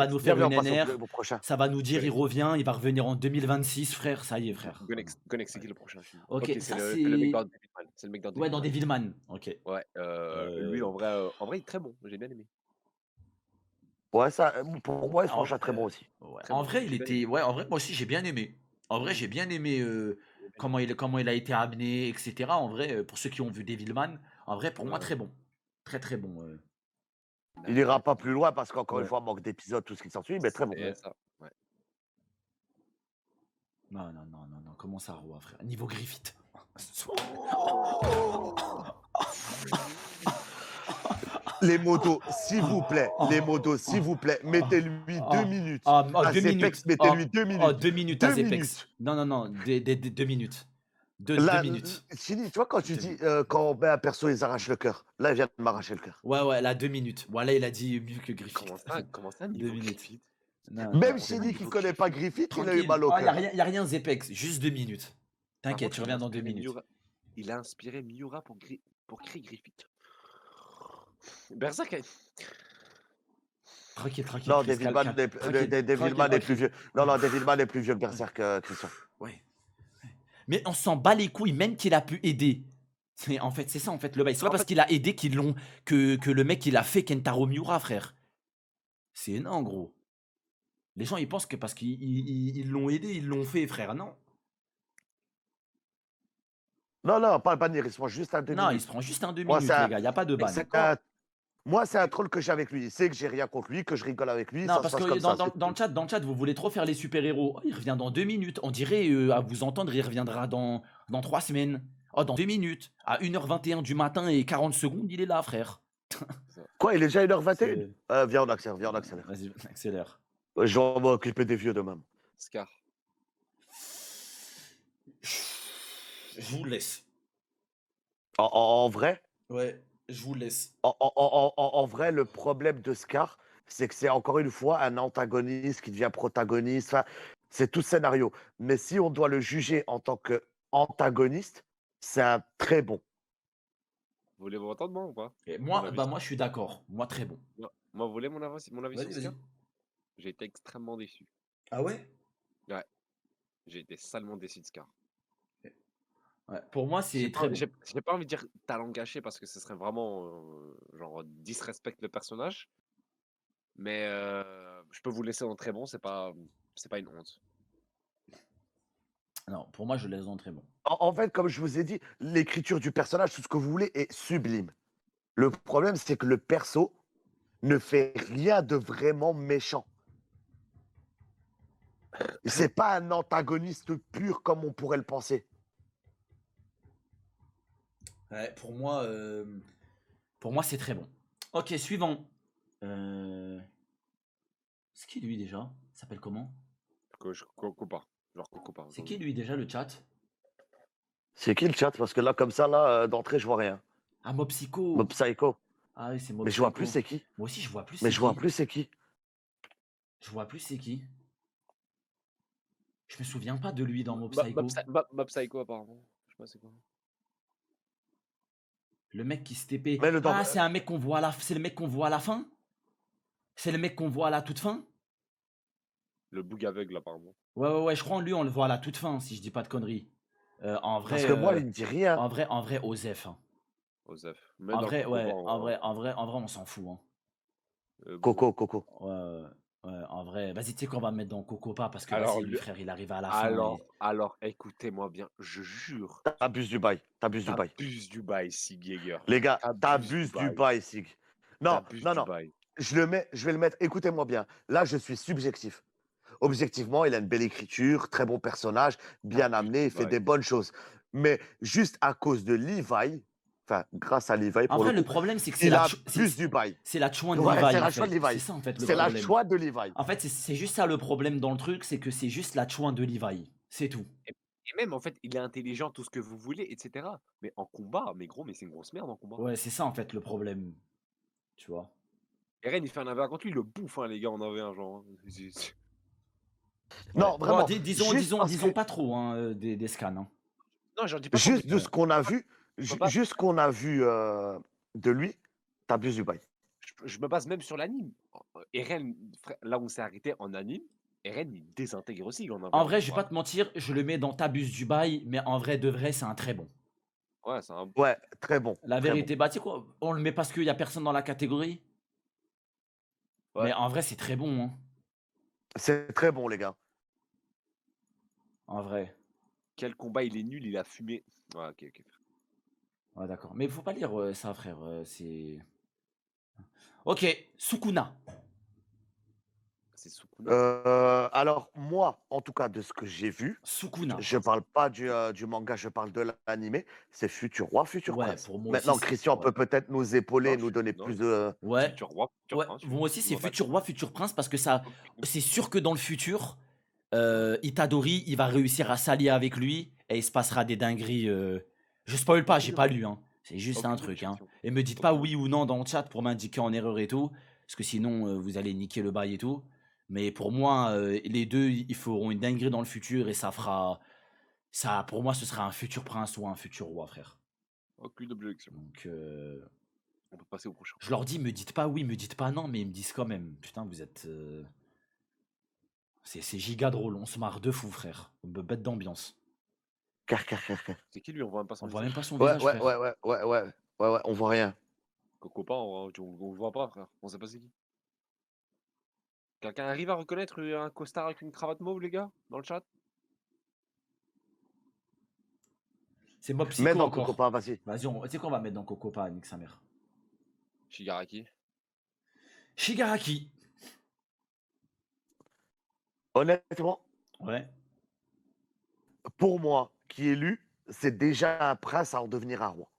va nous dire, il revient, il va revenir en 2026, frère. Ça y est, frère. Gonex, c'est qui le prochain film? Ok, c'est le mec dans Devilman. C'est le mec dans Devilman. Ouais, dans Devilman. Ok. Ouais, lui, en vrai, il est très bon. J'ai bien aimé. Ouais, ça, pour moi, il se très bon aussi. Ouais. En vrai, ouais, en vrai, moi aussi, j'ai bien aimé. En vrai, j'ai bien aimé comment il a été amené, etc. En vrai, pour ceux qui ont vu Devilman, en vrai, pour moi, très bon. Très, très bon. Il ira pas plus loin parce qu'encore une Ouais. fois, manque d'épisodes, tout ce qui s'ensuit, mais très bon. C'est ça. Ouais. Non, non, non, non, non. Comment ça, Roi, frère? Niveau Griffith. Les modos, s'il vous plaît, les modos, s'il vous plaît, mettez-lui 2 minutes. À 2 minutes. Zepex, mettez-lui 2 Oh, minutes. 2 minutes à 2 Zepex. minutes. Non, non, non. 2 minutes. 2 Là, minutes. Chini, tu vois, quand tu 2 dis, minutes. quand on met un perso, ils arrachent le cœur. Là, il vient de m'arracher le cœur. Ouais, ouais, là, 2 minutes. Voilà, il a dit mieux que Griffith. Comment ça, 2 niveau minutes. Griffith? Non, Même non, Chini, qui niveau connaît pas Griffith. Griffith, il a eu tranquille. mal au Ah, cœur. y a rien, Zepex. Juste 2 minutes. Par T'inquiète, contre, tu il a reviens dans 2 inspiré minutes. Il a inspiré Miura pour créer Griffith. Berserk, Tranquille, tranquille. Non, Chris, Devilman calme. n'est Tranquille, Devilman est tranquille, plus vieux. Non, non, Devilman est plus vieux que Berserk, Christian. Ouais. Mais on s'en bat les couilles, même qu'il a pu aider. En fait, c'est ça, en fait, le bail. C'est pas En parce fait- qu'il a aidé que le mec, il a fait Kentaro Miura, frère. C'est énorme, gros. Les gens, ils pensent que parce qu'ils l'ont aidé, ils l'ont fait, frère. Non. Non, non, pas le bannir, il se prend juste un 2 Non, il minutes. se prend juste un 2 Moi, minutes, les gars. Il n'y a pas de ban. Moi, c'est un troll que j'ai avec lui. Il sait que j'ai rien contre lui, que je rigole avec lui. Non, Ça parce se passe que comme ça. dans le chat, vous voulez trop faire les super-héros. Oh, il revient dans 2 minutes. On dirait, à vous entendre, il reviendra dans 3 semaines. Oh, dans 2 minutes. À 1h21 du matin et 40 secondes, il est là, frère. Quoi, il est déjà 1h21 C'est- Viens, on accélère. Vas-y, accélère. Je vais m'occuper des vieux de même. Scar. Je vous laisse. En vrai, Ouais, je vous laisse. en vrai, le problème de Scar, c'est que c'est encore une fois un antagoniste qui devient protagoniste. Enfin, c'est tout scénario. Mais si on doit le juger en tant qu'antagoniste, c'est un très bon. Vous voulez vous entendre, moi, ou pas? Et Mon moi, avis bah sur- moi, je suis d'accord. Moi, très bon. Moi, vous voulez mon avis sur Vas-y, Scar? vas-y. J'ai été extrêmement déçu. Ah ouais? J'ai été salement déçu de Scar. Ouais, pour moi, c'est très bon. J'ai pas envie de dire talent gâché parce que ce serait vraiment genre disrespect le personnage. Mais je peux vous laisser en très bon, c'est pas une honte. Non, pour moi, je laisse dans très bon. En fait, comme je vous ai dit, l'écriture du personnage, tout ce que vous voulez, est sublime. Le problème, c'est que le perso ne fait rien de vraiment méchant. C'est pas un antagoniste pur comme on pourrait le penser. Ouais, pour moi, c'est très bon. Ok, suivant. C'est qui lui déjà? Il s'appelle comment? Coco pas. Genre Coco pas. C'est qui lui déjà le chat? C'est qui le chat? Parce que là, comme ça, là, d'entrée, je vois rien. Ah, Mob Psycho. Mob Psycho. Ah oui, c'est Mob Mais je vois Psycho. plus c'est qui. Moi aussi, je vois plus Mais c'est je vois qui. plus c'est qui. Je vois plus c'est qui. Je me souviens pas de lui dans Mob Mob Psycho. Psycho apparemment. Je sais pas c'est quoi. Le mec qui se TP. Mais le dans- Ah, c'est un mec qu'on voit à la... C'est le mec qu'on voit à la fin? C'est le mec qu'on voit à la toute fin? Le boug aveugle apparemment. Ouais, je crois en lui, on le voit à la toute fin, si je dis pas de conneries. En vrai, Parce que moi, il me dit rien. en vrai, Osef. Hein. Osef. En vrai, ouais, en vrai, on s'en fout. Hein. Coco. Ouais, en vrai, vas-y, tu sais qu'on va mettre dans Coco pas parce que Alors, vas-y, lui, lui- frère, il arrive à la fin. Alors, écoutez-moi bien, je jure. T'abuses du bail. T'abuses du bail. T'abuses du bail, Sig Jäger. Les gars, T'abuses t'abuses du du bail. bail, Sig. Non, T'abuses non, du non. bail. Je vais le mettre. Écoutez-moi bien. Là, je suis subjectif. Objectivement, il a une belle écriture, très bon personnage, bien T'abuses amené, du il fait bail. des bonnes choses. Mais juste à cause de Levi, enfin, grâce à Levi, En pour vrai, le le coup, problème, c'est que c'est il la, abuse du bail. c'est la chouin de Ouais, Levi. c'est la en chouin fait. de Levi. C'est ça, en fait, le C'est la problème. choix de Levi. En fait, c'est juste ça le problème dans le truc, c'est que c'est juste la chouin de Levi. C'est tout. Et même, en fait, il est intelligent, tout ce que vous voulez, etc. Mais en combat, mais c'est une grosse merde en combat. Ouais, c'est ça, en fait, le problème. Tu vois. Eren, il fait un AV contre lui, il le bouffe, hein, les gars, en AV1, genre. Non, Ouais. vraiment. Bon, disons juste parce que- pas trop hein, des scans. Hein. Non, j'en dis pas. Juste de ce qu'on a vu, pas- juste ce qu'on a vu de lui, t'abuses du bail. Je me base même sur l'anime. Eren, là où on s'est arrêté en anime, Eren, il désintègre aussi. En vrai, je vais pas te mentir, je le mets dans Tabus du bail, mais en vrai, de vrai, c'est un très bon. Ouais, c'est un. Ouais, très bon. La très vérité, bah tu sais quoi, on le met parce qu'il y a personne dans la catégorie. Ouais. Mais en vrai, c'est très bon. Hein. bon. C'est très bon, les gars. En vrai. Quel combat, il est nul, il a fumé. Ouais, ok. Ouais, d'accord. Mais faut pas lire ça, frère. C'est. Ok, Sukuna. C'est Sukuna. Alors, moi, en tout cas, de ce que j'ai vu, Sukuna. je parle pas du manga, je parle de l'animé, c'est Futur Roi, Futur Ouais, Prince. pour moi aussi, Maintenant, c'est. Christian Ouais. peut peut-être nous épauler et Non, nous donner non, plus de. Ouais. Futur roi, futur Ouais, prince. moi aussi, c'est On va futur roi, futur prince, parce que ça. dire. C'est sûr que dans le futur, Itadori, il va réussir à s'allier avec lui et il se passera des dingueries. Je spoil pas, j'ai Aucune, pas lu, hein. C'est juste un aucune truc, hein. objection. Et me dites pas Aucune oui ou non dans le chat pour m'indiquer en erreur et tout, parce que sinon vous allez niquer le bail et tout. Mais pour moi, les deux, ils feront une dinguerie dans le futur et ça fera. Ça, pour moi, ce sera un futur prince ou un futur roi, frère. Aucune objection. Donc, On peut passer au prochain. je leur dis, me dites pas oui, me dites pas non, mais ils me disent quand même. Putain, vous êtes. C'est giga drôle, on se marre de fou, frère. Bête d'ambiance. Car. C'est qui lui? On voit même pas son On voit même visage. pas son Ouais, visage, ouais, frère. ouais, on voit rien. Coco pas, on le voit pas, frère. On sait pas c'est qui. Quelqu'un arrive à reconnaître un costard avec une cravate mauve, les gars, dans le chat? C'est Mob Mets Psycho dans encore. Cocopa, vas-y. Vas-y, tu sais qu'on va mettre dans Cocopa, nique sa mère. Shigaraki. Shigaraki. Honnêtement, Ouais. pour moi, qui est lu, c'est déjà un prince à en devenir un roi.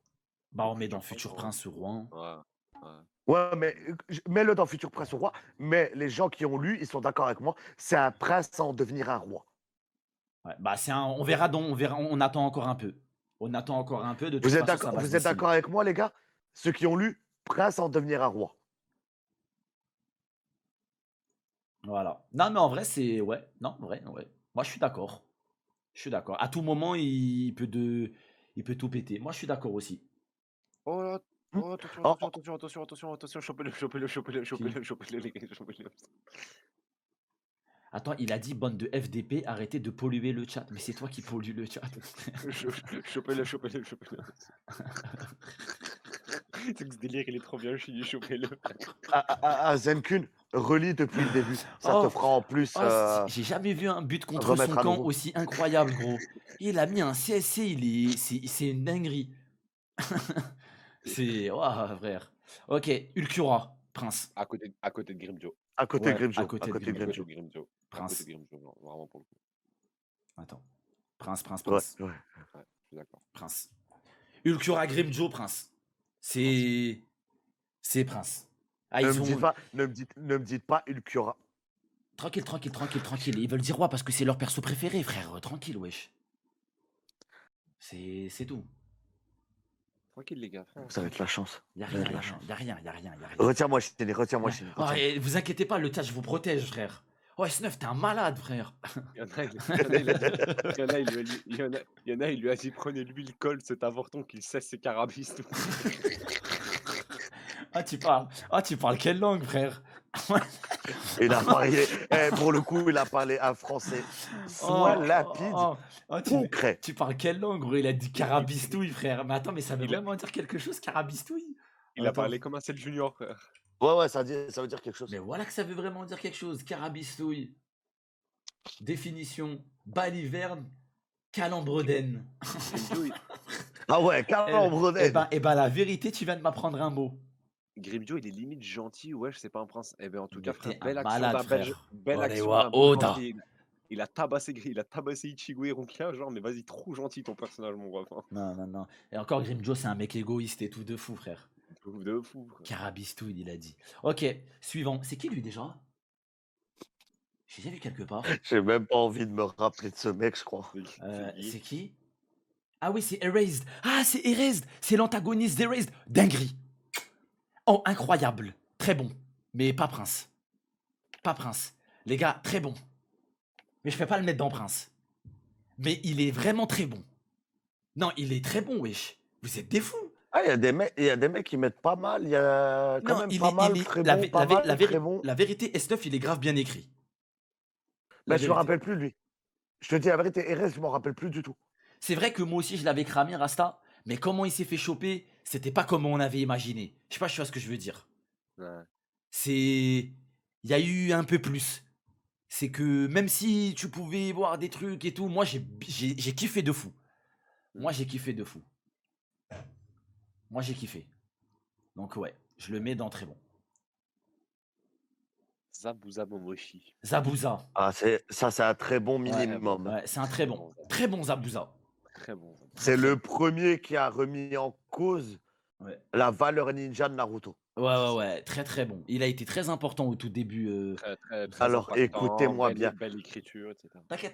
Bah, on Donc, met dans Futur Futur Prince, Prince ce roi. Hein. Ouais. Ouais, mais mets-le dans Futur Prince au roi. Mais les gens qui ont lu, ils sont d'accord avec moi. C'est un prince à en devenir un roi. Ouais, bah, c'est un. On verra, on attend encore un peu. On attend encore un peu, de toute Vous êtes façon, ça d'accord, va se vous êtes dessiner. d'accord avec moi, les gars? Ceux qui ont lu, prince à en devenir un roi. Voilà. Non, mais en vrai, c'est. Ouais, non, ouais. Moi, je suis d'accord. Je suis d'accord. À tout moment, il peut tout péter. Moi, je suis d'accord aussi. Oh là, Hmm. oh, attention, Oh, attention, chopez-le, les gars, chopez-le. Attends, il a dit bande de FDP, arrêtez de polluer le chat. Mais c'est toi qui pollues le chat. Chopez-le. C'est que ce délire, il est trop bien, je suis dit, chopez-le. Zenkun, relis depuis le début. Ça te Oh, fera en plus j'ai jamais vu un but contre son remettre à camp nouveau. aussi incroyable, gros. Il a mis un CSC, c'est une dinguerie. C'est. Ouah, frère. Ok, Ulcura, Prince. À côté de Grimjo. À côté Ouais, à Grimjo. côté À de côté Grimjo. Grimjo. À côté Prince. de Grimjo, non, vraiment pour le coup. Attends. Prince. Ouais. Ouais, je suis d'accord. Prince. Ulcura Grimjo, Prince. C'est Prince. Ah, Ne ils me dites sont. pas, ne me dites pas Ulcura. Tranquille. Ils veulent dire roi parce que c'est leur perso préféré, frère. Tranquille, wesh. C'est tout. Tranquille, les gars. Ça va être la chance. Y'a Ça va rien, être la chance. y'a rien. Retiens-moi, Chéni, retiens-moi, Y'a- Chéni. Oh, et vous inquiétez pas, le chat, je vous protège, frère. Oh, S9, t'es un malade, frère. Il y en a, il a dit, il y en a, il lui a dit, prenez l'huile colle, c'est important qu'il cesse ses carabistes. Ah, tu parles quelle langue, frère? Il a parlé, pour le coup, il a parlé un français soit lapide, concret. Tu parles quelle langue, gros? Il a dit carabistouille, frère. Mais attends, mais ça veut Il a- vraiment dire quelque chose, carabistouille? Il a Attends. parlé comme un Cell Junior, frère. Ouais, ça veut dire quelque chose. Mais voilà que ça veut vraiment dire quelque chose, carabistouille. Définition, baliverne, calembredaine. Grimjo, Ah ouais, carrément, Eh ben, la vérité, tu viens de m'apprendre un mot. Grimjo, il est limite gentil, ouais, c'est pas un prince. Eh ben, en tout Mais cas, frère, t'es un belle action malade, d'un Belge. frère. Belle Allez, action wa d'un beau Oda. gentil. Il a tabassé Ichigo et Rukia, genre, mais vas-y, trop gentil ton personnage, mon roi. Non. Et encore, Grimjo, c'est un mec égoïste et tout de fou, frère. De fou, frère. Carabistouille, il a dit. Ok, suivant. C'est qui lui déjà? J'ai déjà vu quelque part. J'ai même pas envie de me rappeler de ce mec, je crois. C'est qui? Ah oui, c'est Erased. Ah, c'est Erased. C'est l'antagoniste d'Erased. Dinguerie. Oh, incroyable. Très bon. Mais pas Prince. Pas Prince. Les gars, très bon. Mais je peux pas le mettre dans Prince. Mais il est vraiment très bon. Non, il est très bon, wesh. Vous êtes des fous. Ah, il y a des mecs qui mettent pas mal. Il y a quand Non, même il pas est, mal, il est- très la, bon, vé- pas la vé- mal, la véri- très bon. la vérité, S9, il est grave bien écrit. La Mais je me vérité. rappelle plus de lui. Je te dis la vérité, RS, je m'en rappelle plus du tout. C'est vrai que moi aussi, je l'avais cramé, Rasta. Mais comment il s'est fait choper, c'était pas comme on avait imaginé. Je sais pas si tu vois ce que je veux dire. Ouais. C'est. Il y a eu un peu plus. C'est que même si tu pouvais voir des trucs et tout, moi j'ai kiffé de fou. Moi j'ai kiffé de fou. Moi j'ai kiffé. Donc ouais, je le mets dans très bon. Zabuza Momoshi. Zabuza. Ah, c'est un très bon Ouais, minimum. ouais, c'est un Très très bon. bon Zabuza. Très bon Zabuza. Très bon Zabuza. Très, C'est très le bon. premier qui a remis en cause Ouais. la valeur ninja de Naruto. Ouais, ouais, ouais, très très bon. Il a été très important au tout début. Très Alors, impactant, écoutez-moi bien. belle écriture, etc. T'inquiète,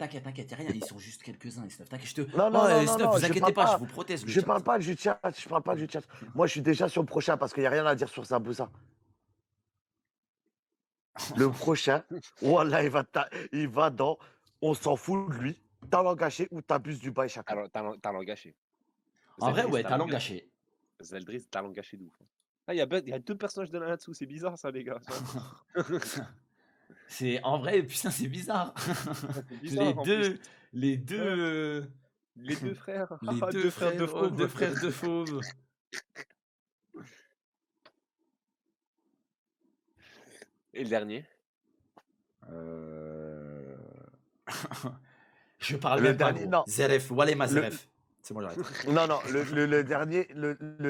y'a rien, ils sont juste quelques-uns, Snuff. T'inquiète, Non, Oh, non, non, non, Snuff, non, vous inquiétez pas, je vous protège le je chat. parle pas du chat, je parle pas du chat. Moi, je suis déjà sur le prochain parce qu'il n'y a rien à dire sur Zabuza. Le prochain, Wallah, il va dans on s'en fout de lui, talent gâché ou t'abuses du bail chacun. Talent gâché. En vrai, Zeldris, ouais, talent gâché. Zeldris, talent gâché de ouf. Ah, il y a 2 personnages de Nanatsu, c'est bizarre ça, les gars. C'est en vrai, putain, c'est bizarre. C'est Les bizarre en plus. deux, les deux, Ouais, les 2 frères. les deux 2 frères, 2 frères, oh, deux fauves. frères de fauves. Et le dernier? Euh... Je parle Le même pas, dernier, gros. non. Zeref, Wallah ma Le, Zeref. C'est bon, j'arrête. non, non, le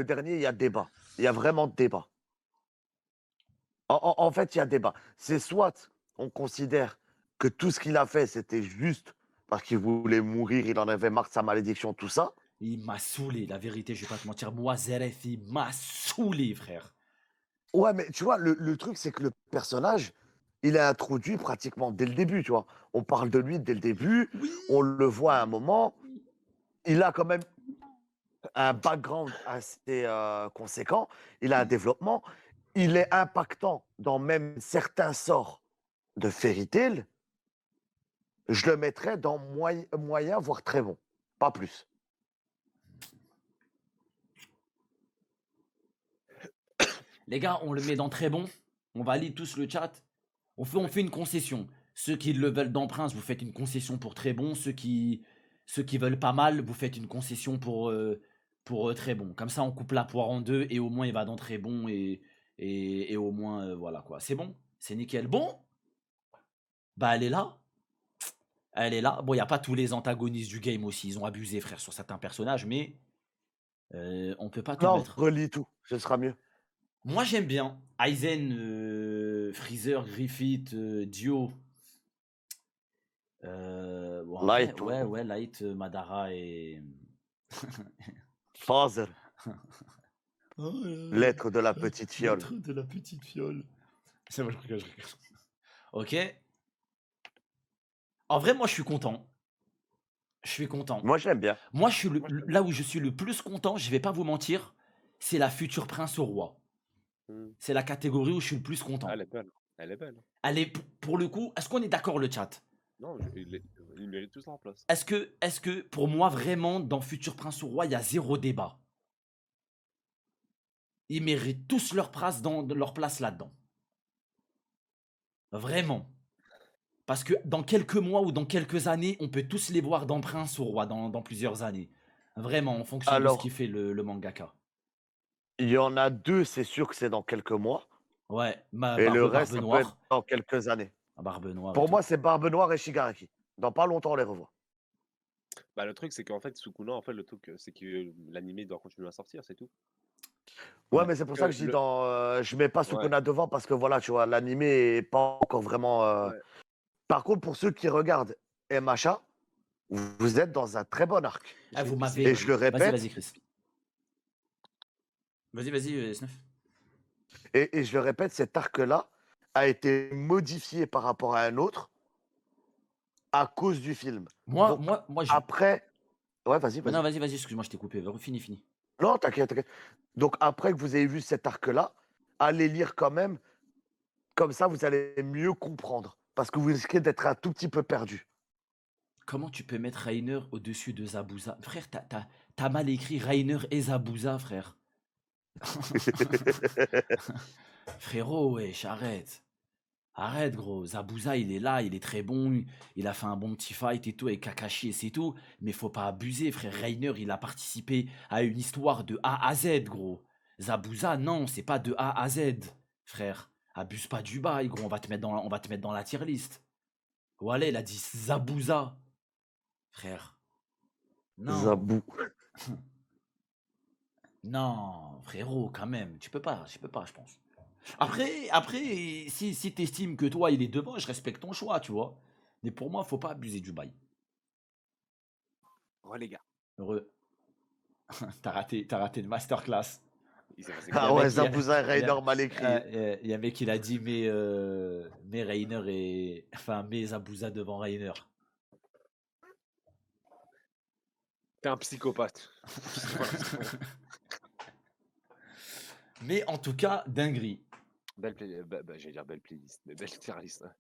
dernier, il y a débat. Il y a vraiment débat. En fait, il y a débat. C'est soit on considère que tout ce qu'il a fait, c'était juste parce qu'il voulait mourir, il en avait marre de sa malédiction, tout ça. Il m'a saoulé, la vérité, je vais pas te mentir. Moi, Zeref, il m'a saoulé, frère. Ouais, mais tu vois, le truc, c'est que le personnage, il est introduit pratiquement dès le début, tu vois. On parle de lui dès le début, Oui. on le voit à un moment. Il a quand même un background assez conséquent, il a un développement, il est impactant dans même certains sorts de Fairy Tail. Je le mettrais dans moyen, voire très bon, pas plus. Les gars, on le met dans très bon. On valide tous le chat. On fait une concession. Ceux qui le veulent dans Prince, vous faites une concession pour très bon. Ceux qui veulent pas mal, vous faites une concession pour très bon. Comme ça, on coupe la poire en deux et au moins il va dans très bon et au moins, voilà quoi. C'est bon, c'est nickel. Bon, bah elle est là. Elle est là. Bon, il n'y a pas tous les antagonistes du game aussi. Ils ont abusé, frère, sur certains personnages, mais on peut pas tout Non, mettre. relis tout, ce sera mieux. Moi, j'aime bien. Aizen, Freezer, Griffith, Dio. Bon, en vrai, Light, ouais, Light, Madara et. Father, Oh, lettre de la petite fiole. lettre de la petite fiole. C'est bon, je rigole. Ok. En vrai, moi, je suis content. Je suis content. Moi, j'aime bien. Moi, je suis là où je suis le plus content, je vais pas vous mentir, c'est la future prince au roi. C'est la catégorie où je suis le plus content. Elle est belle. Elle est belle. Allez, pour le coup, est-ce qu'on est d'accord le chat? Non, ils méritent tous en place. Est-ce que pour moi, vraiment, dans Futur Prince au Roi, il y a zéro débat? Ils méritent tous leur place là-dedans. Vraiment. Parce que dans quelques mois ou dans quelques années, on peut tous les voir dans Prince au Roi, dans plusieurs années. Vraiment, en fonction de ce Alors, qu'il fait le mangaka. il y en a deux, c'est sûr que c'est dans quelques mois. Ouais, Et le Barbe reste, ça peut être Noire. dans quelques années. Barbe Noire et Pour tout. moi, c'est Barbe Noire et Shigaraki. Dans pas longtemps, on les revoit. Bah, le truc, c'est qu'en fait, Sukuna, en fait, le truc, c'est que l'animé doit continuer à sortir, c'est tout. Ouais, Ouais. mais c'est pour ça que je dis je mets pas Ouais. Sukuna devant parce que voilà, tu vois, l'animé est pas encore vraiment. Ouais. Par contre, pour ceux qui regardent MHA, vous êtes dans un très bon arc. Ah, vous m'avez. Et je le répète, Vas-y, Chris. Vas-y, Snuff. et je le répète, cet arc-là a été modifié par rapport à un autre à cause du film. Donc, Moi, je. après. Ouais, vas-y, Non, vas-y. vas-y, excuse-moi, je t'ai coupé. Fini. Non, t'inquiète. Donc, après que vous ayez vu cet arc-là, allez lire quand même. Comme ça, vous allez mieux comprendre. Parce que vous risquez d'être un tout petit peu perdu. Comment tu peux mettre Rainer au-dessus de Zabuza? Frère, t'as mal écrit Rainer et Zabuza, frère. Frérot, wesh, arrête. Arrête, gros. Zabuza, il est là, il est très bon. Il a fait un bon petit fight et tout avec Kakashi et c'est tout. Mais faut pas abuser, frère. Rainer, il a participé à une histoire de A à Z, gros. Zabuza, non, c'est pas de A à Z, frère. Abuse pas du bail, gros. On va te mettre dans la tier list. Voilà, il a dit Zabuza. Frère. Non. Zabou. Non, frérot, quand même. Tu peux pas, je pense. Après, si t'estimes que toi, il est devant, je respecte ton choix, tu vois. Mais pour moi, faut pas abuser du bail. Oh les gars, Heureux. T'as raté une masterclass. il s'est passé Il y a quoi? Ah un ouais, mec, Zabouza et il y a- Rainer mal écrit. il y a un mec qui l'a dit, mais Reiner et. Enfin, mais Zabouza devant Reiner. T'es un psychopathe. Voilà, c'est bon. Mais en tout cas, dinguerie. Belle j'allais dire belle playlist, mais belle tier list, hein.